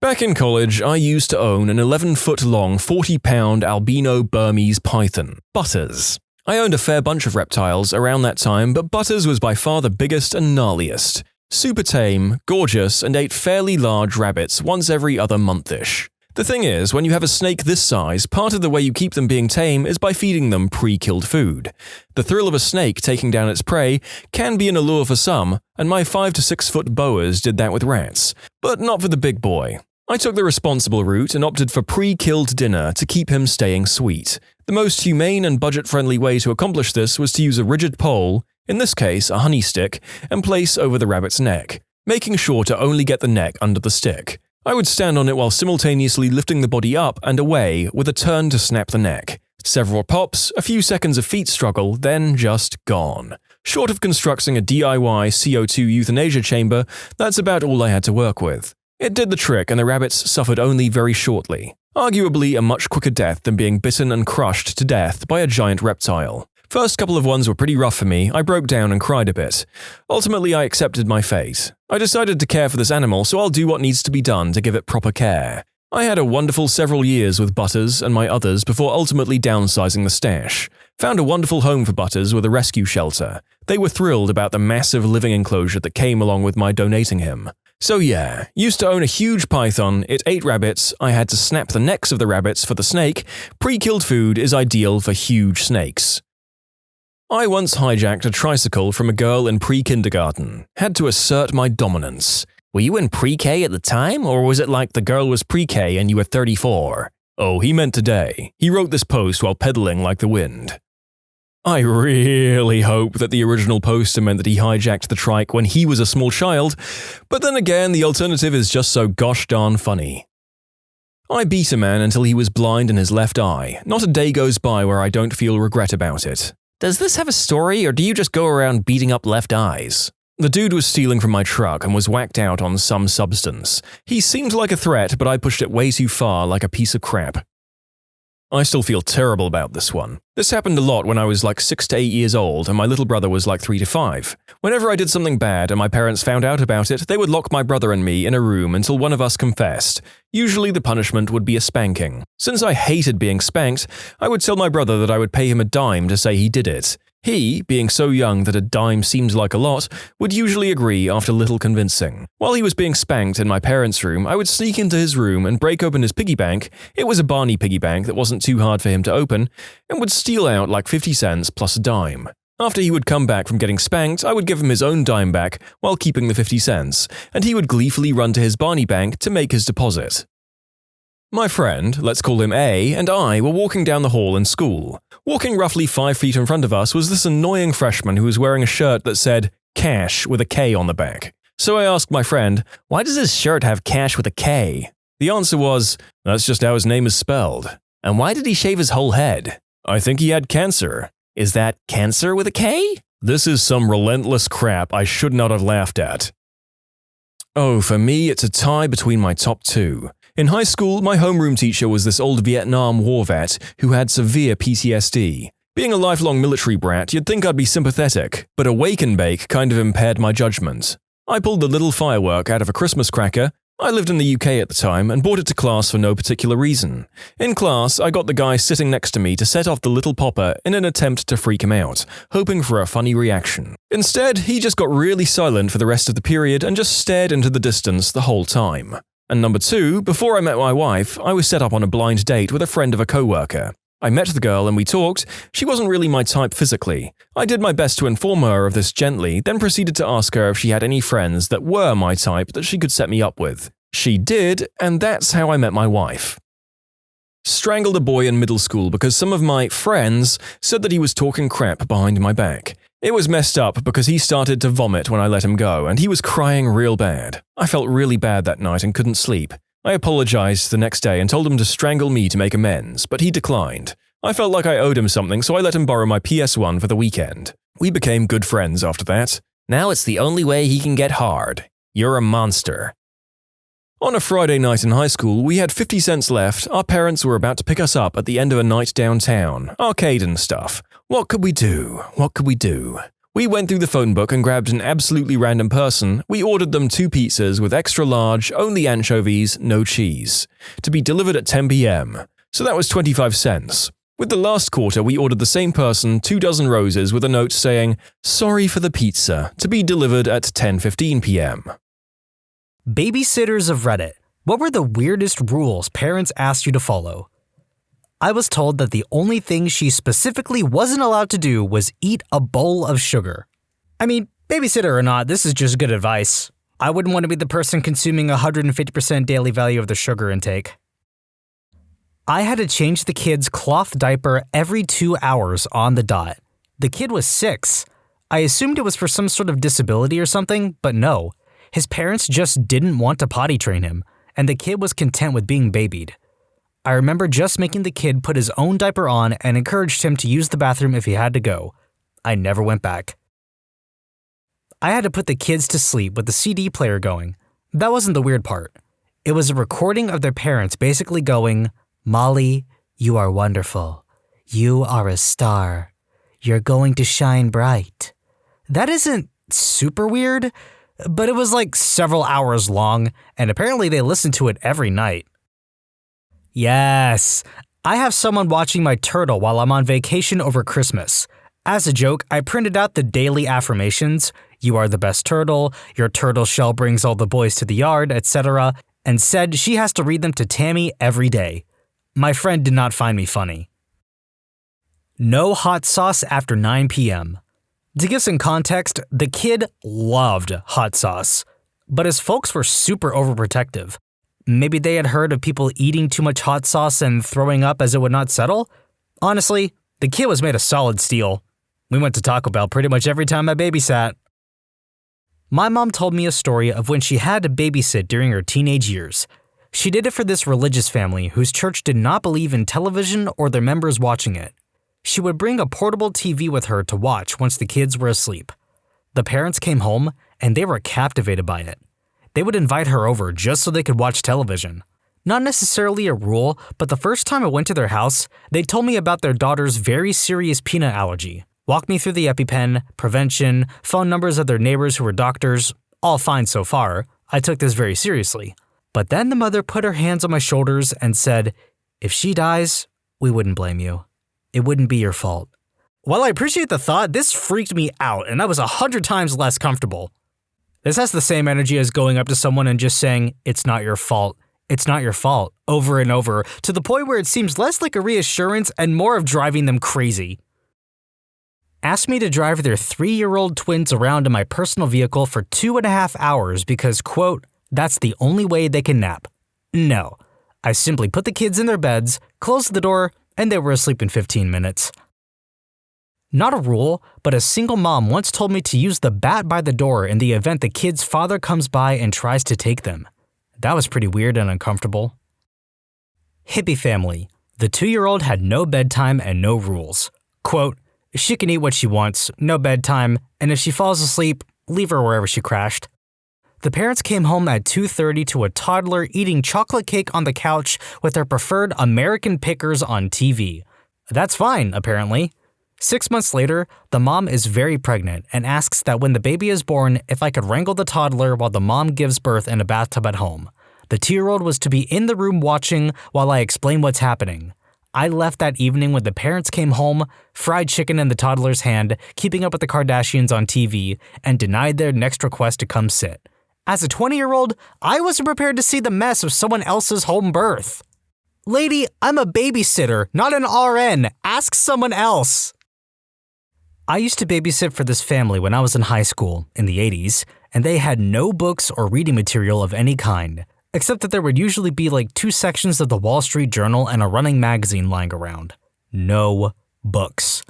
Back in college, I used to own an 11-foot-long, 40-pound albino Burmese python, Butters. I owned a fair bunch of reptiles around that time, but Butters was by far the biggest and gnarliest. Super tame, gorgeous, and ate fairly large rabbits once every other month-ish. The thing is, when you have a snake this size, part of the way you keep them being tame is by feeding them pre-killed food. The thrill of a snake taking down its prey can be an allure for some, and my 5 to 6 foot boas did that with rats, but not for the big boy. I took the responsible route and opted for pre-killed dinner to keep him staying sweet. The most humane and budget-friendly way to accomplish this was to use a rigid pole, in this case a honey stick, and place over the rabbit's neck, making sure to only get the neck under the stick. I would stand on it while simultaneously lifting the body up and away with a turn to snap the neck. Several pops, a few seconds of feet struggle, then just gone. Short of constructing a DIY CO2 euthanasia chamber, that's about all I had to work with. It did the trick and the rabbits suffered only very shortly. Arguably a much quicker death than being bitten and crushed to death by a giant reptile. First couple of ones were pretty rough for me. I broke down and cried a bit. Ultimately, I accepted my fate. I decided to care for this animal, so I'll do what needs to be done to give it proper care. I had a wonderful several years with Butters and my others before ultimately downsizing the stash. Found a wonderful home for Butters with a rescue shelter. They were thrilled about the massive living enclosure that came along with my donating him. So yeah, used to own a huge python, it ate rabbits, I had to snap the necks of the rabbits for the snake. Pre-killed food is ideal for huge snakes. I once hijacked a tricycle from a girl in pre-kindergarten. Had to assert my dominance. Were you in pre-K at the time, or was it like the girl was pre-K and you were 34? Oh, he meant today. He wrote this post while pedaling like the wind. I really hope that the original poster meant that he hijacked the trike when he was a small child, but then again, the alternative is just so gosh darn funny. I beat a man until he was blind in his left eye. Not a day goes by where I don't feel regret about it. Does this have a story, or do you just go around beating up left eyes? The dude was stealing from my truck and was whacked out on some substance. He seemed like a threat, but I pushed it way too far like a piece of crap. I still feel terrible about this one. This happened a lot when I was like 6 to 8 years old and my little brother was like 3 to 5. Whenever I did something bad and my parents found out about it, they would lock my brother and me in a room until one of us confessed. Usually the punishment would be a spanking. Since I hated being spanked, I would tell my brother that I would pay him a dime to say he did it. He, being so young that a dime seemed like a lot, would usually agree after little convincing. While he was being spanked in my parents' room, I would sneak into his room and break open his piggy bank — it was a Barney piggy bank that wasn't too hard for him to open — and would steal out like 50 cents plus a dime. After he would come back from getting spanked, I would give him his own dime back while keeping the 50 cents, and he would gleefully run to his Barney bank to make his deposit. My friend, let's call him A, and I were walking down the hall in school. Walking roughly 5 feet in front of us was this annoying freshman who was wearing a shirt that said "Cash" with a K on the back. So I asked my friend, "Why does his shirt have Cash with a K?" The answer was, "That's just how his name is spelled." "And why did he shave his whole head?" "I think he had cancer." "Is that cancer with a K?" This is some relentless crap I should not have laughed at. Oh, for me, it's a tie between my top two. In high school, my homeroom teacher was this old Vietnam War vet who had severe PTSD. Being a lifelong military brat, you'd think I'd be sympathetic, but a wake and bake kind of impaired my judgment. I pulled the little firework out of a Christmas cracker. I lived in the UK at the time and brought it to class for no particular reason. In class, I got the guy sitting next to me to set off the little popper in an attempt to freak him out, hoping for a funny reaction. Instead, he just got really silent for the rest of the period and just stared into the distance the whole time. And number two, before I met my wife, I was set up on a blind date with a friend of a coworker. I met the girl and we talked. She wasn't really my type physically. I did my best to inform her of this gently, then proceeded to ask her if she had any friends that were my type that she could set me up with. She did, and that's how I met my wife. Strangled a boy in middle school because some of my friends said that he was talking crap behind my back. It was messed up because he started to vomit when I let him go, and he was crying real bad. I felt really bad that night and couldn't sleep. I apologized the next day and told him to strangle me to make amends, but he declined. I felt like I owed him something, so I let him borrow my PS1 for the weekend. We became good friends after that. Now it's the only way he can get hard. You're a monster. On a Friday night in high school, we had 50 cents left. Our parents were about to pick us up at the end of a night downtown, arcade and stuff. What could we do? We went through the phone book and grabbed an absolutely random person. We ordered them 2 pizzas with extra large, only anchovies, no cheese, to be delivered at 10 p.m. So that was 25 cents. With the last quarter, we ordered the same person 2 dozen roses with a note saying, "Sorry for the pizza," to be delivered at 10:15 p.m. Babysitters of Reddit. What were the weirdest rules parents asked you to follow? I was told that the only thing she specifically wasn't allowed to do was eat a bowl of sugar. I mean, babysitter or not, this is just good advice. I wouldn't want to be the person consuming 150% daily value of their sugar intake. I had to change the kid's cloth diaper every 2 hours on the dot. The kid was 6. I assumed it was for some sort of disability or something, but no. His parents just didn't want to potty train him, and the kid was content with being babied. I remember just making the kid put his own diaper on and encouraged him to use the bathroom if he had to go. I never went back. I had to put the kids to sleep with the CD player going. That wasn't the weird part. It was a recording of their parents basically going, "Molly, you are wonderful. You are a star. You're going to shine bright." That isn't super weird, but it was like several hours long, and apparently they listened to it every night. Yes, I have someone watching my turtle while I'm on vacation over Christmas. As a joke, I printed out the daily affirmations, "You are the best turtle," "Your turtle shell brings all the boys to the yard," etc., and said she has to read them to Tammy every day. My friend did not find me funny. No hot sauce after 9 p.m. To give some context, the kid loved hot sauce, but his folks were super overprotective. Maybe they had heard of people eating too much hot sauce and throwing up as it would not settle? Honestly, the kid was made of solid steel. We went to Taco Bell pretty much every time I babysat. My mom told me a story of when she had to babysit during her teenage years. She did it for this religious family whose church did not believe in television or their members watching it. She would bring a portable TV with her to watch once the kids were asleep. The parents came home and they were captivated by it. They would invite her over just so they could watch television. Not necessarily a rule, but the first time I went to their house, they told me about their daughter's very serious peanut allergy, walked me through the EpiPen, prevention, phone numbers of their neighbors who were doctors. All fine so far. I took this very seriously. But then the mother put her hands on my shoulders and said, "If she dies, we wouldn't blame you. It wouldn't be your fault." While I appreciate the thought, this freaked me out and I was 100 times less comfortable. This has the same energy as going up to someone and just saying, "It's not your fault. It's not your fault," over and over, to the point where it seems less like a reassurance and more of driving them crazy. Asked me to drive their 3-year-old twins around in my personal vehicle for 2.5 hours because, quote, "that's the only way they can nap." No. I simply put the kids in their beds, closed the door, and they were asleep in 15 minutes. Not a rule, but a single mom once told me to use the bat by the door in the event the kid's father comes by and tries to take them. That was pretty weird and uncomfortable. Hippie family. The 2-year-old had no bedtime and no rules. Quote, "She can eat what she wants, no bedtime, and if she falls asleep, leave her wherever she crashed." The parents came home at 2:30 to a toddler eating chocolate cake on the couch with their preferred American pickers on TV. That's fine, apparently. 6 months later, the mom is very pregnant and asks that when the baby is born, if I could wrangle the toddler while the mom gives birth in a bathtub at home. The 2-year-old was to be in the room watching while I explain what's happening. I left that evening when the parents came home, fried chicken in the toddler's hand, keeping up with the Kardashians on TV, and denied their next request to come sit. As a 20-year-old, I wasn't prepared to see the mess of someone else's home birth. Lady, I'm a babysitter, not an RN. Ask someone else. I used to babysit for this family when I was in high school, in the 80s, and they had no books or reading material of any kind, except that there would usually be like 2 sections of the Wall Street Journal and a running magazine lying around. No books.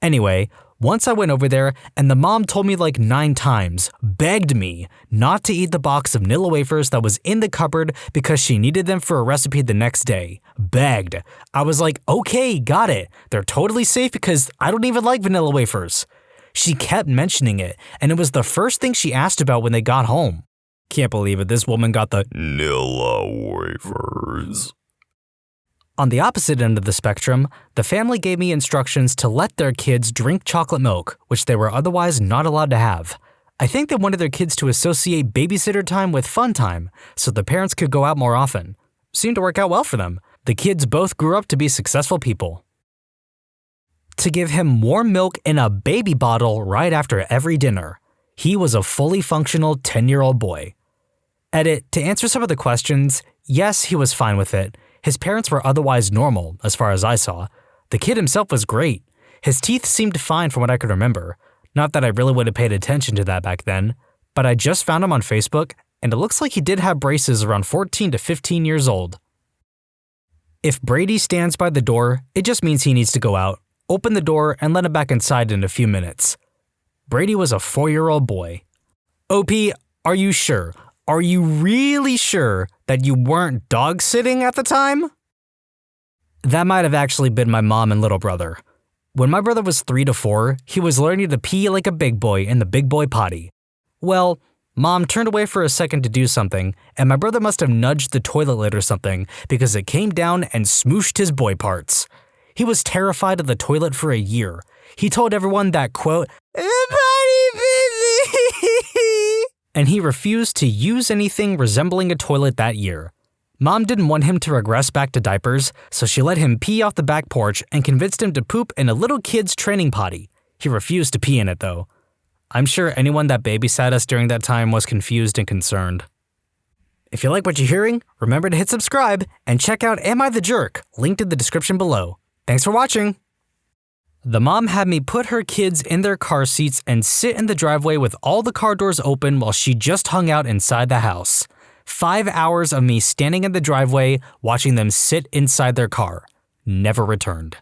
Anyway, once I went over there, and the mom told me like 9 times, begged me not to eat the box of Nilla wafers that was in the cupboard because she needed them for a recipe the next day. Begged. I was like, okay, got it. They're totally safe because I don't even like vanilla wafers. She kept mentioning it, and it was the first thing she asked about when they got home. Can't believe it, this woman got the Nilla wafers. On the opposite end of the spectrum, the family gave me instructions to let their kids drink chocolate milk, which they were otherwise not allowed to have. I think they wanted their kids to associate babysitter time with fun time, so the parents could go out more often. Seemed to work out well for them. The kids both grew up to be successful people. To give him warm milk in a baby bottle right after every dinner. He was a fully functional 10-year-old boy. Edit, to answer some of the questions, yes, he was fine with it. His parents were otherwise normal, as far as I saw. The kid himself was great. His teeth seemed fine from what I could remember. Not that I really would have paid attention to that back then, but I just found him on Facebook, and it looks like he did have braces around 14 to 15 years old. If Brady stands by the door, it just means he needs to go out, open the door, and let him back inside in a few minutes. Brady was a 4-year-old boy. OP, are you sure? Are you really sure that you weren't dog-sitting at the time? That might have actually been my mom and little brother. When my brother was 3 to 4, he was learning to pee like a big boy in the big boy potty. Well, Mom turned away for a second to do something, and my brother must have nudged the toilet lid or something because it came down and smooshed his boy parts. He was terrified of the toilet for a year. He told everyone that, quote, "Potty busy," and he refused to use anything resembling a toilet that year. Mom didn't want him to regress back to diapers, so she let him pee off the back porch and convinced him to poop in a little kid's training potty. He refused to pee in it, though. I'm sure anyone that babysat us during that time was confused and concerned. If you like what you're hearing, remember to hit subscribe and check out Am I the Jerk, linked in the description below. Thanks for watching! The mom had me put her kids in their car seats and sit in the driveway with all the car doors open while she just hung out inside the house. 5 hours of me standing in the driveway, watching them sit inside their car. Never returned.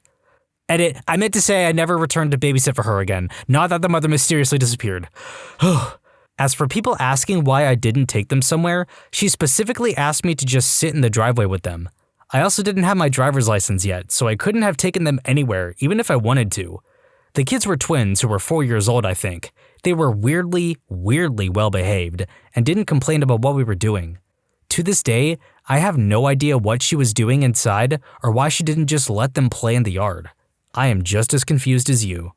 Edit, I meant to say I never returned to babysit for her again, not that the mother mysteriously disappeared. As for people asking why I didn't take them somewhere, she specifically asked me to just sit in the driveway with them. I also didn't have my driver's license yet, so I couldn't have taken them anywhere, even if I wanted to. The kids were twins who were 4 years old, I think. They were weirdly well-behaved and didn't complain about what we were doing. To this day, I have no idea what she was doing inside or why she didn't just let them play in the yard. I am just as confused as you.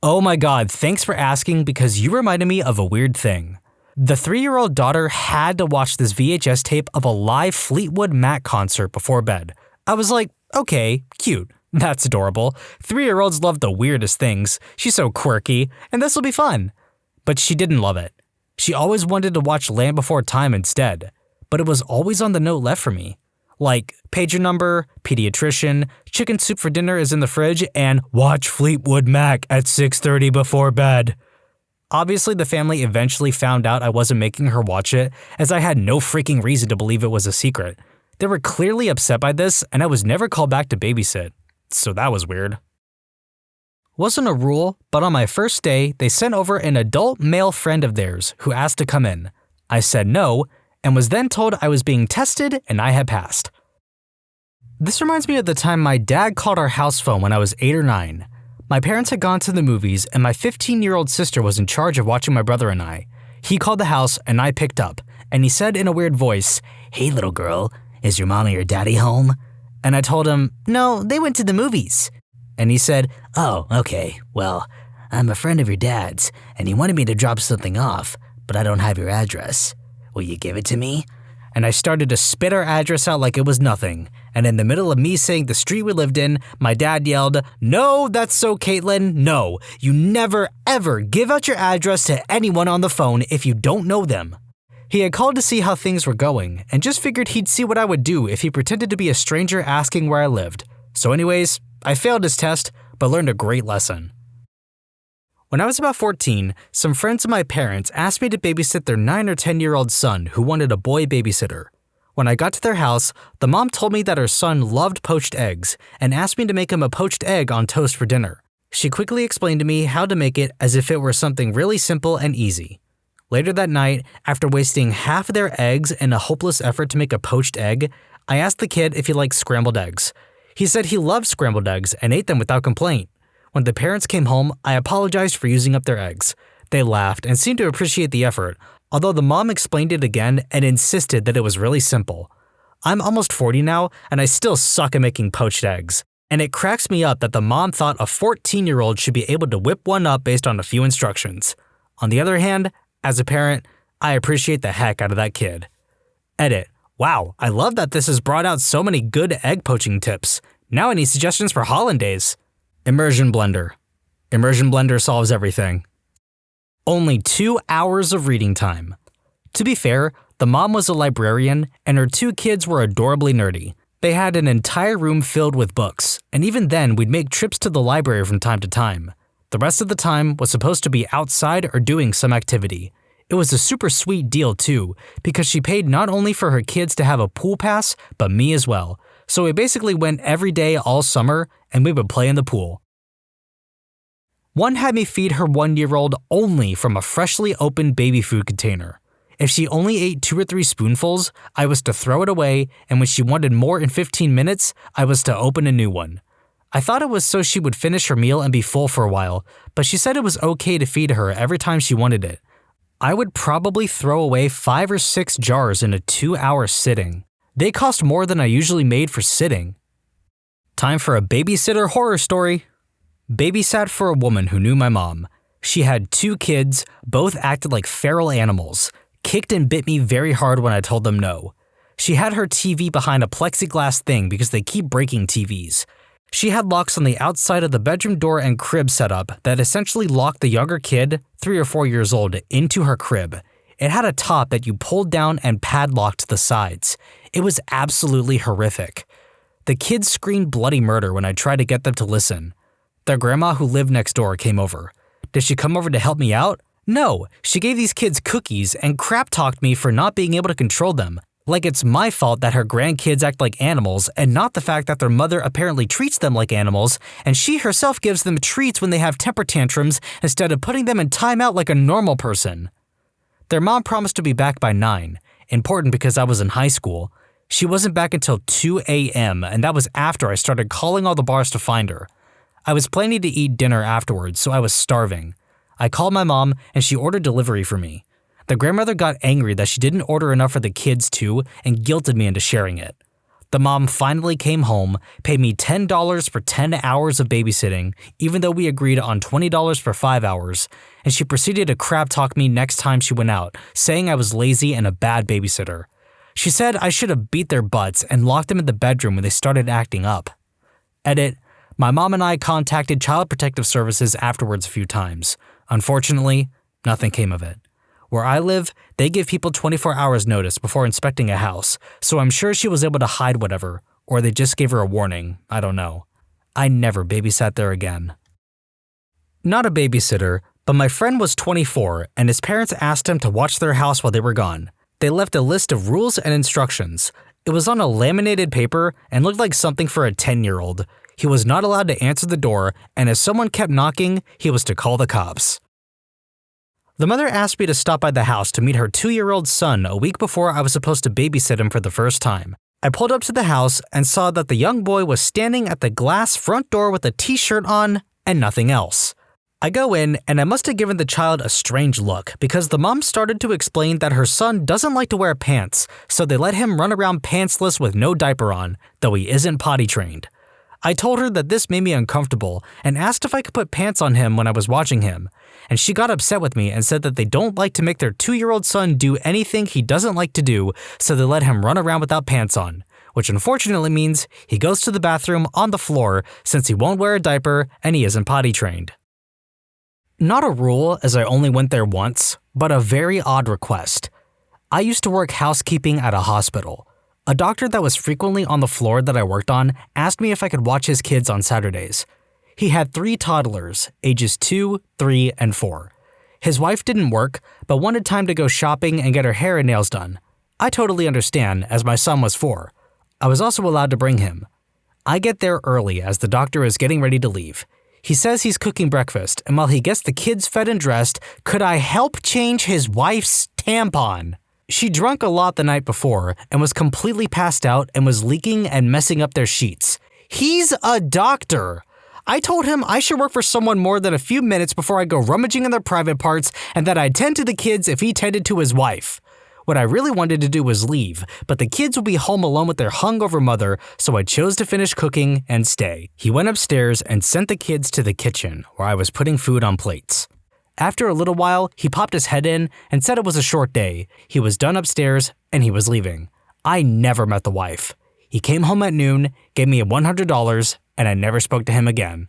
Oh my god, thanks for asking because you reminded me of a weird thing. The 3-year-old daughter had to watch this VHS tape of a live Fleetwood Mac concert before bed. I was like, okay, cute. That's adorable. 3-year-olds love the weirdest things. She's so quirky, and this'll be fun. But she didn't love it. She always wanted to watch Land Before Time instead, but it was always on the note left for me. Like, pager number, pediatrician, chicken soup for dinner is in the fridge, and watch Fleetwood Mac at 6:30 before bed. Obviously, the family eventually found out I wasn't making her watch it, as I had no freaking reason to believe it was a secret. They were clearly upset by this, and I was never called back to babysit. So that was weird. Wasn't a rule, but on my first day, they sent over an adult male friend of theirs who asked to come in. I said no, and was then told I was being tested and I had passed. This reminds me of the time my dad called our house phone when I was 8 or 9. My parents had gone to the movies and my 15-year-old sister was in charge of watching my brother and I. He called the house and I picked up, and he said in a weird voice, "Hey little girl, is your mom or your daddy home?" And I told him, "No, they went to the movies." And he said, "Oh, okay, well, I'm a friend of your dad's, and he wanted me to drop something off, but I don't have your address. Will you give it to me?" And I started to spit our address out like it was nothing. And in the middle of me saying the street we lived in, my dad yelled, "No, that's so, Caitlin, no. You never, ever give out your address to anyone on the phone if you don't know them." He had called to see how things were going, and just figured he'd see what I would do if he pretended to be a stranger asking where I lived. So anyways, I failed his test, but learned a great lesson. When I was about 14, some friends of my parents asked me to babysit their 9 or 10-year-old son who wanted a boy babysitter. When I got to their house, the mom told me that her son loved poached eggs and asked me to make him a poached egg on toast for dinner. She quickly explained to me how to make it as if it were something really simple and easy. Later that night, after wasting half of their eggs in a hopeless effort to make a poached egg, I asked the kid if he liked scrambled eggs. He said he loved scrambled eggs and ate them without complaint. When the parents came home, I apologized for using up their eggs. They laughed and seemed to appreciate the effort, although the mom explained it again and insisted that it was really simple. I'm almost 40 now, and I still suck at making poached eggs. And it cracks me up that the mom thought a 14-year-old should be able to whip one up based on a few instructions. On the other hand, as a parent, I appreciate the heck out of that kid. Edit. Wow, I love that this has brought out so many good egg poaching tips. Now I need suggestions for hollandaise. Immersion blender. Immersion blender solves everything. Only 2 hours of reading time. To be fair, the mom was a librarian and her 2 kids were adorably nerdy. They had an entire room filled with books, and even then we'd make trips to the library from time to time. The rest of the time was supposed to be outside or doing some activity. It was a super sweet deal too, because she paid not only for her kids to have a pool pass, but me as well. So we basically went every day all summer and we would play in the pool. One had me feed her 1-year-old only from a freshly opened baby food container. If she only ate 2 or 3 spoonfuls, I was to throw it away, and when she wanted more in 15 minutes, I was to open a new one. I thought it was so she would finish her meal and be full for a while, but she said it was okay to feed her every time she wanted it. I would probably throw away 5 or 6 jars in a 2-hour sitting. They cost more than I usually made for sitting. Time for a babysitter horror story. Babysat for a woman who knew my mom. She had 2 kids, both acted like feral animals. Kicked and bit me very hard when I told them no. She had her TV behind a plexiglass thing because they keep breaking TVs. She had locks on the outside of the bedroom door and crib set up that essentially locked the younger kid, 3 or 4 years old, into her crib. It had a top that you pulled down and padlocked the sides. It was absolutely horrific. The kids screamed bloody murder when I tried to get them to listen. Their grandma who lived next door came over. Did she come over to help me out? No, she gave these kids cookies and crap-talked me for not being able to control them. Like it's my fault that her grandkids act like animals and not the fact that their mother apparently treats them like animals and she herself gives them treats when they have temper tantrums instead of putting them in timeout like a normal person. Their mom promised to be back by 9, important because I was in high school. She wasn't back until 2 a.m. and that was after I started calling all the bars to find her. I was planning to eat dinner afterwards, so I was starving. I called my mom and she ordered delivery for me. The grandmother got angry that she didn't order enough for the kids too and guilted me into sharing it. The mom finally came home, paid me $10 for 10 hours of babysitting, even though we agreed on $20 for 5 hours, and she proceeded to crap talk me next time she went out, saying I was lazy and a bad babysitter. She said I should have beat their butts and locked them in the bedroom when they started acting up. Edit. My mom and I contacted Child Protective Services afterwards a few times. Unfortunately, nothing came of it. Where I live, they give people 24 hours notice before inspecting a house, so I'm sure she was able to hide whatever, or they just gave her a warning, I don't know. I never babysat there again. Not a babysitter, but my friend was 24 and his parents asked him to watch their house while they were gone. They left a list of rules and instructions. It was on a laminated paper and looked like something for a 10-year-old. He was not allowed to answer the door, and if someone kept knocking, he was to call the cops. The mother asked me to stop by the house to meet her 2-year-old son a week before I was supposed to babysit him for the first time. I pulled up to the house and saw that the young boy was standing at the glass front door with a t-shirt on and nothing else. I go in and I must have given the child a strange look because the mom started to explain that her son doesn't like to wear pants, so they let him run around pantsless with no diaper on, though he isn't potty trained. I told her that this made me uncomfortable and asked if I could put pants on him when I was watching him, and she got upset with me and said that they don't like to make their 2-year-old son do anything he doesn't like to do, so they let him run around without pants on, which unfortunately means he goes to the bathroom on the floor since he won't wear a diaper and he isn't potty trained. Not a rule, as I only went there once, but a very odd request. I used to work housekeeping at a hospital. A doctor that was frequently on the floor that I worked on asked me if I could watch his kids on Saturdays. He had 3 toddlers, ages 2, 3, and 4. His wife didn't work, but wanted time to go shopping and get her hair and nails done. I totally understand, as my son was 4. I was also allowed to bring him. I get there early as the doctor is getting ready to leave. He says he's cooking breakfast, and while he gets the kids fed and dressed, could I help change his wife's tampon? She drank a lot the night before and was completely passed out and was leaking and messing up their sheets. He's a doctor! I told him I should work for someone more than a few minutes before I go rummaging in their private parts and that I'd tend to the kids if he tended to his wife. What I really wanted to do was leave, but the kids would be home alone with their hungover mother, so I chose to finish cooking and stay. He went upstairs and sent the kids to the kitchen, where I was putting food on plates. After a little while, he popped his head in and said it was a short day. He was done upstairs and he was leaving. I never met the wife. He came home at noon, gave me $100, and I never spoke to him again.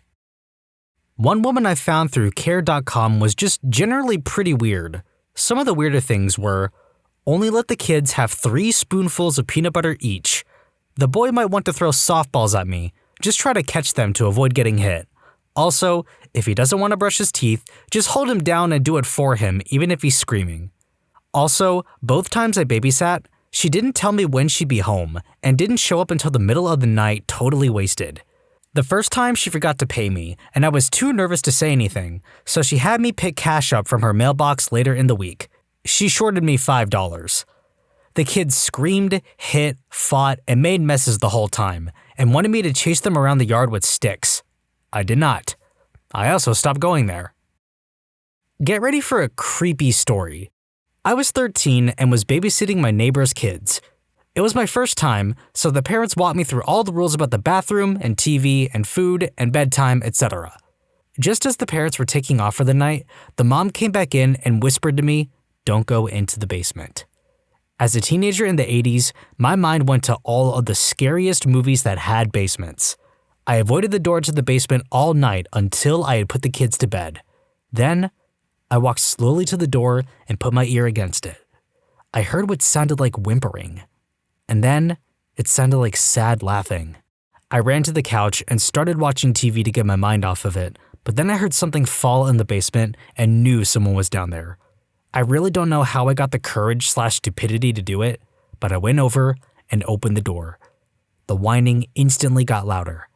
One woman I found through care.com was just generally pretty weird. Some of the weirder things were, only let the kids have 3 spoonfuls of peanut butter each. The boy might want to throw softballs at me. Just try to catch them to avoid getting hit. Also, if he doesn't want to brush his teeth, just hold him down and do it for him, even if he's screaming. Also, both times I babysat, she didn't tell me when she'd be home, and didn't show up until the middle of the night totally wasted. The first time she forgot to pay me, and I was too nervous to say anything, so she had me pick cash up from her mailbox later in the week. She shorted me $5. The kids screamed, hit, fought, and made messes the whole time, and wanted me to chase them around the yard with sticks. I did not. I also stopped going there. Get ready for a creepy story. I was 13 and was babysitting my neighbor's kids. It was my first time, so the parents walked me through all the rules about the bathroom and TV and food and bedtime, etc. Just as the parents were taking off for the night, the mom came back in and whispered to me, "Don't go into the basement." As a teenager in the 80s, my mind went to all of the scariest movies that had basements. I avoided the door to the basement all night until I had put the kids to bed. Then, I walked slowly to the door and put my ear against it. I heard what sounded like whimpering. And then, it sounded like sad laughing. I ran to the couch and started watching TV to get my mind off of it, but then I heard something fall in the basement and knew someone was down there. I really don't know how I got the courage/stupidity to do it, but I went over and opened the door. The whining instantly got louder.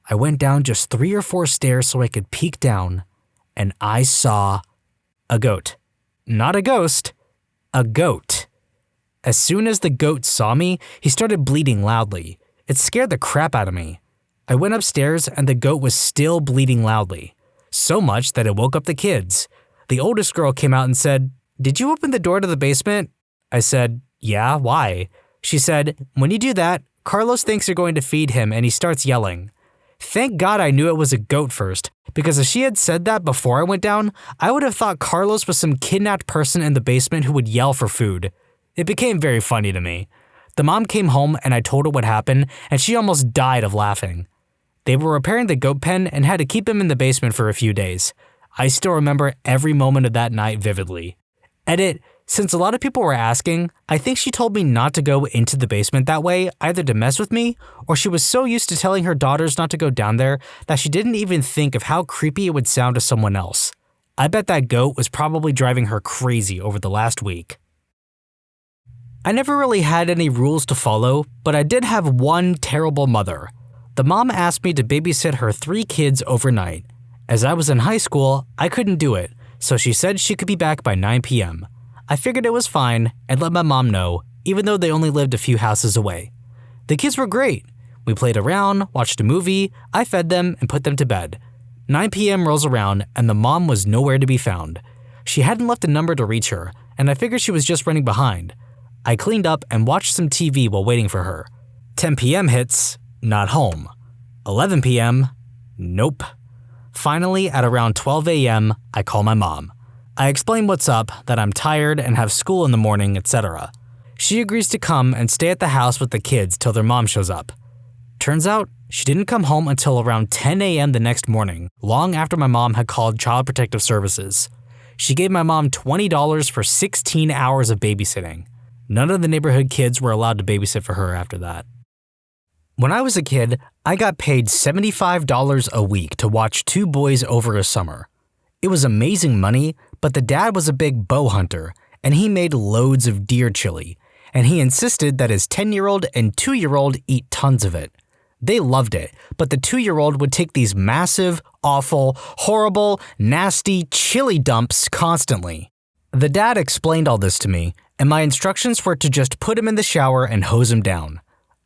I went down just 3 or 4 stairs so I could peek down, and I saw a goat. Not a ghost, a goat. As soon as the goat saw me, he started bleating loudly. It scared the crap out of me. I went upstairs and the goat was still bleating loudly. So much that it woke up the kids. The oldest girl came out and said, "Did you open the door to the basement?" I said, "Yeah, why?" She said, "When you do that, Carlos thinks you're going to feed him and he starts yelling." Thank God I knew it was a goat first, because if she had said that before I went down, I would have thought Carlos was some kidnapped person in the basement who would yell for food. It became very funny to me. The mom came home and I told her what happened, and she almost died of laughing. They were repairing the goat pen and had to keep him in the basement for a few days. I still remember every moment of that night vividly. Edit, since a lot of people were asking, I think she told me not to go into the basement that way, either to mess with me, or she was so used to telling her daughters not to go down there that she didn't even think of how creepy it would sound to someone else. I bet that goat was probably driving her crazy over the last week. I never really had any rules to follow, but I did have one terrible mother. The mom asked me to babysit her 3 kids overnight. As I was in high school, I couldn't do it, so she said she could be back by 9 p.m. I figured it was fine and let my mom know, even though they only lived a few houses away. The kids were great. We played around, watched a movie, I fed them, and put them to bed. 9 p.m. rolls around and the mom was nowhere to be found. She hadn't left a number to reach her, and I figured she was just running behind. I cleaned up and watched some TV while waiting for her. 10 p.m. hits, not home. 11 p.m., nope. Finally, at around 12 a.m., I call my mom. I explain what's up, that I'm tired and have school in the morning, etc. She agrees to come and stay at the house with the kids till their mom shows up. Turns out, she didn't come home until around 10 a.m. the next morning, long after my mom had called Child Protective Services. She gave my mom $20 for 16 hours of babysitting. None of the neighborhood kids were allowed to babysit for her after that. When I was a kid, I got paid $75 a week to watch 2 boys over a summer. It was amazing money, but the dad was a big bow hunter, and he made loads of deer chili, and he insisted that his 10-year-old and 2-year-old eat tons of it. They loved it, but the 2-year-old would take these massive, awful, horrible, nasty chili dumps constantly. The dad explained all this to me, and my instructions were to just put him in the shower and hose him down.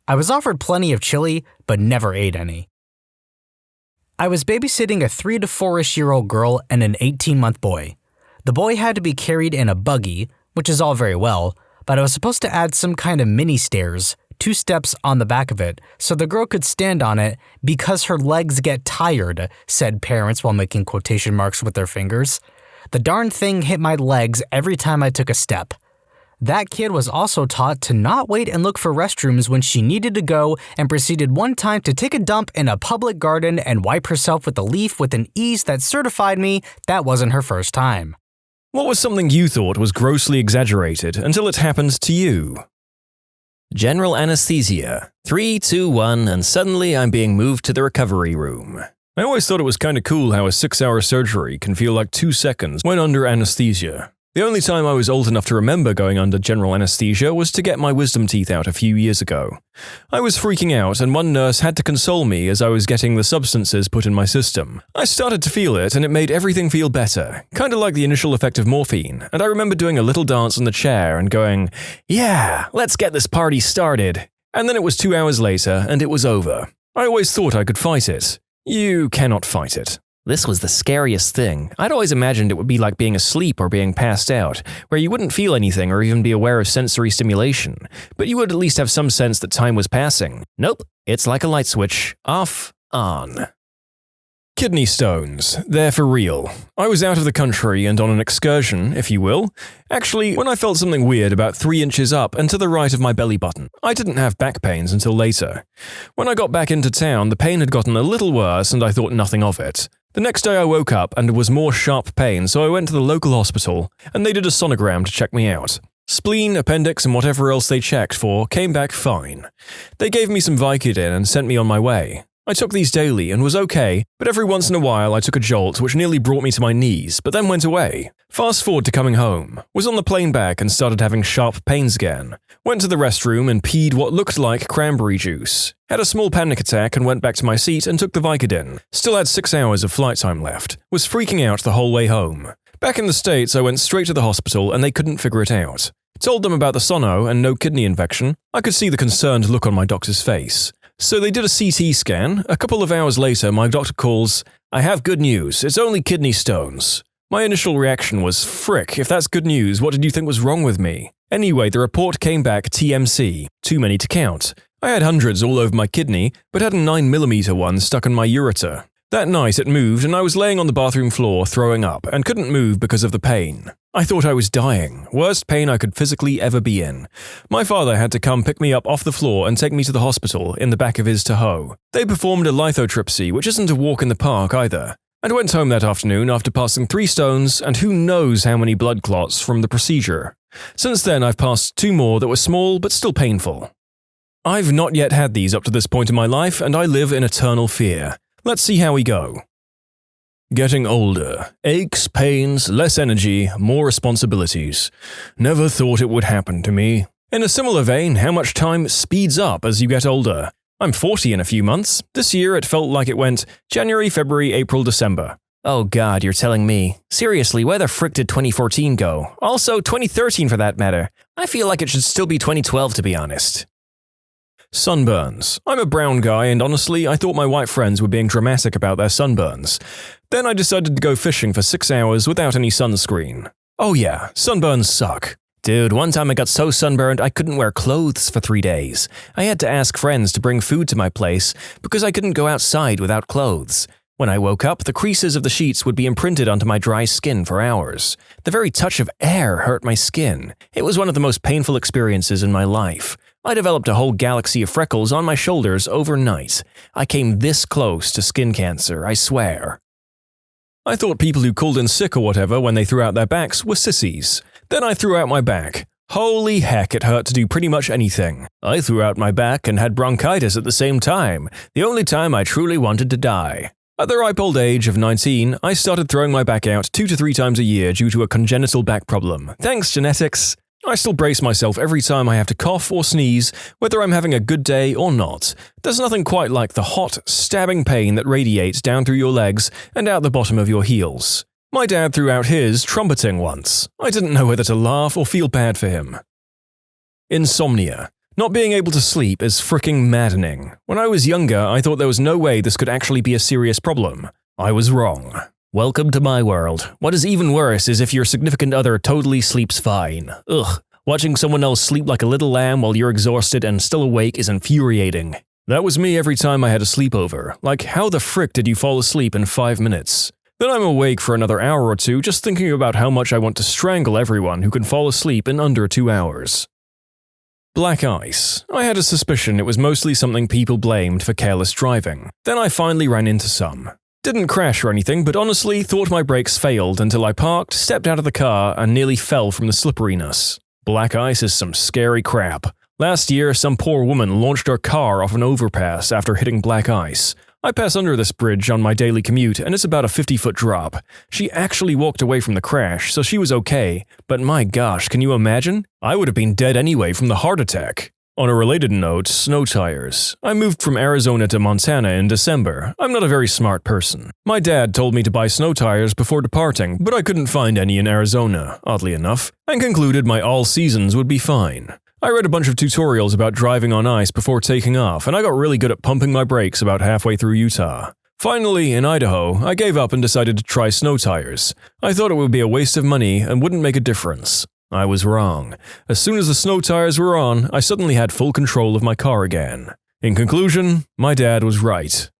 I was offered plenty of chili, but never ate any. I was babysitting a 3 to 4-ish-year-old girl and an 18-month boy. The boy had to be carried in a buggy, which is all very well, but I was supposed to add some kind of mini stairs, 2 steps on the back of it, so the girl could stand on it because her legs get tired, said parents while making quotation marks with their fingers. The darn thing hit my legs every time I took a step. That kid was also taught to not wait and look for restrooms when she needed to go and proceeded one time to take a dump in a public garden and wipe herself with a leaf with an ease that certified me that wasn't her first time. What was something you thought was grossly exaggerated until it happened to you? General anesthesia. 3, 2, 1, and suddenly I'm being moved to the recovery room. I always thought it was kinda cool how a 6-hour surgery can feel like 2 seconds when under anesthesia. The only time I was old enough to remember going under general anesthesia was to get my wisdom teeth out a few years ago. I was freaking out and one nurse had to console me as I was getting the substances put in my system. I started to feel it and it made everything feel better, kinda like the initial effect of morphine, and I remember doing a little dance in the chair and going, "Yeah, let's get this party started." And then it was 2 hours later and it was over. I always thought I could fight it. You cannot fight it. This was the scariest thing. I'd always imagined it would be like being asleep or being passed out, where you wouldn't feel anything or even be aware of sensory stimulation, but you would at least have some sense that time was passing. Nope, it's like a light switch. Off, on. Kidney stones. They're for real. I was out of the country and on an excursion, if you will. Actually, when I felt something weird about 3 inches up and to the right of my belly button. I didn't have back pains until later. When I got back into town, the pain had gotten a little worse and I thought nothing of it. The next day I woke up and it was more sharp pain, so I went to the local hospital and they did a sonogram to check me out. Spleen, appendix, and whatever else they checked for came back fine. They gave me some Vicodin and sent me on my way. I took these daily and was okay, but every once in a while I took a jolt which nearly brought me to my knees, but then went away. Fast forward to coming home. Was on the plane back and started having sharp pains again. Went to the restroom and peed what looked like cranberry juice. Had a small panic attack and went back to my seat and took the Vicodin. Still had 6 hours of flight time left. Was freaking out the whole way home. Back in the States, I went straight to the hospital and they couldn't figure it out. Told them about the sono and no kidney infection. I could see the concerned look on my doctor's face. So they did a CT scan. A couple of hours later, my doctor calls, "I have good news, it's only kidney stones." My initial reaction was, frick, if that's good news, what did you think was wrong with me? Anyway, the report came back TMC, too many to count. I had hundreds all over my kidney, but had a 9mm one stuck in my ureter. That night it moved and I was laying on the bathroom floor throwing up and couldn't move because of the pain. I thought I was dying, worst pain I could physically ever be in. My father had to come pick me up off the floor and take me to the hospital in the back of his Tahoe. They performed a lithotripsy, which isn't a walk in the park either. I went home that afternoon after passing 3 stones and who knows how many blood clots from the procedure. Since then I've passed 2 more that were small but still painful. I've not yet had these up to this point in my life and I live in eternal fear. Let's see how we go. Getting older. Aches, pains, less energy, more responsibilities. Never thought it would happen to me. In a similar vein, how much time speeds up as you get older. I'm 40 in a few months. This year it felt like it went January, February, April, December. Oh god, you're telling me. Seriously, where the frick did 2014 go? Also, 2013 for that matter. I feel like it should still be 2012 to be honest. Sunburns. I'm a brown guy and honestly, I thought my white friends were being dramatic about their sunburns. Then I decided to go fishing for 6 hours without any sunscreen. Oh yeah, sunburns suck. Dude, one time I got so sunburned I couldn't wear clothes for 3 days. I had to ask friends to bring food to my place because I couldn't go outside without clothes. When I woke up, the creases of the sheets would be imprinted onto my dry skin for hours. The very touch of air hurt my skin. It was one of the most painful experiences in my life. I developed a whole galaxy of freckles on my shoulders overnight. I came this close to skin cancer, I swear. I thought people who called in sick or whatever when they threw out their backs were sissies. Then I threw out my back. Holy heck, it hurt to do pretty much anything. I threw out my back and had bronchitis at the same time, the only time I truly wanted to die. At the ripe old age of 19, I started throwing my back out 2 to 3 times a year due to a congenital back problem. Thanks, genetics. I still brace myself every time I have to cough or sneeze, whether I'm having a good day or not. There's nothing quite like the hot, stabbing pain that radiates down through your legs and out the bottom of your heels. My dad threw out his trumpeting once. I didn't know whether to laugh or feel bad for him. Insomnia. Not being able to sleep is fricking maddening. When I was younger, I thought there was no way this could actually be a serious problem. I was wrong. Welcome to my world. What is even worse is if your significant other totally sleeps fine. Ugh. Watching someone else sleep like a little lamb while you're exhausted and still awake is infuriating. That was me every time I had a sleepover. Like, how the frick did you fall asleep in 5 minutes? Then I'm awake for another hour or two just thinking about how much I want to strangle everyone who can fall asleep in under 2 hours. Black ice. I had a suspicion it was mostly something people blamed for careless driving. Then I finally ran into some. Didn't crash or anything, but honestly thought my brakes failed until I parked, stepped out of the car, and nearly fell from the slipperiness. Black ice is some scary crap. Last year, some poor woman launched her car off an overpass after hitting black ice. I pass under this bridge on my daily commute, and it's about a 50-foot drop. She actually walked away from the crash, so she was okay, but my gosh, can you imagine? I would have been dead anyway from the heart attack. On a related note, snow tires. I moved from Arizona to Montana in December. I'm not a very smart person. My dad told me to buy snow tires before departing, but I couldn't find any in Arizona, oddly enough, and concluded my all seasons would be fine. I read a bunch of tutorials about driving on ice before taking off, and I got really good at pumping my brakes about halfway through Utah. Finally, in Idaho, I gave up and decided to try snow tires. I thought it would be a waste of money and wouldn't make a difference. I was wrong. As soon as the snow tires were on, I suddenly had full control of my car again. In conclusion, my dad was right.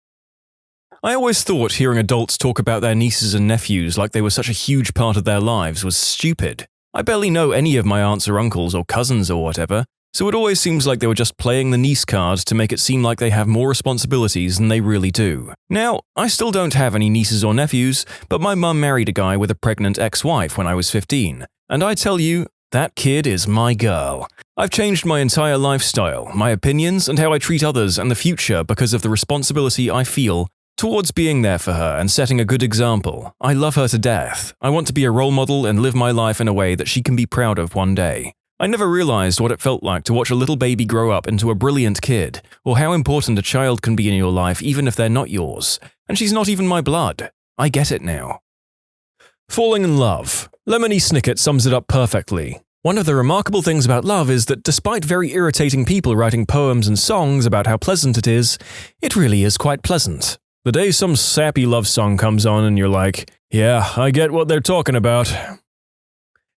I always thought hearing adults talk about their nieces and nephews like they were such a huge part of their lives was stupid. I barely know any of my aunts or uncles or cousins or whatever, so it always seems like they were just playing the niece card to make it seem like they have more responsibilities than they really do. Now, I still don't have any nieces or nephews, but my mum married a guy with a pregnant ex-wife when I was 15, and I tell you, that kid is my girl. I've changed my entire lifestyle, my opinions, and how I treat others and the future because of the responsibility I feel towards being there for her and setting a good example. I love her to death. I want to be a role model and live my life in a way that she can be proud of one day. I never realized what it felt like to watch a little baby grow up into a brilliant kid, or how important a child can be in your life even if they're not yours. And she's not even my blood. I get it now. Falling in love. Lemony Snicket sums it up perfectly. One of the remarkable things about love is that despite very irritating people writing poems and songs about how pleasant it really is quite pleasant. The day some sappy love song comes on and you're like, yeah, I get what they're talking about.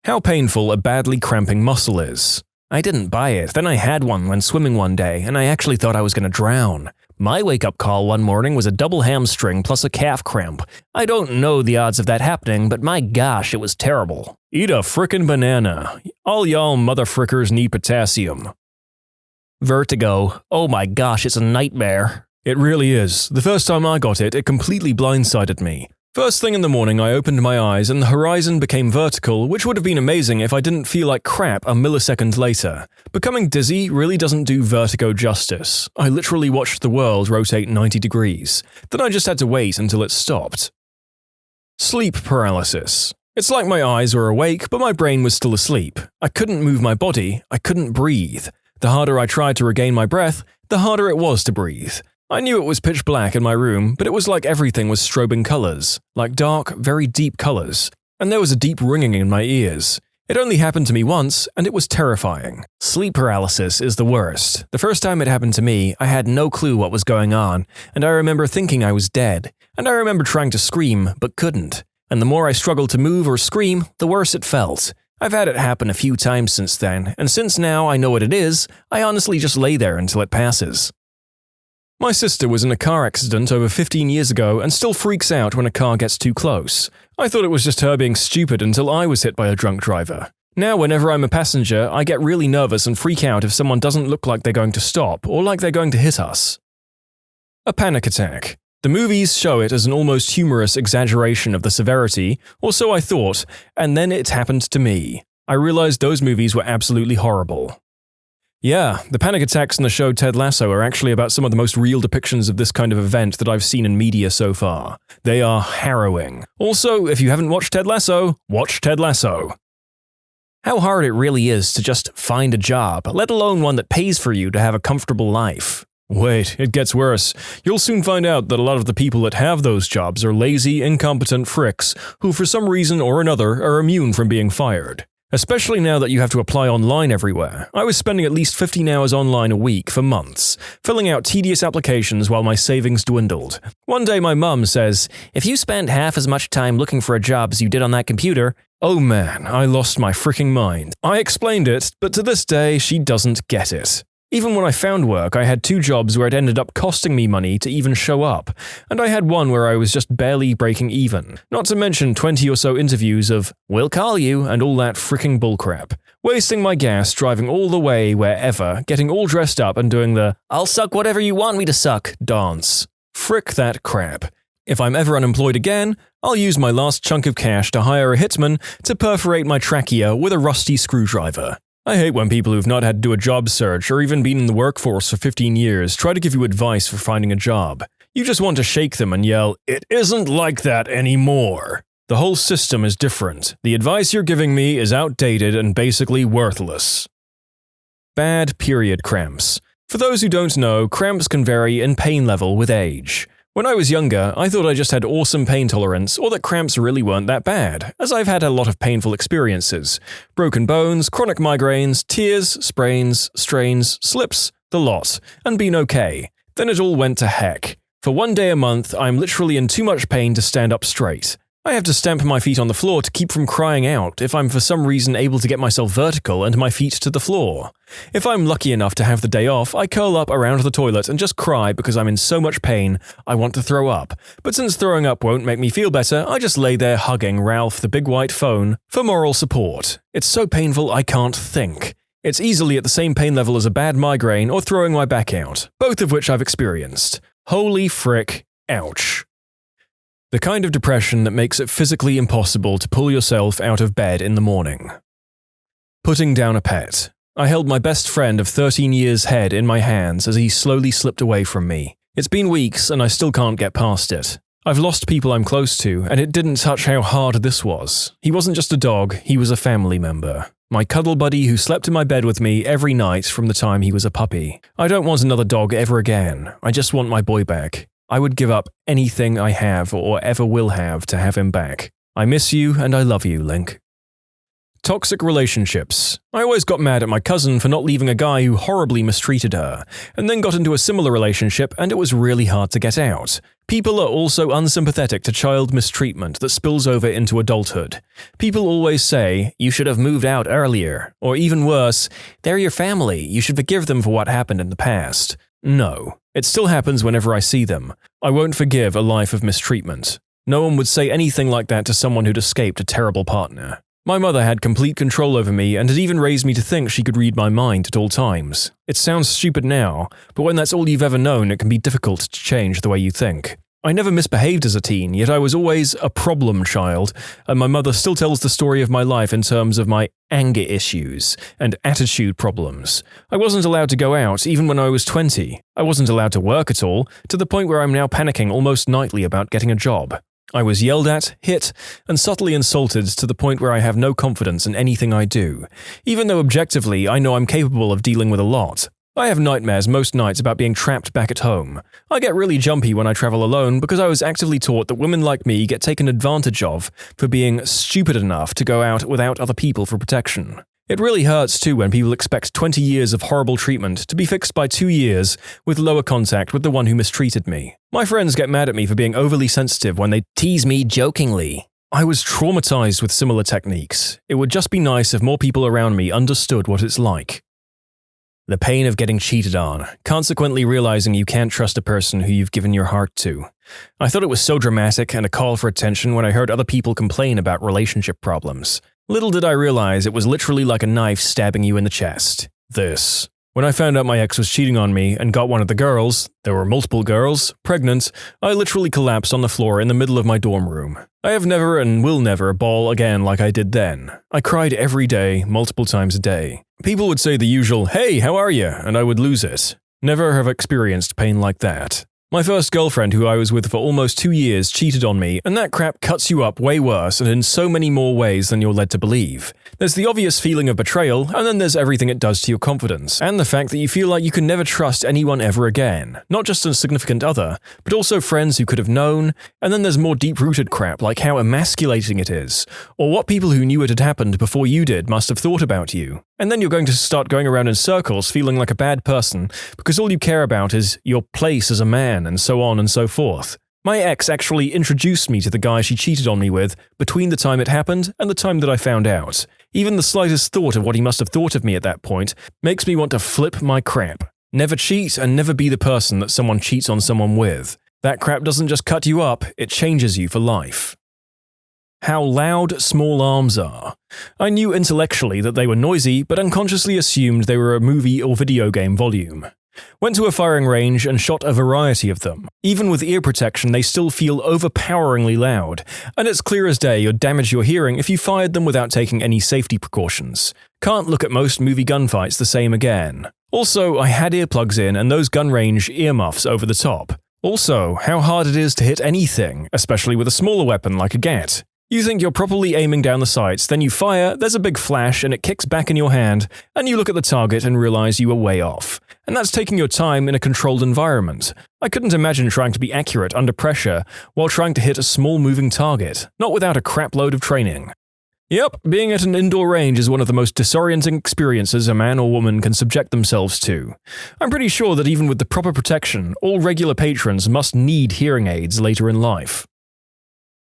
How painful a badly cramping muscle is. I didn't buy it, then I had one when swimming one day, and I actually thought I was going to drown. My wake-up call one morning was a double hamstring plus a calf cramp. I don't know the odds of that happening, but my gosh, it was terrible. Eat a frickin' banana. All y'all motherfrickers need potassium. Vertigo. Oh my gosh, it's a nightmare. It really is. The first time I got it, it completely blindsided me. First thing in the morning, I opened my eyes and the horizon became vertical, which would have been amazing if I didn't feel like crap a millisecond later. Becoming dizzy really doesn't do vertigo justice. I literally watched the world rotate 90 degrees. Then I just had to wait until it stopped. Sleep paralysis. It's like my eyes were awake, but my brain was still asleep. I couldn't move my body. I couldn't breathe. The harder I tried to regain my breath, the harder it was to breathe. I knew it was pitch black in my room, but it was like everything was strobing colors, like dark, very deep colors, and there was a deep ringing in my ears. It only happened to me once, and it was terrifying. Sleep paralysis is the worst. The first time it happened to me, I had no clue what was going on, and I remember thinking I was dead, and I remember trying to scream, but couldn't. And the more I struggled to move or scream, the worse it felt. I've had it happen a few times since then, and since now I know what it is, I honestly just lay there until it passes. My sister was in a car accident over 15 years ago and still freaks out when a car gets too close. I thought it was just her being stupid until I was hit by a drunk driver. Now whenever I'm a passenger, I get really nervous and freak out if someone doesn't look like they're going to stop or like they're going to hit us. A panic attack. The movies show it as an almost humorous exaggeration of the severity, or so I thought, and then it happened to me. I realized those movies were absolutely horrible. Yeah, the panic attacks in the show Ted Lasso are actually about some of the most real depictions of this kind of event that I've seen in media so far. They are harrowing. Also, if you haven't watched Ted Lasso, watch Ted Lasso. How hard it really is to just find a job, let alone one that pays for you to have a comfortable life. Wait, it gets worse. You'll soon find out that a lot of the people that have those jobs are lazy, incompetent fricks who for some reason or another are immune from being fired. Especially now that you have to apply online everywhere. I was spending at least 15 hours online a week for months, filling out tedious applications while my savings dwindled. One day my mum says, "If you spend half as much time looking for a job as you did on that computer, Oh man, I lost my freaking mind. I explained it, but to this day, she doesn't get it. Even when I found work, I had 2 jobs where it ended up costing me money to even show up, and I had one where I was just barely breaking even. Not to mention 20 or so interviews of, "We'll call you," and all that freaking bullcrap. Wasting my gas driving all the way wherever, getting all dressed up and doing the "I'll suck whatever you want me to suck" dance. Frick that crap. If I'm ever unemployed again, I'll use my last chunk of cash to hire a hitman to perforate my trachea with a rusty screwdriver. I hate when people who've not had to do a job search or even been in the workforce for 15 years try to give you advice for finding a job. You just want to shake them and yell, "It isn't like that anymore." The whole system is different. The advice you're giving me is outdated and basically worthless. Bad period cramps. For those who don't know, cramps can vary in pain level with age. When I was younger, I thought I just had awesome pain tolerance or that cramps really weren't that bad, as I've had a lot of painful experiences. Broken bones, chronic migraines, tears, sprains, strains, slips, the lot, and been okay. Then it all went to heck. For 1 day a month, I'm literally in too much pain to stand up straight. I have to stamp my feet on the floor to keep from crying out if I'm for some reason able to get myself vertical and my feet to the floor. If I'm lucky enough to have the day off, I curl up around the toilet and just cry because I'm in so much pain I want to throw up. But since throwing up won't make me feel better, I just lay there hugging Ralph the big white phone for moral support. It's so painful I can't think. It's easily at the same pain level as a bad migraine or throwing my back out, both of which I've experienced. Holy frick, ouch. The kind of depression that makes it physically impossible to pull yourself out of bed in the morning. Putting down a pet. I held my best friend of 13 years' head in my hands as he slowly slipped away from me. It's been weeks and I still can't get past it. I've lost people I'm close to, and it didn't touch how hard this was. He wasn't just a dog, he was a family member. My cuddle buddy who slept in my bed with me every night from the time he was a puppy. I don't want another dog ever again. I just want my boy back. I would give up anything I have or ever will have to have him back. I miss you and I love you, Link. Toxic relationships. I always got mad at my cousin for not leaving a guy who horribly mistreated her, and then got into a similar relationship and it was really hard to get out. People are also unsympathetic to child mistreatment that spills over into adulthood. People always say, "You should have moved out earlier," or even worse, "They're your family, you should forgive them for what happened in the past." No, it still happens whenever I see them. I won't forgive a life of mistreatment. No one would say anything like that to someone who'd escaped a terrible partner. My mother had complete control over me and had even raised me to think she could read my mind at all times. It sounds stupid now, but when that's all you've ever known, it can be difficult to change the way you think. I never misbehaved as a teen, yet I was always a problem child, and my mother still tells the story of my life in terms of my anger issues and attitude problems. I wasn't allowed to go out even when I was 20. I wasn't allowed to work at all, to the point where I'm now panicking almost nightly about getting a job. I was yelled at, hit, and subtly insulted to the point where I have no confidence in anything I do, even though objectively I know I'm capable of dealing with a lot. I have nightmares most nights about being trapped back at home. I get really jumpy when I travel alone because I was actively taught that women like me get taken advantage of for being stupid enough to go out without other people for protection. It really hurts too when people expect 20 years of horrible treatment to be fixed by 2 years with lower contact with the one who mistreated me. My friends get mad at me for being overly sensitive when they tease me jokingly. I was traumatized with similar techniques. It would just be nice if more people around me understood what it's like. The pain of getting cheated on, consequently realizing you can't trust a person who you've given your heart to. I thought it was so dramatic and a call for attention when I heard other people complain about relationship problems. Little did I realize it was literally like a knife stabbing you in the chest. This. When I found out my ex was cheating on me and got one of the girls, there were multiple girls, pregnant, I literally collapsed on the floor in the middle of my dorm room. I have never and will never bawl again like I did then. I cried every day, multiple times a day. People would say the usual, "Hey, how are you?" and I would lose it. Never have experienced pain like that. My first girlfriend, who I was with for almost 2 years, cheated on me, and that crap cuts you up way worse and in so many more ways than you're led to believe. There's the obvious feeling of betrayal, and then there's everything it does to your confidence, and the fact that you feel like you can never trust anyone ever again, not just a significant other, but also friends who could have known, and then there's more deep-rooted crap like how emasculating it is, or what people who knew it had happened before you did must have thought about you. And then you're going to start going around in circles feeling like a bad person because all you care about is your place as a man and so on and so forth. My ex actually introduced me to the guy she cheated on me with between the time it happened and the time that I found out. Even the slightest thought of what he must have thought of me at that point makes me want to flip my crap. Never cheat and never be the person that someone cheats on someone with. That crap doesn't just cut you up, it changes you for life. How loud small arms are. I knew intellectually that they were noisy, but unconsciously assumed they were a movie or video game volume. Went to a firing range and shot a variety of them. Even with ear protection, they still feel overpoweringly loud, and it's clear as day you'd damage your hearing if you fired them without taking any safety precautions. Can't look at most movie gunfights the same again. Also, I had earplugs in and those gun range earmuffs over the top. Also, how hard it is to hit anything, especially with a smaller weapon like a gat. You think you're properly aiming down the sights, then you fire, there's a big flash and it kicks back in your hand, and you look at the target and realize you were way off. And that's taking your time in a controlled environment. I couldn't imagine trying to be accurate under pressure while trying to hit a small moving target, not without a crap load of training. Yep, being at an indoor range is one of the most disorienting experiences a man or woman can subject themselves to. I'm pretty sure that even with the proper protection, all regular patrons must need hearing aids later in life.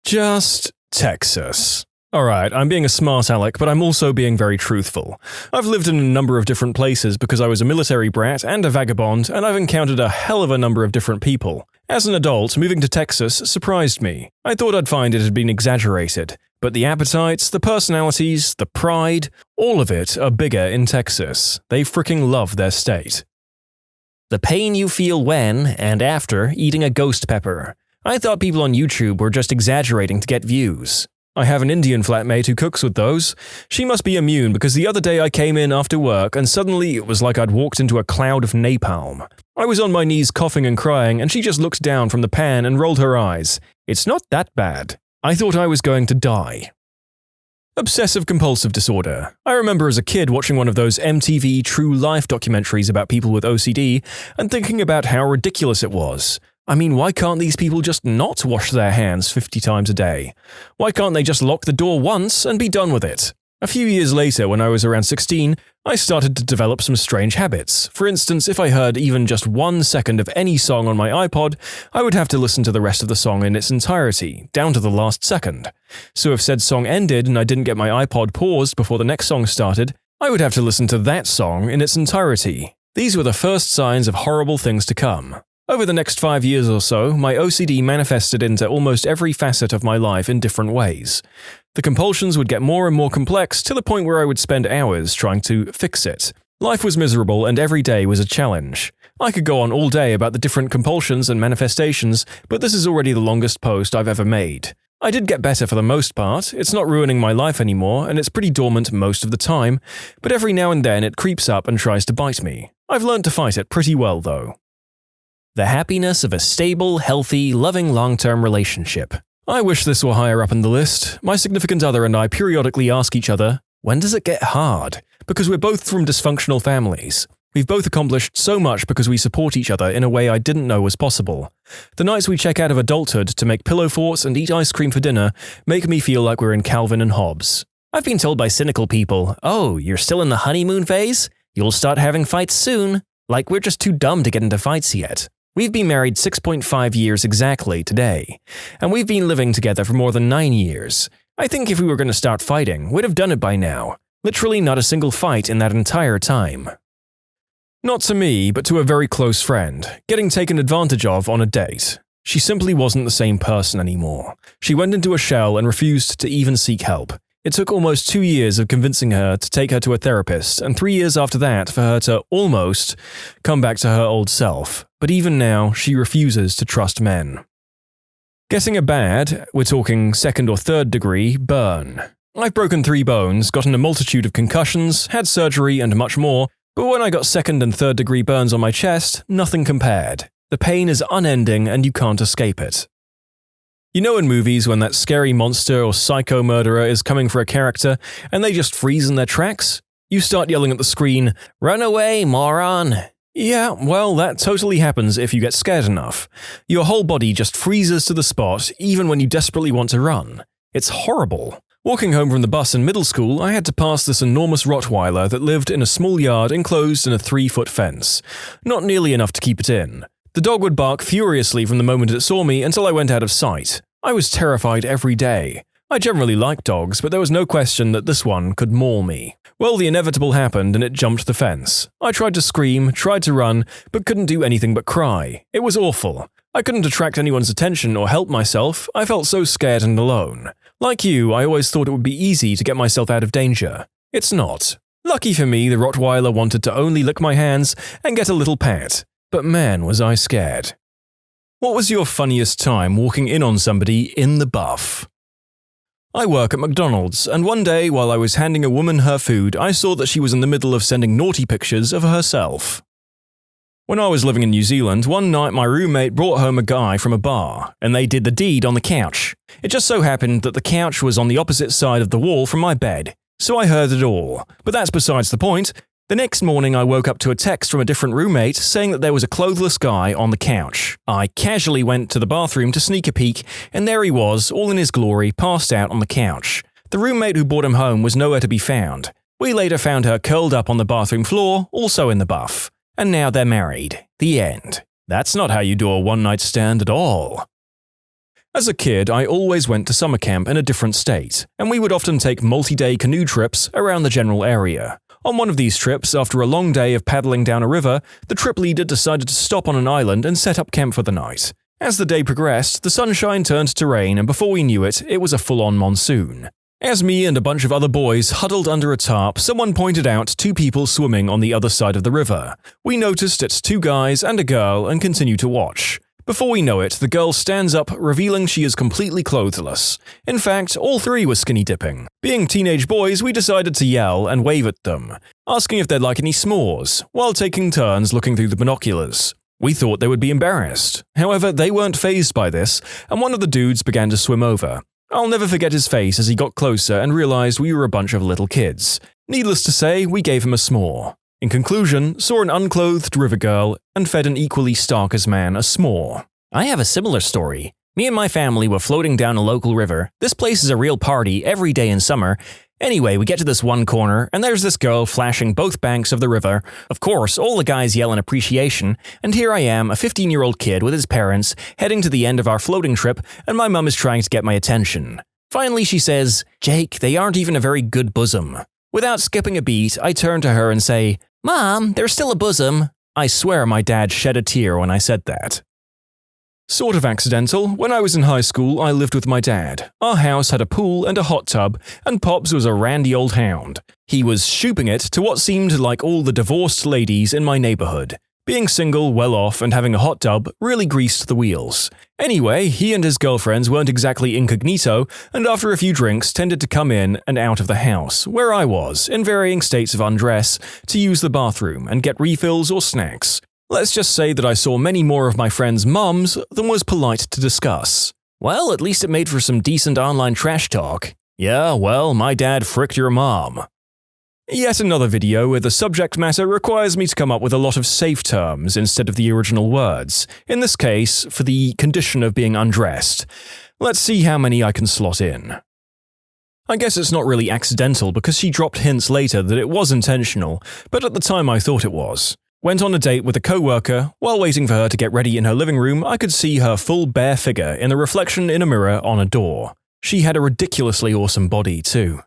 Just Texas. Alright, I'm being a smart aleck, but I'm also being very truthful. I've lived in a number of different places because I was a military brat and a vagabond, and I've encountered a hell of a number of different people. As an adult, moving to Texas surprised me. I thought I'd find it had been exaggerated, but the appetites, the personalities, the pride, all of it are bigger in Texas. They fricking love their state. The pain you feel when and after eating a ghost pepper. I thought people on YouTube were just exaggerating to get views. I have an Indian flatmate who cooks with those. She must be immune because the other day I came in after work and suddenly it was like I'd walked into a cloud of napalm. I was on my knees coughing and crying and she just looked down from the pan and rolled her eyes. It's not that bad. I thought I was going to die. Obsessive-compulsive disorder. I remember as a kid watching one of those MTV True Life documentaries about people with OCD and thinking about how ridiculous it was. I mean, why can't these people just not wash their hands 50 times a day? Why can't they just lock the door once and be done with it? A few years later, when I was around 16, I started to develop some strange habits. For instance, if I heard even just 1 second of any song on my iPod, I would have to listen to the rest of the song in its entirety, down to the last second. So if said song ended and I didn't get my iPod paused before the next song started, I would have to listen to that song in its entirety. These were the first signs of horrible things to come. Over the next 5 years or so, my OCD manifested into almost every facet of my life in different ways. The compulsions would get more and more complex to the point where I would spend hours trying to fix it. Life was miserable and every day was a challenge. I could go on all day about the different compulsions and manifestations, but this is already the longest post I've ever made. I did get better for the most part, it's not ruining my life anymore and it's pretty dormant most of the time, but every now and then it creeps up and tries to bite me. I've learned to fight it pretty well though. The happiness of a stable, healthy, loving long-term relationship. I wish this were higher up in the list. My significant other and I periodically ask each other, when does it get hard? Because we're both from dysfunctional families. We've both accomplished so much because we support each other in a way I didn't know was possible. The nights we check out of adulthood to make pillow forts and eat ice cream for dinner make me feel like we're in Calvin and Hobbes. I've been told by cynical people, oh, you're still in the honeymoon phase? You'll start having fights soon. Like we're just too dumb to get into fights yet. We've been married 6.5 years exactly today, and we've been living together for more than 9 years. I think if we were going to start fighting, we'd have done it by now. Literally not a single fight in that entire time. Not to me, but to a very close friend, getting taken advantage of on a date. She simply wasn't the same person anymore. She went into a shell and refused to even seek help. It took almost 2 years of convincing her to take her to a therapist, and 3 years after that for her to almost come back to her old self. But even now, she refuses to trust men. Getting a bad, we're talking 2nd or 3rd degree, burn. I've broken 3 bones, gotten a multitude of concussions, had surgery and much more, but when I got 2nd and 3rd degree burns on my chest, nothing compared. The pain is unending and you can't escape it. You know in movies when that scary monster or psycho murderer is coming for a character and they just freeze in their tracks? You start yelling at the screen, "Run away, moron!" Yeah, well, that totally happens if you get scared enough. Your whole body just freezes to the spot even when you desperately want to run. It's horrible. Walking home from the bus in middle school, I had to pass this enormous Rottweiler that lived in a small yard enclosed in a 3-foot fence. Not nearly enough to keep it in. The dog would bark furiously from the moment it saw me until I went out of sight. I was terrified every day. I generally liked dogs, but there was no question that this one could maul me. Well, the inevitable happened and it jumped the fence. I tried to scream, tried to run, but couldn't do anything but cry. It was awful. I couldn't attract anyone's attention or help myself. I felt so scared and alone. Like you, I always thought it would be easy to get myself out of danger. It's not. Lucky for me, the Rottweiler wanted to only lick my hands and get a little pat. But man, was I scared. What was your funniest time walking in on somebody in the buff? I work at McDonald's, and one day while I was handing a woman her food, I saw that she was in the middle of sending naughty pictures of herself. When I was living in New Zealand, one night my roommate brought home a guy from a bar, and they did the deed on the couch. It just so happened that the couch was on the opposite side of the wall from my bed, so I heard it all. But that's besides the point. The next morning I woke up to a text from a different roommate saying that there was a clothless guy on the couch. I casually went to the bathroom to sneak a peek, and there he was, all in his glory, passed out on the couch. The roommate who brought him home was nowhere to be found. We later found her curled up on the bathroom floor, also in the buff. And now they're married. The end. That's not how you do a one-night stand at all. As a kid, I always went to summer camp in a different state, and we would often take multi-day canoe trips around the general area. On one of these trips, after a long day of paddling down a river, the trip leader decided to stop on an island and set up camp for the night. As the day progressed, the sunshine turned to rain, and before we knew it, it was a full-on monsoon. As me and a bunch of other boys huddled under a tarp, someone pointed out two people swimming on the other side of the river. We noticed it's two guys and a girl and continue to watch. Before we know it, the girl stands up, revealing she is completely clothless. In fact, all three were skinny dipping. Being teenage boys, we decided to yell and wave at them, asking if they'd like any s'mores, while taking turns looking through the binoculars. We thought they would be embarrassed. However, they weren't fazed by this, and one of the dudes began to swim over. I'll never forget his face as he got closer and realized we were a bunch of little kids. Needless to say, we gave him a s'more. In conclusion, saw an unclothed river girl and fed an equally stark-as man a s'more. I have a similar story. Me and my family were floating down a local river. This place is a real party every day in summer. Anyway, we get to this one corner, and there's this girl flashing both banks of the river. Of course, all the guys yell in appreciation, and here I am, a 15-year-old kid with his parents, heading to the end of our floating trip, and my mum is trying to get my attention. Finally, she says, "Jake, they aren't even a very good bosom." Without skipping a beat, I turn to her and say, "Mom, there's still a bosom." I swear my dad shed a tear when I said that. Sort of accidental. When I was in high school, I lived with my dad. Our house had a pool and a hot tub, and Pops was a randy old hound. He was shooping it to what seemed like all the divorced ladies in my neighborhood. Being single, well-off, and having a hot tub really greased the wheels. Anyway, he and his girlfriends weren't exactly incognito, and after a few drinks tended to come in and out of the house, where I was, in varying states of undress, to use the bathroom and get refills or snacks. Let's just say that I saw many more of my friends' mums than was polite to discuss. Well, at least it made for some decent online trash talk. Yeah, well, my dad fricked your mom. Yet another video where the subject matter requires me to come up with a lot of safe terms instead of the original words, in this case, for the condition of being undressed. Let's see how many I can slot in. I guess it's not really accidental because she dropped hints later that it was intentional, but at the time I thought it was. Went on a date with a co-worker. While waiting for her to get ready in her living room, I could see her full bare figure in the reflection in a mirror on a door. She had a ridiculously awesome body, too.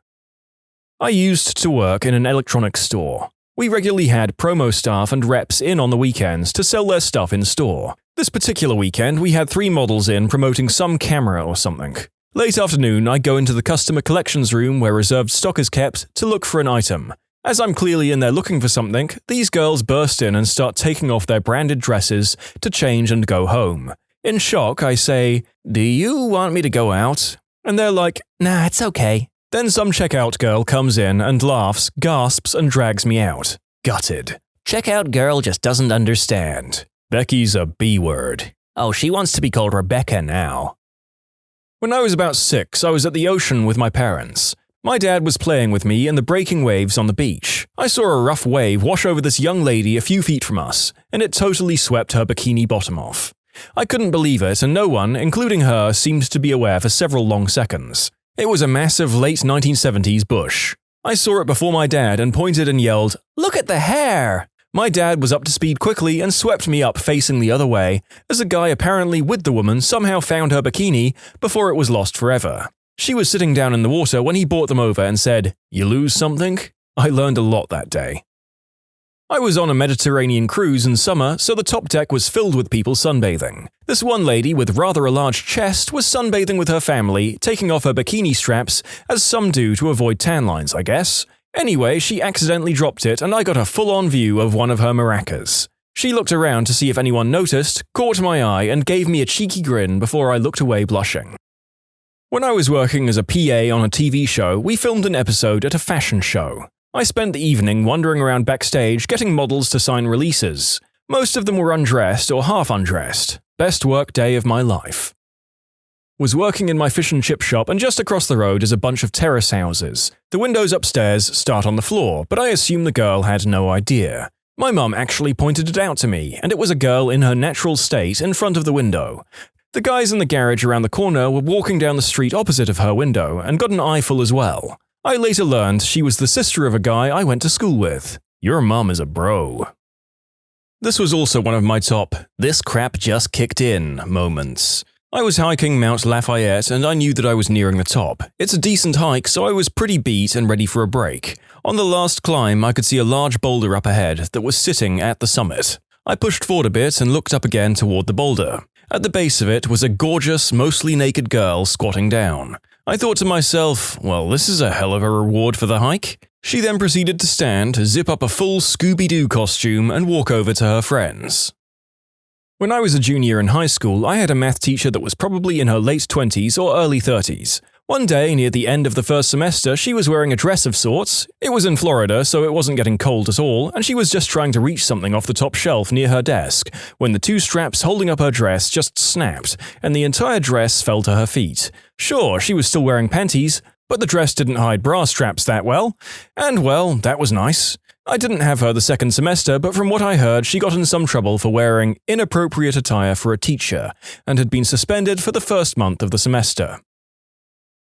I used to work in an electronics store. We regularly had promo staff and reps in on the weekends to sell their stuff in store. This particular weekend, we had 3 models in promoting some camera or something. Late afternoon, I go into the customer collections room where reserved stock is kept to look for an item. As I'm clearly in there looking for something, these girls burst in and start taking off their branded dresses to change and go home. In shock, I say, "Do you want me to go out?" And they're like, "Nah, it's okay." Then some checkout girl comes in and laughs, gasps, and drags me out. Gutted. Checkout girl just doesn't understand. Becky's a B-word. Oh, she wants to be called Rebecca now. When I was about 6, I was at the ocean with my parents. My dad was playing with me in the breaking waves on the beach. I saw a rough wave wash over this young lady a few feet from us, and it totally swept her bikini bottom off. I couldn't believe it, and no one, including her, seemed to be aware for several long seconds. It was a massive late 1970s bush. I saw it before my dad and pointed and yelled, "Look at the hair!" My dad was up to speed quickly and swept me up facing the other way, as a guy apparently with the woman somehow found her bikini before it was lost forever. She was sitting down in the water when he brought them over and said, "You lose something?" I learned a lot that day. I was on a Mediterranean cruise in summer, so the top deck was filled with people sunbathing. This one lady with rather a large chest was sunbathing with her family, taking off her bikini straps, as some do to avoid tan lines, I guess. Anyway, she accidentally dropped it and I got a full-on view of one of her maracas. She looked around to see if anyone noticed, caught my eye and gave me a cheeky grin before I looked away blushing. When I was working as a PA on a TV show, we filmed an episode at a fashion show. I spent the evening wandering around backstage getting models to sign releases. Most of them were undressed or half undressed. Best work day of my life. Was working in my fish and chip shop and just across the road is a bunch of terrace houses. The windows upstairs start on the floor, but I assume the girl had no idea. My mum actually pointed it out to me, and it was a girl in her natural state in front of the window. The guys in the garage around the corner were walking down the street opposite of her window and got an eyeful as well. I later learned she was the sister of a guy I went to school with. Your mum is a bro. This was also one of my top "this crap just kicked in" moments. I was hiking Mount Lafayette and I knew that I was nearing the top. It's a decent hike, so I was pretty beat and ready for a break. On the last climb, I could see a large boulder up ahead that was sitting at the summit. I pushed forward a bit and looked up again toward the boulder. At the base of it was a gorgeous, mostly naked girl squatting down. I thought to myself, well, this is a hell of a reward for the hike. She then proceeded to stand, zip up a full Scooby-Doo costume and walk over to her friends. When I was a junior in high school, I had a math teacher that was probably in her late 20s or early 30s. One day, near the end of the first semester, she was wearing a dress of sorts. It was in Florida, so it wasn't getting cold at all, and she was just trying to reach something off the top shelf near her desk, when the two straps holding up her dress just snapped, and the entire dress fell to her feet. Sure, she was still wearing panties, but the dress didn't hide bra straps that well. And well, that was nice. I didn't have her the second semester, but from what I heard, she got in some trouble for wearing inappropriate attire for a teacher, and had been suspended for the first month of the semester.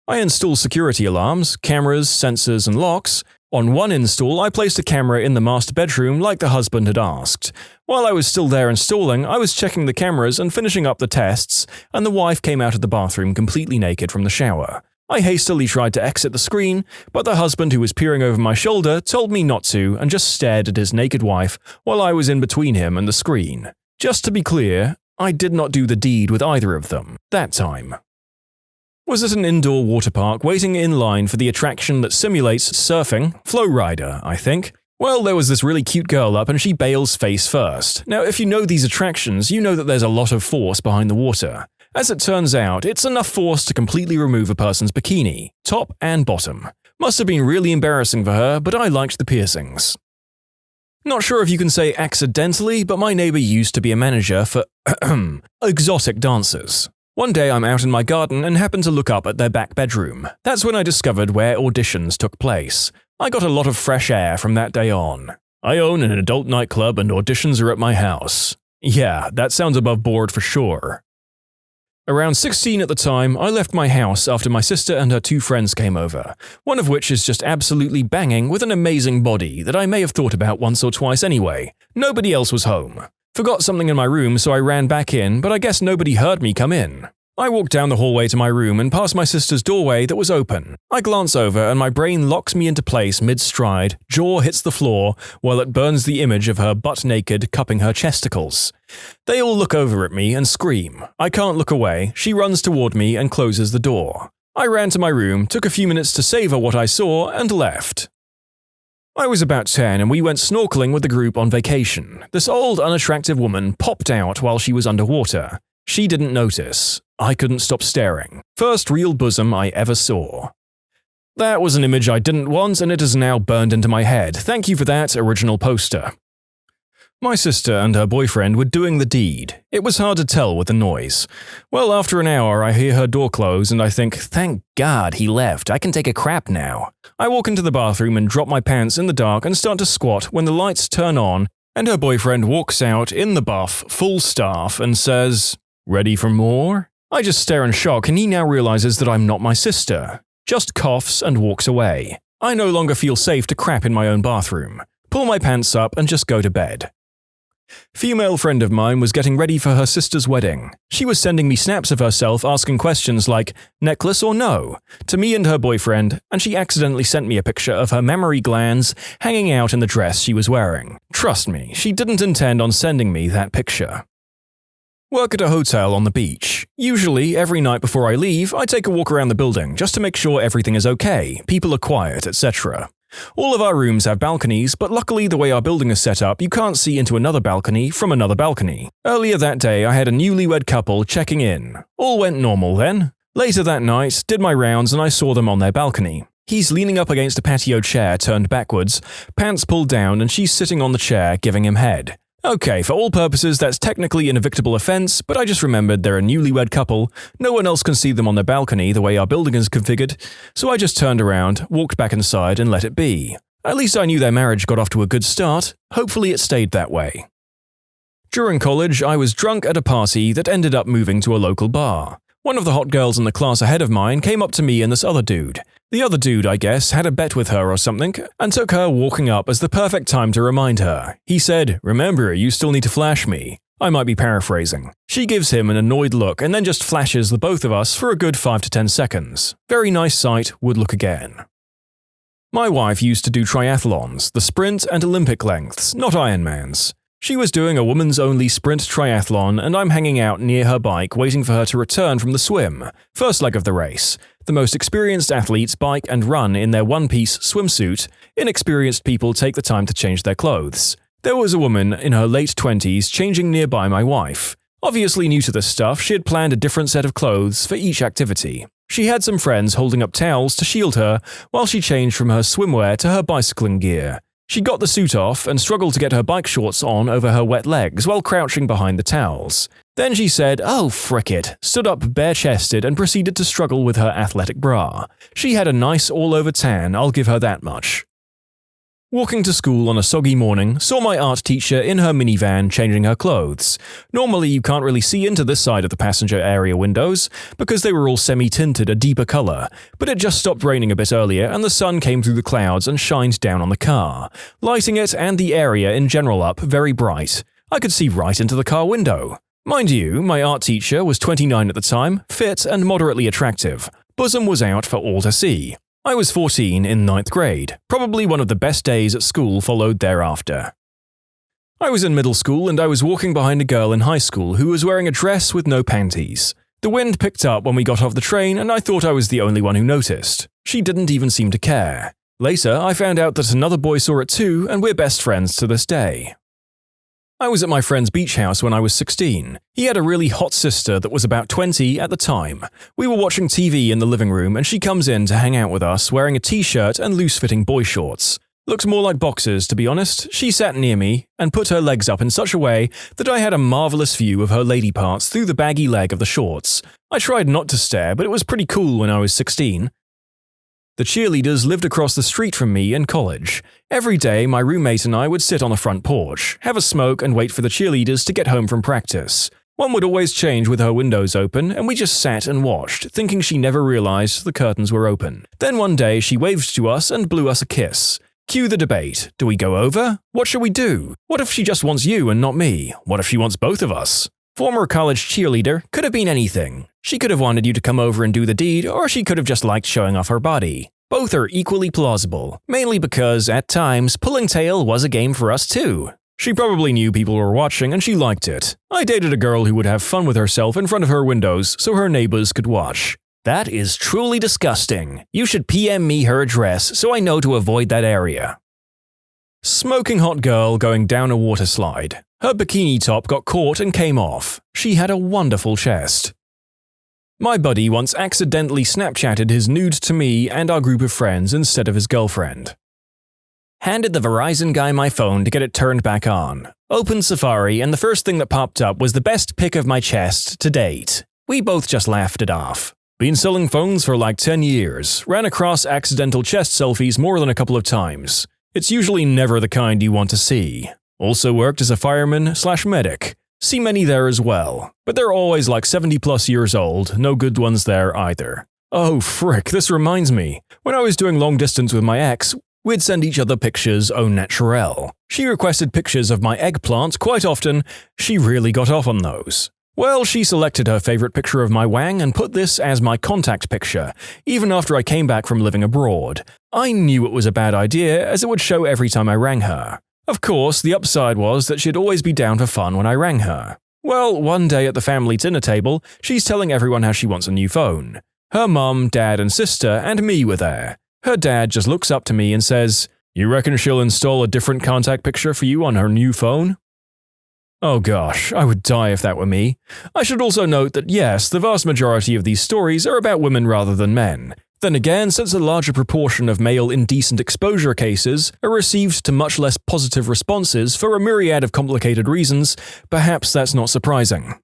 I installed security alarms, cameras, sensors, and locks. On one install, I placed a camera in the master bedroom like the husband had asked. While I was still there installing, I was checking the cameras and finishing up the tests, and the wife came out of the bathroom completely naked from the shower. I hastily tried to exit the screen, but the husband who was peering over my shoulder told me not to and just stared at his naked wife while I was in between him and the screen. Just to be clear, I did not do the deed with either of them that time. Was at an indoor water park waiting in line for the attraction that simulates surfing, Flow Rider, I think. Well, there was this really cute girl up and she bails face first. Now, if you know these attractions, you know that there's a lot of force behind the water. As it turns out, it's enough force to completely remove a person's bikini, top and bottom. Must have been really embarrassing for her, but I liked the piercings. Not sure if you can say accidentally, but my neighbor used to be a manager for exotic dancers. One day I'm out in my garden and happened to look up at their back bedroom. That's when I discovered where auditions took place. I got a lot of fresh air from that day on. I own an adult nightclub and auditions are at my house. Yeah, that sounds above board for sure. Around 16 at the time, I left my house after my sister and her two friends came over, one of which is just absolutely banging with an amazing body that I may have thought about once or twice anyway. Nobody else was home. Forgot something in my room, so I ran back in, but I guess nobody heard me come in. I walked down the hallway to my room and past my sister's doorway that was open. I glance over and my brain locks me into place mid-stride, jaw hits the floor, while it burns the image of her butt-naked cupping her chesticles. They all look over at me and scream. I can't look away. She runs toward me and closes the door. I ran to my room, took a few minutes to savor what I saw, and left. I was about 10 and we went snorkeling with the group on vacation. This old, unattractive woman popped out while she was underwater. She didn't notice. I couldn't stop staring. First real bosom I ever saw. That was an image I didn't want and it is now burned into my head. Thank you for that, original poster. My sister and her boyfriend were doing the deed. It was hard to tell with the noise. Well, after an hour, I hear her door close and I think, thank God he left. I can take a crap now. I walk into the bathroom and drop my pants in the dark and start to squat when the lights turn on and her boyfriend walks out in the buff, full staff, and says, "Ready for more?" I just stare in shock and he now realizes that I'm not my sister. Just coughs and walks away. I no longer feel safe to crap in my own bathroom. pull my pants up, and just go to bed. Female friend of mine was getting ready for her sister's wedding. She was sending me snaps of herself asking questions like, necklace or no, to me and her boyfriend, and she accidentally sent me a picture of her mammary glands hanging out in the dress she was wearing. Trust me, she didn't intend on sending me that picture. Work at a hotel on the beach. Usually, every night before I leave, I take a walk around the building just to make sure everything is okay, people are quiet, etc. All of our rooms have balconies, but luckily the way our building is set up, you can't see into another balcony from another balcony. Earlier that day, I had a newlywed couple checking in. All went normal then. Later that night, did my rounds and I saw them on their balcony. He's leaning up against a patio chair turned backwards, pants pulled down, and she's sitting on the chair giving him head. Okay, for all purposes, that's technically an evictable offense, but I just remembered they're a newlywed couple, no one else can see them on their balcony the way our building is configured, so I just turned around, walked back inside, and let it be. At least I knew their marriage got off to a good start, hopefully it stayed that way. During college, I was drunk at a party that ended up moving to a local bar. One of the hot girls in the class ahead of mine came up to me and this other dude. The other dude, I guess, had a bet with her or something, and took her walking up as the perfect time to remind her. He said, "Remember, you still need to flash me." I might be paraphrasing. She gives him an annoyed look and then just flashes the both of us for a good 5 to 10 seconds. Very nice sight, would look again. My wife used to do triathlons, the sprint and Olympic lengths, not Ironmans. She was doing a woman's-only sprint triathlon, and I'm hanging out near her bike waiting for her to return from the swim, first leg of the race. The most experienced athletes bike and run in their one-piece swimsuit. Inexperienced people take the time to change their clothes. There was a woman in her late 20s changing nearby my wife. Obviously new to this stuff, she had planned a different set of clothes for each activity. She had some friends holding up towels to shield her while she changed from her swimwear to her bicycling gear. She got the suit off and struggled to get her bike shorts on over her wet legs while crouching behind the towels. Then she said, "Oh, frick it," stood up bare-chested and proceeded to struggle with her athletic bra. She had a nice all-over tan, I'll give her that much. Walking to school on a soggy morning, saw my art teacher in her minivan changing her clothes. Normally you can't really see into this side of the passenger area windows, because they were all semi-tinted a deeper color, but it just stopped raining a bit earlier and the sun came through the clouds and shined down on the car, lighting it and the area in general up very bright. I could see right into the car window. Mind you, my art teacher was 29 at the time, fit and moderately attractive. Bosom was out for all to see. I was 14 in 9th grade. Probably one of the best days at school followed thereafter. I was in middle school and I was walking behind a girl in high school who was wearing a dress with no panties. The wind picked up when we got off the train and I thought I was the only one who noticed. She didn't even seem to care. Later, I found out that another boy saw it too and we're best friends to this day. I was at my friend's beach house when I was 16. He had a really hot sister that was about 20 at the time. We were watching TV in the living room and she comes in to hang out with us wearing a t-shirt and loose-fitting boy shorts. Looked more like boxers, to be honest. She sat near me and put her legs up in such a way that I had a marvelous view of her lady parts through the baggy leg of the shorts. I tried not to stare, but it was pretty cool when I was 16. The cheerleaders lived across the street from me in college. Every day, my roommate and I would sit on the front porch, have a smoke and wait for the cheerleaders to get home from practice. One would always change with her windows open, and we just sat and watched, thinking she never realized the curtains were open. Then one day, she waved to us and blew us a kiss. Cue the debate. Do we go over? What should we do? What if she just wants you and not me? What if she wants both of us? Former college cheerleader could have been anything. She could have wanted you to come over and do the deed, or she could have just liked showing off her body. Both are equally plausible, mainly because, at times, pulling tail was a game for us too. She probably knew people were watching and she liked it. I dated a girl who would have fun with herself in front of her windows so her neighbors could watch. That is truly disgusting. You should PM me her address so I know to avoid that area. Smoking hot girl going down a water slide. Her bikini top got caught and came off. She had a wonderful chest. My buddy once accidentally Snapchatted his nude to me and our group of friends instead of his girlfriend. Handed the Verizon guy my phone to get it turned back on. Opened Safari and the first thing that popped up was the best pic of my chest to date. We both just laughed it off. Been selling phones for like 10 years. Ran across accidental chest selfies more than a couple of times. It's usually never the kind you want to see. Also worked as a fireman/medic. See many there as well. But they're always like 70+ years old, no good ones there either. Oh frick, this reminds me. When I was doing long distance with my ex, We'd send each other pictures au naturel. She requested pictures of my eggplant quite often. She really got off on those. Well, she selected her favorite picture of my wang and put this as my contact picture, even after I came back from living abroad. I knew it was a bad idea, as it would show every time I rang her. Of course, the upside was that she'd always be down for fun when I rang her. Well, one day at the family dinner table, she's telling everyone how she wants a new phone. Her mum, dad, and sister, and me were there. Her dad just looks up to me and says, "You reckon she'll install a different contact picture for you on her new phone?" Oh gosh, I would die if that were me. I should also note that yes, the vast majority of these stories are about women rather than men. Then again, since a larger proportion of male indecent exposure cases are received to much less positive responses for a myriad of complicated reasons, perhaps that's not surprising.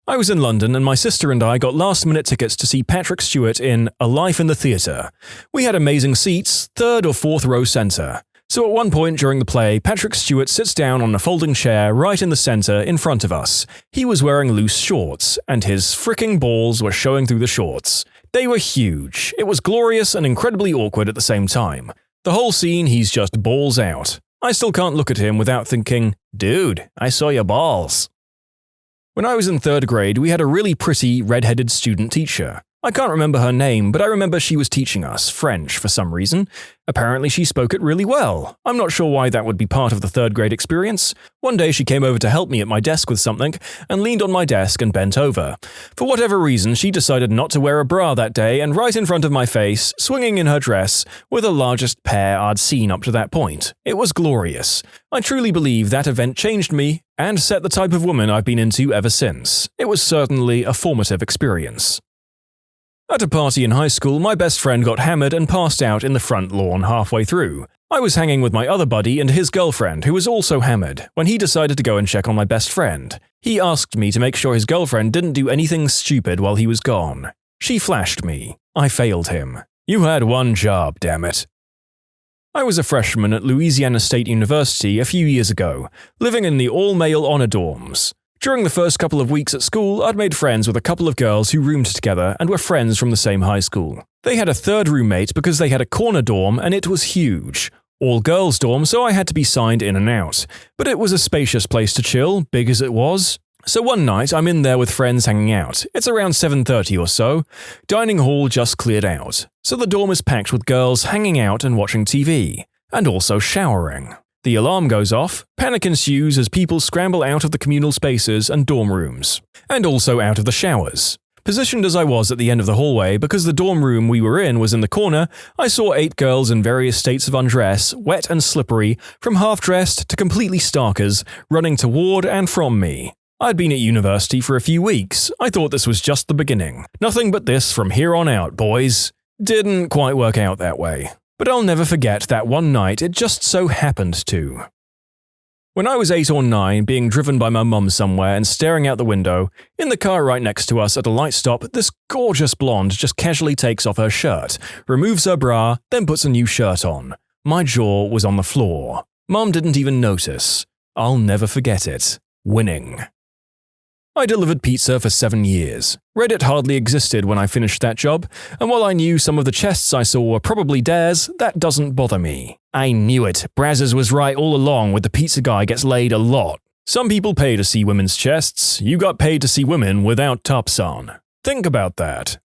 I was in London and my sister and I got last-minute tickets to see Patrick Stewart in A Life in the Theatre. We had amazing seats, 3rd or 4th row centre. So at one point during the play, Patrick Stewart sits down on a folding chair right in the center in front of us. He was wearing loose shorts, and his fricking balls were showing through the shorts. They were huge. It was glorious and incredibly awkward at the same time. The whole scene, he's just balls out. I still can't look at him without thinking, "Dude, I saw your balls." When I was in 3rd grade, we had a really pretty, red-headed student teacher. I can't remember her name, but I remember she was teaching us French for some reason. Apparently she spoke it really well. I'm not sure why that would be part of the 3rd grade experience. One day she came over to help me at my desk with something, and leaned on my desk and bent over. For whatever reason, she decided not to wear a bra that day, and right in front of my face, swinging in her dress, were the largest pair I'd seen up to that point. It was glorious. I truly believe that event changed me, and set the type of woman I've been into ever since. It was certainly a formative experience. At a party in high school, my best friend got hammered and passed out in the front lawn halfway through. I was hanging with my other buddy and his girlfriend, who was also hammered, when he decided to go and check on my best friend. He asked me to make sure his girlfriend didn't do anything stupid while he was gone. She flashed me. I failed him. "You had one job, damn it." I was a freshman at Louisiana State University a few years ago, living in the all-male honor dorms. During the first couple of weeks at school, I'd made friends with a couple of girls who roomed together and were friends from the same high school. They had a third roommate because they had a corner dorm and it was huge. All-girls dorm, so I had to be signed in and out. But it was a spacious place to chill, big as it was. So one night, I'm in there with friends hanging out. It's around 7:30 or so. Dining hall just cleared out. So the dorm is packed with girls hanging out and watching TV. And also showering. The alarm goes off, panic ensues as people scramble out of the communal spaces and dorm rooms, and also out of the showers. Positioned as I was at the end of the hallway because the dorm room we were in was in the corner, I saw 8 girls in various states of undress, wet and slippery, from half-dressed to completely starkers, running toward and from me. I'd been at university for a few weeks. I thought this was just the beginning. Nothing but this from here on out, boys. Didn't quite work out that way. But I'll never forget that one night it just so happened to. When I was 8 or 9, being driven by my mum somewhere and staring out the window, in the car right next to us at a light stop, this gorgeous blonde just casually takes off her shirt, removes her bra, then puts a new shirt on. My jaw was on the floor. Mum didn't even notice. I'll never forget it. Winning. I delivered pizza for 7 years. Reddit hardly existed when I finished that job, and while I knew some of the chests I saw were probably dares, that doesn't bother me. I knew it. Brazzers was right all along with the pizza guy gets laid a lot. Some people pay to see women's chests. You got paid to see women without tops on. Think about that.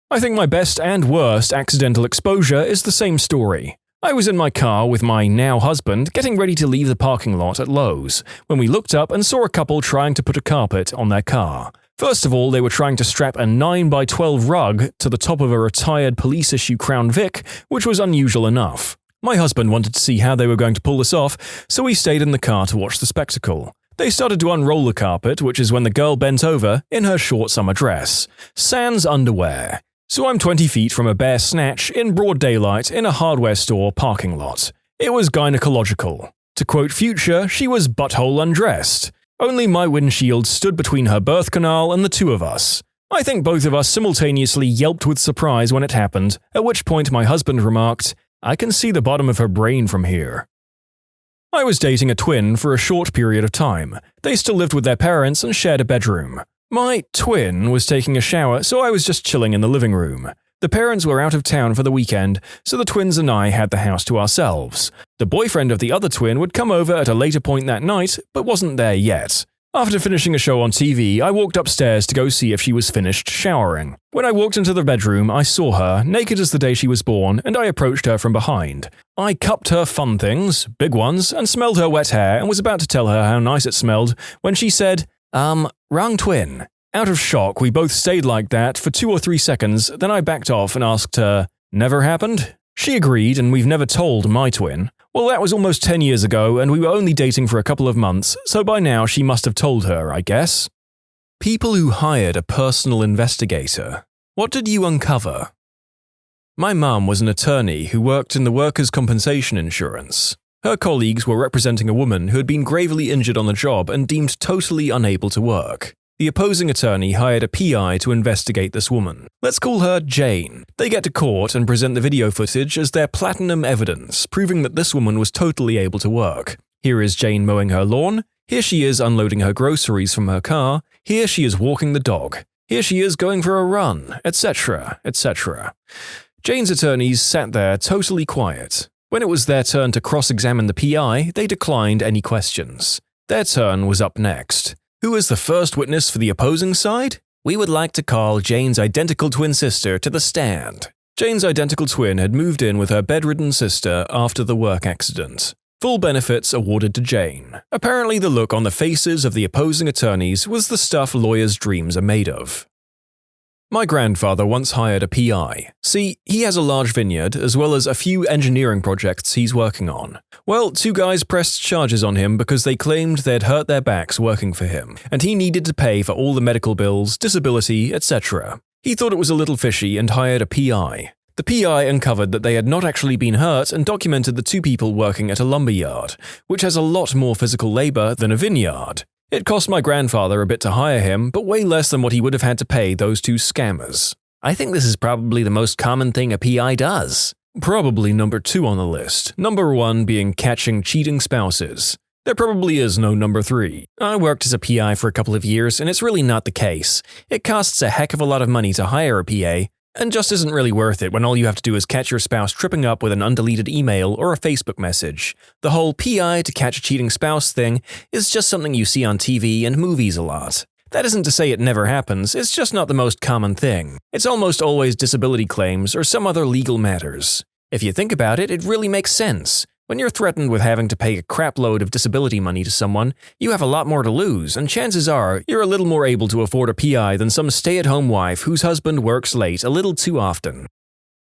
I think my best and worst accidental exposure is the same story. I was in my car with my now husband getting ready to leave the parking lot at Lowe's when we looked up and saw a couple trying to put a carpet on their car. First of all, they were trying to strap a 9x12 rug to the top of a retired police-issue Crown Vic, which was unusual enough. My husband wanted to see how they were going to pull this off, so we stayed in the car to watch the spectacle. They started to unroll the carpet, which is when the girl bent over in her short summer dress. Sans underwear. So I'm 20 feet from a bare snatch in broad daylight in a hardware store parking lot. It was gynecological. To quote Future, she was butthole undressed. Only my windshield stood between her birth canal and the two of us. I think both of us simultaneously yelped with surprise when it happened, at which point my husband remarked, "I can see the bottom of her brain from here." I was dating a twin for a short period of time. They still lived with their parents and shared a bedroom. My twin was taking a shower, so I was just chilling in the living room. The parents were out of town for the weekend, so the twins and I had the house to ourselves. The boyfriend of the other twin would come over at a later point that night, but wasn't there yet. After finishing a show on TV, I walked upstairs to go see if she was finished showering. When I walked into the bedroom, I saw her, naked as the day she was born, and I approached her from behind. I cupped her fun things, big ones, and smelled her wet hair and was about to tell her how nice it smelled when she said, wrong twin. Out of shock, we both stayed like that for 2 or 3 seconds, then I backed off and asked her, never happened? She agreed, and we've never told my twin. Well, that was almost 10 years ago, and we were only dating for a couple of months, so by now she must have told her, I guess. People who hired a personal investigator. What did you uncover? My mum was an attorney who worked in the workers' compensation insurance. Her colleagues were representing a woman who had been gravely injured on the job and deemed totally unable to work. The opposing attorney hired a PI to investigate this woman. Let's call her Jane. They get to court and present the video footage as their platinum evidence, proving that this woman was totally able to work. Here is Jane mowing her lawn. Here she is unloading her groceries from her car. Here she is walking the dog. Here she is going for a run, etc., etc. Jane's attorneys sat there totally quiet. When it was their turn to cross-examine the PI, they declined any questions. Their turn was up next. Who is the first witness for the opposing side? We would like to call Jane's identical twin sister to the stand. Jane's identical twin had moved in with her bedridden sister after the work accident. Full benefits awarded to Jane. Apparently the look on the faces of the opposing attorneys was the stuff lawyers' dreams are made of. My grandfather once hired a PI. See, he has a large vineyard as well as a few engineering projects he's working on. Well, 2 guys pressed charges on him because they claimed they'd hurt their backs working for him, and he needed to pay for all the medical bills, disability, etc. He thought it was a little fishy and hired a PI. The PI uncovered that they had not actually been hurt and documented the 2 people working at a lumber yard, which has a lot more physical labor than a vineyard. It cost my grandfather a bit to hire him, but way less than what he would have had to pay those 2 scammers. I think this is probably the most common thing a PI does. Probably number 2 on the list, number 1 being catching cheating spouses. There probably is no number 3. I worked as a PI for a couple of years, and it's really not the case. It costs a heck of a lot of money to hire a PA, and just isn't really worth it when all you have to do is catch your spouse tripping up with an undeleted email or a Facebook message. The whole PI to catch a cheating spouse thing is just something you see on TV and movies a lot. That isn't to say it never happens, it's just not the most common thing. It's almost always disability claims or some other legal matters. If you think about it, it really makes sense. When you're threatened with having to pay a crap load of disability money to someone, you have a lot more to lose, and chances are you're a little more able to afford a PI than some stay-at-home wife whose husband works late a little too often.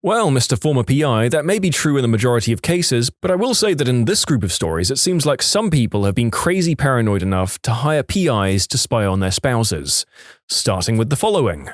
Well, Mr. Former PI, that may be true in the majority of cases, but I will say that in this group of stories it seems like some people have been crazy paranoid enough to hire PIs to spy on their spouses. Starting with the following.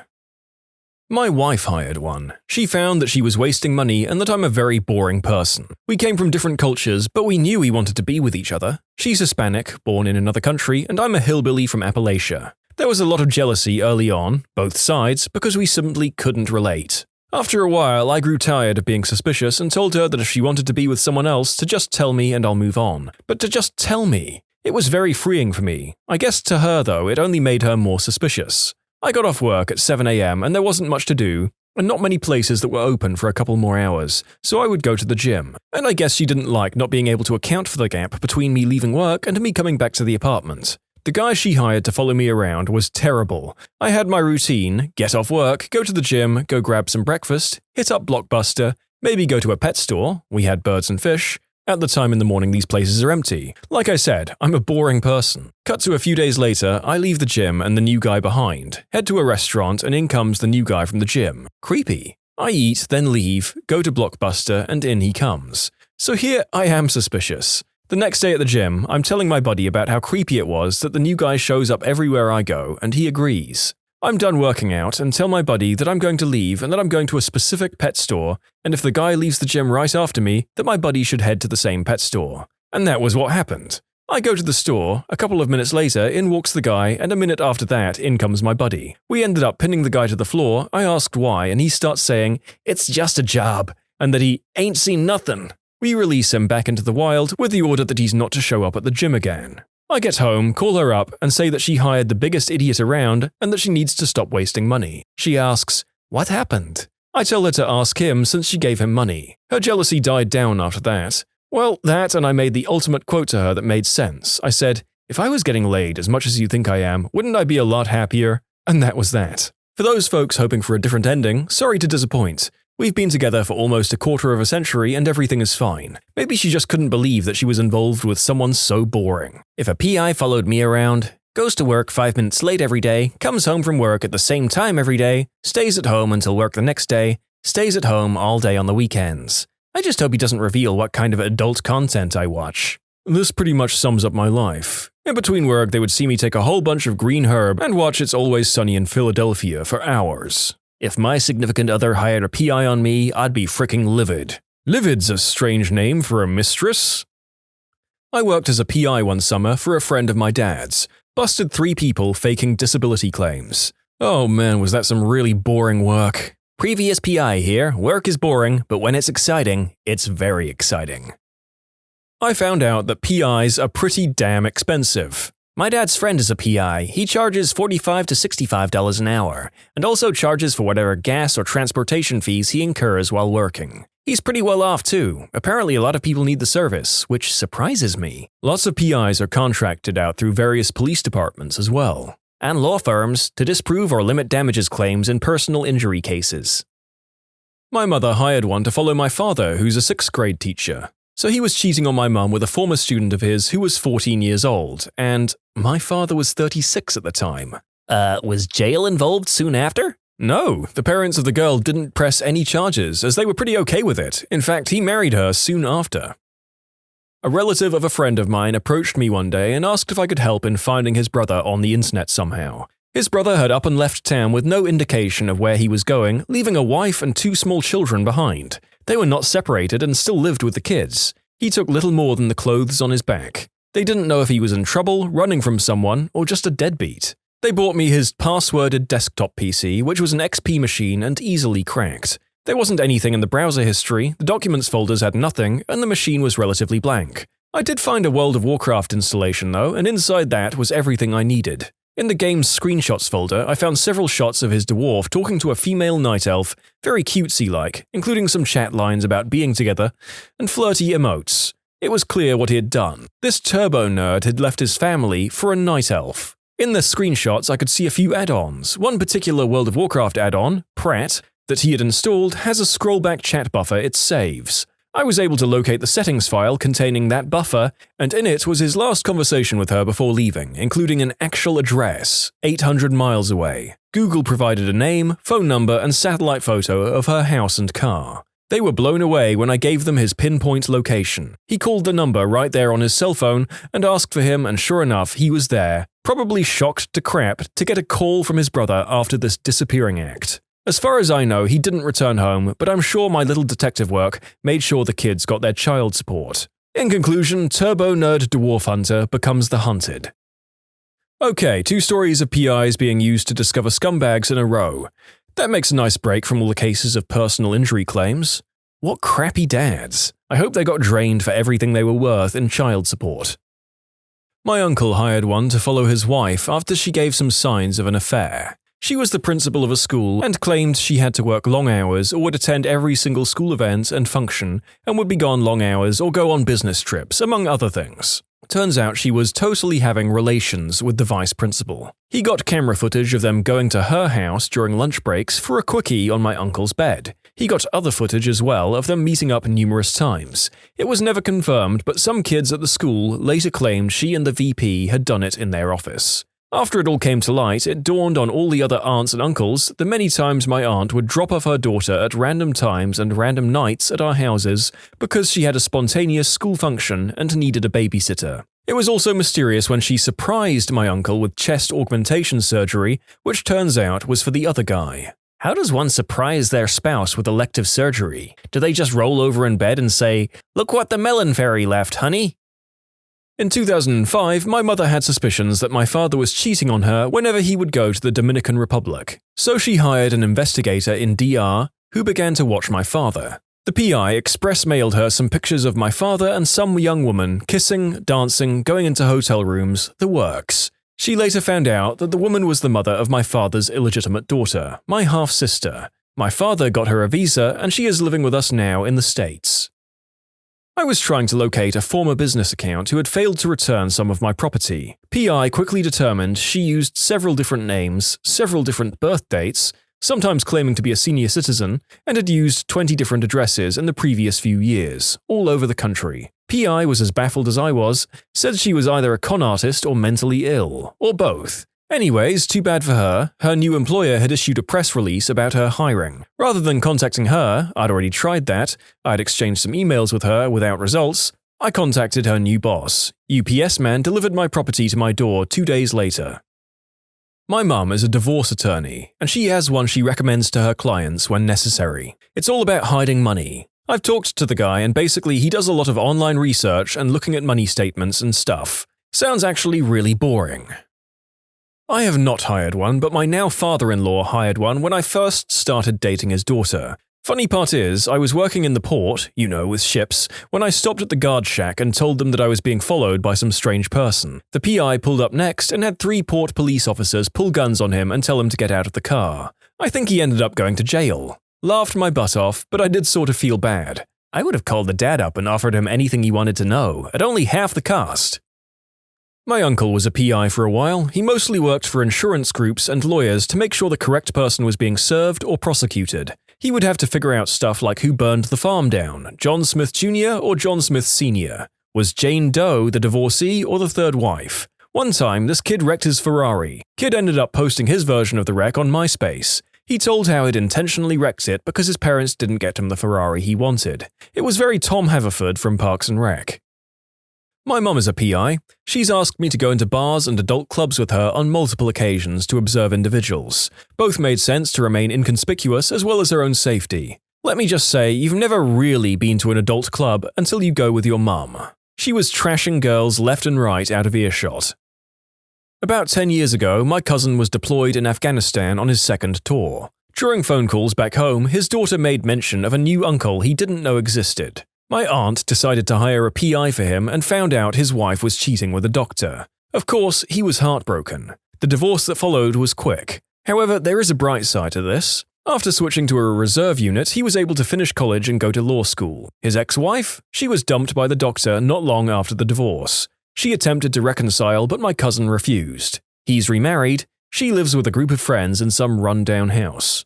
My wife hired one. She found that she was wasting money and that I'm a very boring person. We came from different cultures, but we knew we wanted to be with each other. She's Hispanic, born in another country, and I'm a hillbilly from Appalachia. There was a lot of jealousy early on, both sides, because we simply couldn't relate. After a while, I grew tired of being suspicious and told her that if she wanted to be with someone else, to just tell me and I'll move on. But to just tell me. It was very freeing for me. I guess to her, though, it only made her more suspicious. I got off work at 7 a.m. and there wasn't much to do, and not many places that were open for a couple more hours, so I would go to the gym. And I guess she didn't like not being able to account for the gap between me leaving work and me coming back to the apartment. The guy she hired to follow me around was terrible. I had my routine, get off work, go to the gym, go grab some breakfast, hit up Blockbuster, maybe go to a pet store, we had birds and fish. At the time in the morning these places are empty. Like I said, I'm a boring person. Cut to a few days later, I leave the gym and the new guy behind, head to a restaurant and in comes the new guy from the gym. Creepy. I eat, then leave, go to Blockbuster and in he comes. So here I am suspicious. The next day at the gym, I'm telling my buddy about how creepy it was that the new guy shows up everywhere I go and he agrees. I'm done working out and tell my buddy that I'm going to leave and that I'm going to a specific pet store, and if the guy leaves the gym right after me, that my buddy should head to the same pet store. And that was what happened. I go to the store, a couple of minutes later, in walks the guy, and a minute after that, in comes my buddy. We ended up pinning the guy to the floor, I asked why, and he starts saying, "It's just a job," and that he ain't seen nothing. We release him back into the wild with the order that he's not to show up at the gym again. I get home, call her up, and say that she hired the biggest idiot around and that she needs to stop wasting money. She asks, "What happened?" I tell her to ask him since she gave him money. Her jealousy died down after that. Well, that and I made the ultimate quote to her that made sense. I said, "If I was getting laid as much as you think I am, wouldn't I be a lot happier?" And that was that. For those folks hoping for a different ending, sorry to disappoint. We've been together for almost a quarter of a century and everything is fine. Maybe she just couldn't believe that she was involved with someone so boring. If a PI followed me around, goes to work 5 minutes late every day, comes home from work at the same time every day, stays at home until work the next day, stays at home all day on the weekends. I just hope he doesn't reveal what kind of adult content I watch. This pretty much sums up my life. In between work, they would see me take a whole bunch of green herb and watch It's Always Sunny in Philadelphia for hours. If my significant other hired a PI on me, I'd be fricking livid. Livid's a strange name for a mistress. I worked as a PI one summer for a friend of my dad's. Busted 3 people faking disability claims. Oh man, was that some really boring work. Previous PI here, work is boring, but when it's exciting, it's very exciting. I found out that PIs are pretty damn expensive. My dad's friend is a PI. He charges $45 to $65 an hour, and also charges for whatever gas or transportation fees he incurs while working. He's pretty well off too. Apparently a lot of people need the service, which surprises me. Lots of PIs are contracted out through various police departments as well, and law firms to disprove or limit damages claims in personal injury cases. My mother hired one to follow my father, who's a 6th grade teacher. So he was cheating on my mum with a former student of his who was 14 years old, and my father was 36 at the time. Was jail involved soon after? No, the parents of the girl didn't press any charges, as they were pretty okay with it. In fact, he married her soon after. A relative of a friend of mine approached me one day and asked if I could help in finding his brother on the internet somehow. His brother had up and left town with no indication of where he was going, leaving a wife and 2 small children behind. They were not separated and still lived with the kids. He took little more than the clothes on his back. They didn't know if he was in trouble, running from someone, or just a deadbeat. They bought me his passworded desktop PC, which was an XP machine and easily cracked. There wasn't anything in the browser history, the documents folders had nothing, and the machine was relatively blank. I did find a World of Warcraft installation though, and inside that was everything I needed. In the game's screenshots folder, I found several shots of his dwarf talking to a female night elf, very cutesy-like, including some chat lines about being together, and flirty emotes. It was clear what he had done. This turbo nerd had left his family for a night elf. In the screenshots, I could see a few add-ons. One particular World of Warcraft add-on, Pratt, that he had installed has a scrollback chat buffer it saves. I was able to locate the settings file containing that buffer, and in it was his last conversation with her before leaving, including an actual address, 800 miles away. Google provided a name, phone number, and satellite photo of her house and car. They were blown away when I gave them his pinpoint location. He called the number right there on his cell phone and asked for him, and sure enough, he was there, probably shocked to crap to get a call from his brother after this disappearing act. As far as I know, he didn't return home, but I'm sure my little detective work made sure the kids got their child support. In conclusion, Turbo Nerd Dwarf Hunter becomes the hunted. Okay, 2 stories of PIs being used to discover scumbags in a row. That makes a nice break from all the cases of personal injury claims. What crappy dads. I hope they got drained for everything they were worth in child support. My uncle hired one to follow his wife after she gave some signs of an affair. She was the principal of a school and claimed she had to work long hours or would attend every single school event and function and would be gone long hours or go on business trips, among other things. Turns out she was totally having relations with the vice principal. He got camera footage of them going to her house during lunch breaks for a quickie on my uncle's bed. He got other footage as well of them meeting up numerous times. It was never confirmed, but some kids at the school later claimed she and the VP had done it in their office. After it all came to light, it dawned on all the other aunts and uncles the many times my aunt would drop off her daughter at random times and random nights at our houses because she had a spontaneous school function and needed a babysitter. It was also mysterious when she surprised my uncle with chest augmentation surgery, which turns out was for the other guy. How does one surprise their spouse with elective surgery? Do they just roll over in bed and say, "Look what the melon fairy left, honey"? In 2005, my mother had suspicions that my father was cheating on her whenever he would go to the Dominican Republic, so she hired an investigator in DR who began to watch my father. The PI express mailed her some pictures of my father and some young woman kissing, dancing, going into hotel rooms, the works. She later found out that the woman was the mother of my father's illegitimate daughter, my half-sister. My father got her a visa and she is living with us now in the States. I was trying to locate a former business account who had failed to return some of my property. PI quickly determined she used several different names, several different birth dates, sometimes claiming to be a senior citizen, and had used 20 different addresses in the previous few years, all over the country. PI was as baffled as I was, said she was either a con artist or mentally ill, or both. Anyways, too bad for her, her new employer had issued a press release about her hiring. Rather than contacting her, I'd already tried that, I'd exchanged some emails with her without results, I contacted her new boss. UPS man delivered my property to my door 2 days later. My mum is a divorce attorney, and she has one she recommends to her clients when necessary. It's all about hiding money. I've talked to the guy and basically he does a lot of online research and looking at money statements and stuff. Sounds actually really boring. I have not hired one, but my now father-in-law hired one when I first started dating his daughter. Funny part is, I was working in the port, with ships, when I stopped at the guard shack and told them that I was being followed by some strange person. The PI pulled up next and had 3 port police officers pull guns on him and tell him to get out of the car. I think he ended up going to jail. Laughed my butt off, but I did sort of feel bad. I would have called the dad up and offered him anything he wanted to know, at only half the cost. My uncle was a PI for a while. He mostly worked for insurance groups and lawyers to make sure the correct person was being served or prosecuted. He would have to figure out stuff like who burned the farm down, John Smith Jr. or John Smith Sr. Was Jane Doe the divorcee or the third wife? One time, this kid wrecked his Ferrari. Kid ended up posting his version of the wreck on MySpace. He told how he'd intentionally wrecked it because his parents didn't get him the Ferrari he wanted. It was very Tom Haverford from Parks and Rec. My mum is a PI. She's asked me to go into bars and adult clubs with her on multiple occasions to observe individuals. Both made sense to remain inconspicuous as well as her own safety. Let me just say, you've never really been to an adult club until you go with your mum. She was trashing girls left and right out of earshot. About 10 years ago, my cousin was deployed in Afghanistan on his second tour. During phone calls back home, his daughter made mention of a new uncle he didn't know existed. My aunt decided to hire a PI for him and found out his wife was cheating with a doctor. Of course, he was heartbroken. The divorce that followed was quick. However, there is a bright side to this. After switching to a reserve unit, he was able to finish college and go to law school. His ex-wife? She was dumped by the doctor not long after the divorce. She attempted to reconcile, but my cousin refused. He's remarried. She lives with a group of friends in some run-down house.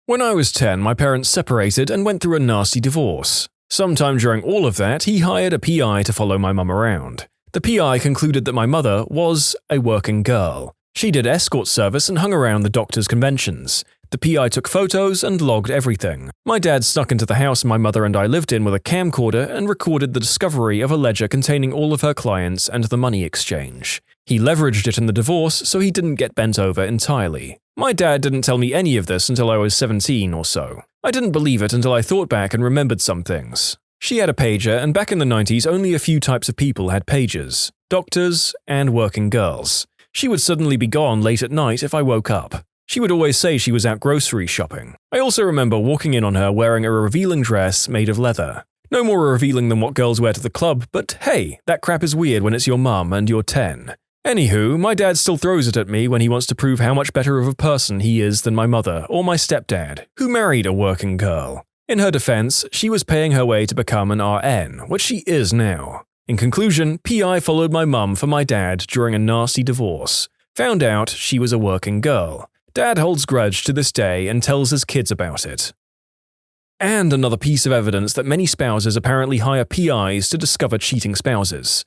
When I was 10, my parents separated and went through a nasty divorce. Sometime during all of that, he hired a PI to follow my mum around. The PI concluded that my mother was a working girl. She did escort service and hung around the doctor's conventions. The PI took photos and logged everything. My dad snuck into the house my mother and I lived in with a camcorder and recorded the discovery of a ledger containing all of her clients and the money exchange. He leveraged it in the divorce so he didn't get bent over entirely. My dad didn't tell me any of this until I was 17 or so. I didn't believe it until I thought back and remembered some things. She had a pager, and back in the 90s only a few types of people had pagers: doctors and working girls. She would suddenly be gone late at night if I woke up. She would always say she was out grocery shopping. I also remember walking in on her wearing a revealing dress made of leather. No more revealing than what girls wear to the club, but hey, that crap is weird when it's your mum and you're 10. Anywho, my dad still throws it at me when he wants to prove how much better of a person he is than my mother or my stepdad, who married a working girl. In her defense, she was paying her way to become an RN, which she is now. In conclusion, PI followed my mum for my dad during a nasty divorce. Found out she was a working girl. Dad holds grudge to this day and tells his kids about it. And another piece of evidence that many spouses apparently hire PIs to discover cheating spouses.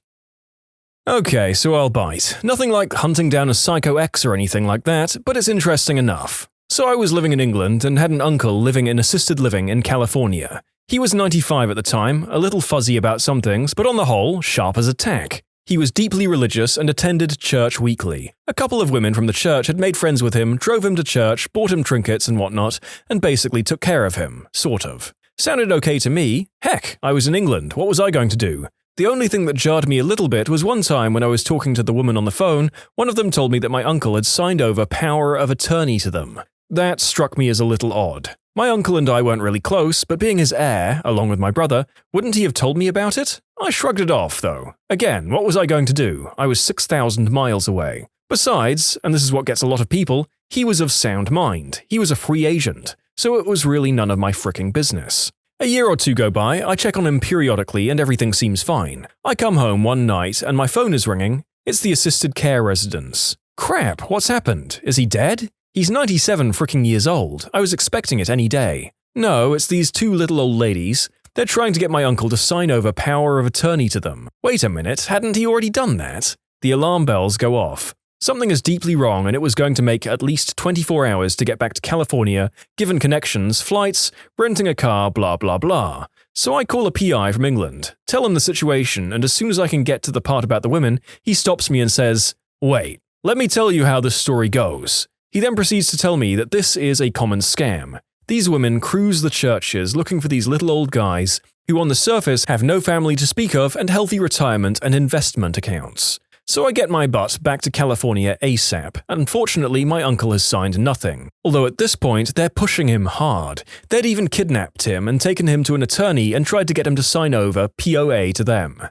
Okay, so I'll bite. Nothing like hunting down a psycho ex or anything like that, but it's interesting enough. So I was living in England and had an uncle living in assisted living in California. He was 95 at the time, a little fuzzy about some things, but on the whole, sharp as a tack. He was deeply religious and attended church weekly. A couple of women from the church had made friends with him, drove him to church, bought him trinkets and whatnot, and basically took care of him, sort of. Sounded okay to me. Heck, I was in England, what was I going to do? The only thing that jarred me a little bit was one time when I was talking to the woman on the phone, one of them told me that my uncle had signed over power of attorney to them. That struck me as a little odd. My uncle and I weren't really close, but being his heir, along with my brother, wouldn't he have told me about it? I shrugged it off, though. Again, what was I going to do? I was 6,000 miles away. Besides, and this is what gets a lot of people, he was of sound mind. He was a free agent. so it was really none of my fricking business. A year or two go by, I check on him periodically and everything seems fine. I come home one night and my phone is ringing. It's the assisted care residence. Crap, what's happened? Is he dead? He's 97 fricking years old. I was expecting it any day. No, it's these two little old ladies. They're trying to get my uncle to sign over power of attorney to them. Wait a minute, hadn't he already done that? The alarm bells go off. Something is deeply wrong and it was going to make at least 24 hours to get back to California, given connections, flights, renting a car, blah blah blah. So I call a PI from England, tell him the situation, and as soon as I can get to the part about the women, he stops me and says, "Wait, let me tell you how this story goes." He then proceeds to tell me that this is a common scam. These women cruise the churches looking for these little old guys who on the surface have no family to speak of and healthy retirement and investment accounts. So I get my butt back to California ASAP. Unfortunately, my uncle has signed nothing. Although at this point, they're pushing him hard. They'd even kidnapped him and taken him to an attorney and tried to get him to sign over POA to them.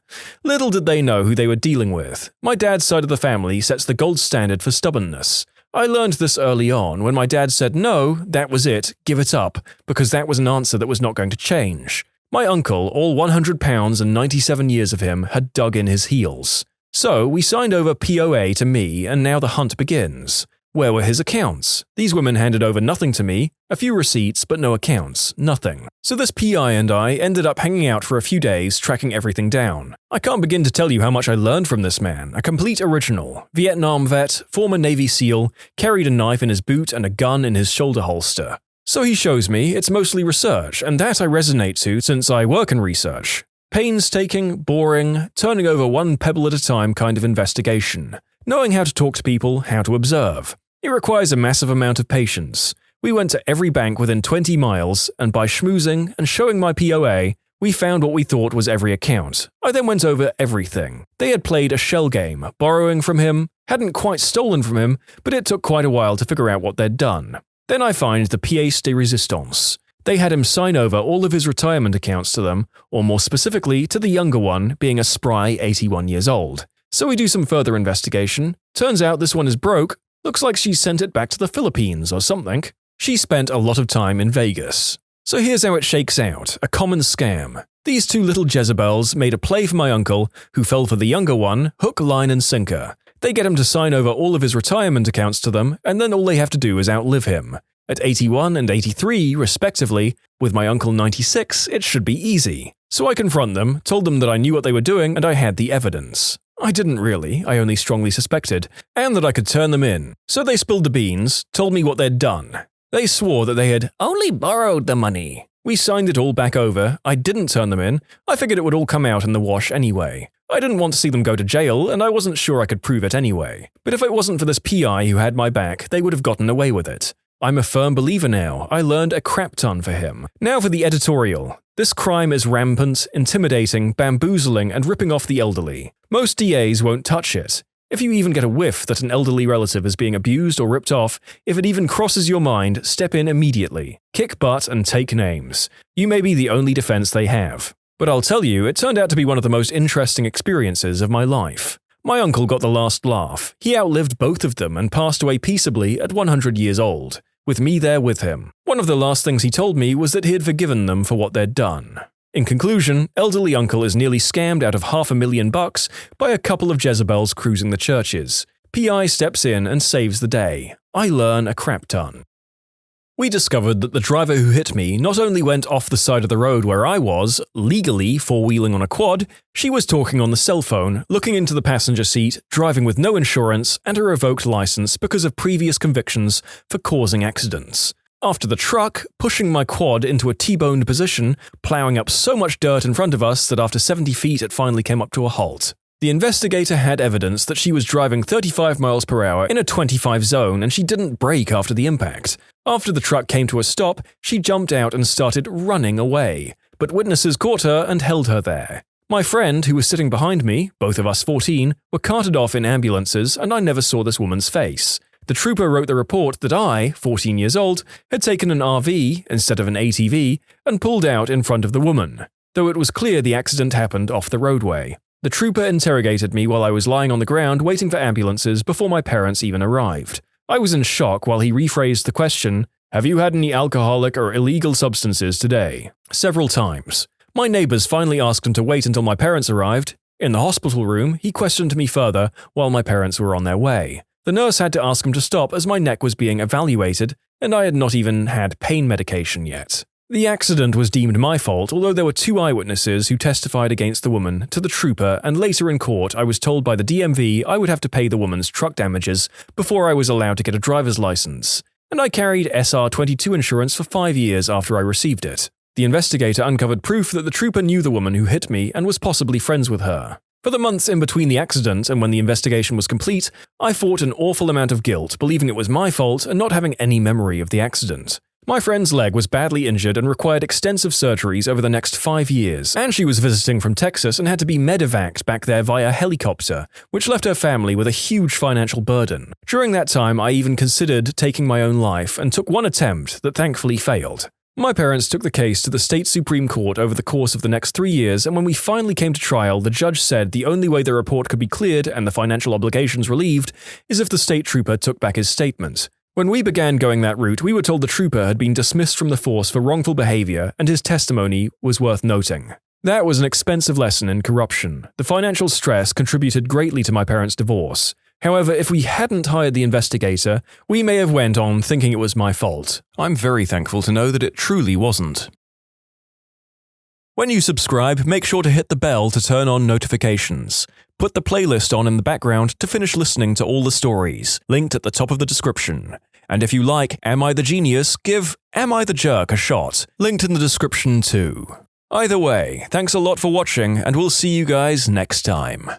Little did they know who they were dealing with. My dad's side of the family sets the gold standard for stubbornness. I learned this early on when my dad said no, that was it, give it up, because that was an answer that was not going to change. My uncle, all 100 pounds and 97 years of him, had dug in his heels. So we signed over POA to me and now the hunt begins. Where were his accounts? These women handed over nothing to me, a few receipts but no accounts, nothing. So this PI and I ended up hanging out for a few days tracking everything down. I can't begin to tell you how much I learned from this man, a complete original. Vietnam vet, former Navy SEAL, carried a knife in his boot and a gun in his shoulder holster. So he shows me it's mostly research, and that I resonate to since I work in research. Painstaking, boring, turning over one pebble at a time kind of investigation. Knowing how to talk to people, how to observe. It requires a massive amount of patience. We went to every bank within 20 miles, and by schmoozing and showing my POA, we found what we thought was every account. I then went over everything. They had played a shell game, borrowing from him, hadn't quite stolen from him, but it took quite a while to figure out what they'd done. Then I find the pièce de résistance. They had him sign over all of his retirement accounts to them, or more specifically to the younger one being a spry 81 years old. So we do some further investigation. Turns out this one is broke. Looks like she sent it back to the Philippines or something. She spent a lot of time in Vegas. So here's how it shakes out, a common scam. These two little Jezebels made a play for my uncle, who fell for the younger one, hook, line and sinker. They get him to sign over all of his retirement accounts to them, and then all they have to do is outlive him. At 81 and 83, respectively, with my uncle 96, it should be easy. So I confront them, told them that I knew what they were doing and I had the evidence. I didn't really, I only strongly suspected, and that I could turn them in. So they spilled the beans, told me what they'd done. They swore that they had only borrowed the money. We signed it all back over, I didn't turn them in, I figured it would all come out in the wash anyway. I didn't want to see them go to jail, and I wasn't sure I could prove it anyway. But if it wasn't for this PI who had my back, they would have gotten away with it. I'm a firm believer now, I learned a crap ton for him. Now for the editorial. This crime is rampant, intimidating, bamboozling, and ripping off the elderly. Most DAs won't touch it. If you even get a whiff that an elderly relative is being abused or ripped off, if it even crosses your mind, step in immediately. Kick butt and take names. You may be the only defense they have. But I'll tell you, it turned out to be one of the most interesting experiences of my life. My uncle got the last laugh. He outlived both of them and passed away peaceably at 100 years old, with me there with him. One of the last things he told me was that he had forgiven them for what they'd done. In conclusion, elderly uncle is nearly scammed out of $500,000 by a couple of Jezebels cruising the churches. PI steps in and saves the day. I learn a crap ton. We discovered that the driver who hit me not only went off the side of the road where I was, legally four-wheeling on a quad, she was talking on the cell phone, looking into the passenger seat, driving with no insurance and a revoked license because of previous convictions for causing accidents. After the truck, pushing my quad into a T-boned position, plowing up so much dirt in front of us that after 70 feet it finally came up to a halt. The investigator had evidence that she was driving 35 miles per hour in a 25 zone and she didn't brake after the impact. After the truck came to a stop, she jumped out and started running away, but witnesses caught her and held her there. My friend, who was sitting behind me, both of us 14, were carted off in ambulances and I never saw this woman's face. The trooper wrote the report that I, 14 years old, had taken an RV instead of an ATV and pulled out in front of the woman, though it was clear the accident happened off the roadway. The trooper interrogated me while I was lying on the ground waiting for ambulances before my parents even arrived. I was in shock while he rephrased the question, Have you had any alcoholic or illegal substances today? Several times. My neighbors finally asked him to wait until my parents arrived. In the hospital room, he questioned me further while my parents were on their way. The nurse had to ask him to stop as my neck was being evaluated, and I had not even had pain medication yet. The accident was deemed my fault, although there were 2 eyewitnesses who testified against the woman to the trooper, and later in court I was told by the DMV I would have to pay the woman's truck damages before I was allowed to get a driver's license, and I carried SR22 insurance for 5 years after I received it. The investigator uncovered proof that the trooper knew the woman who hit me and was possibly friends with her. For the months in between the accident and when the investigation was complete, I fought an awful amount of guilt, believing it was my fault and not having any memory of the accident. My friend's leg was badly injured and required extensive surgeries over the next 5 years, and she was visiting from Texas and had to be medevaced back there via helicopter, which left her family with a huge financial burden. During that time, I even considered taking my own life and took one attempt that thankfully failed. My parents took the case to the state Supreme Court over the course of the next 3 years, and when we finally came to trial, the judge said the only way the report could be cleared and the financial obligations relieved is if the state trooper took back his statement. When we began going that route, we were told the trooper had been dismissed from the force for wrongful behavior and his testimony was worth noting. That was an expensive lesson in corruption. The financial stress contributed greatly to my parents' divorce. However, if we hadn't hired the investigator, we may have went on thinking it was my fault. I'm very thankful to know that it truly wasn't. When you subscribe, make sure to hit the bell to turn on notifications. Put the playlist on in the background to finish listening to all the stories, linked at the top of the description. And if you like Am I the Genius, give Am I the Jerk a shot, linked in the description too. Either way, thanks a lot for watching, and we'll see you guys next time.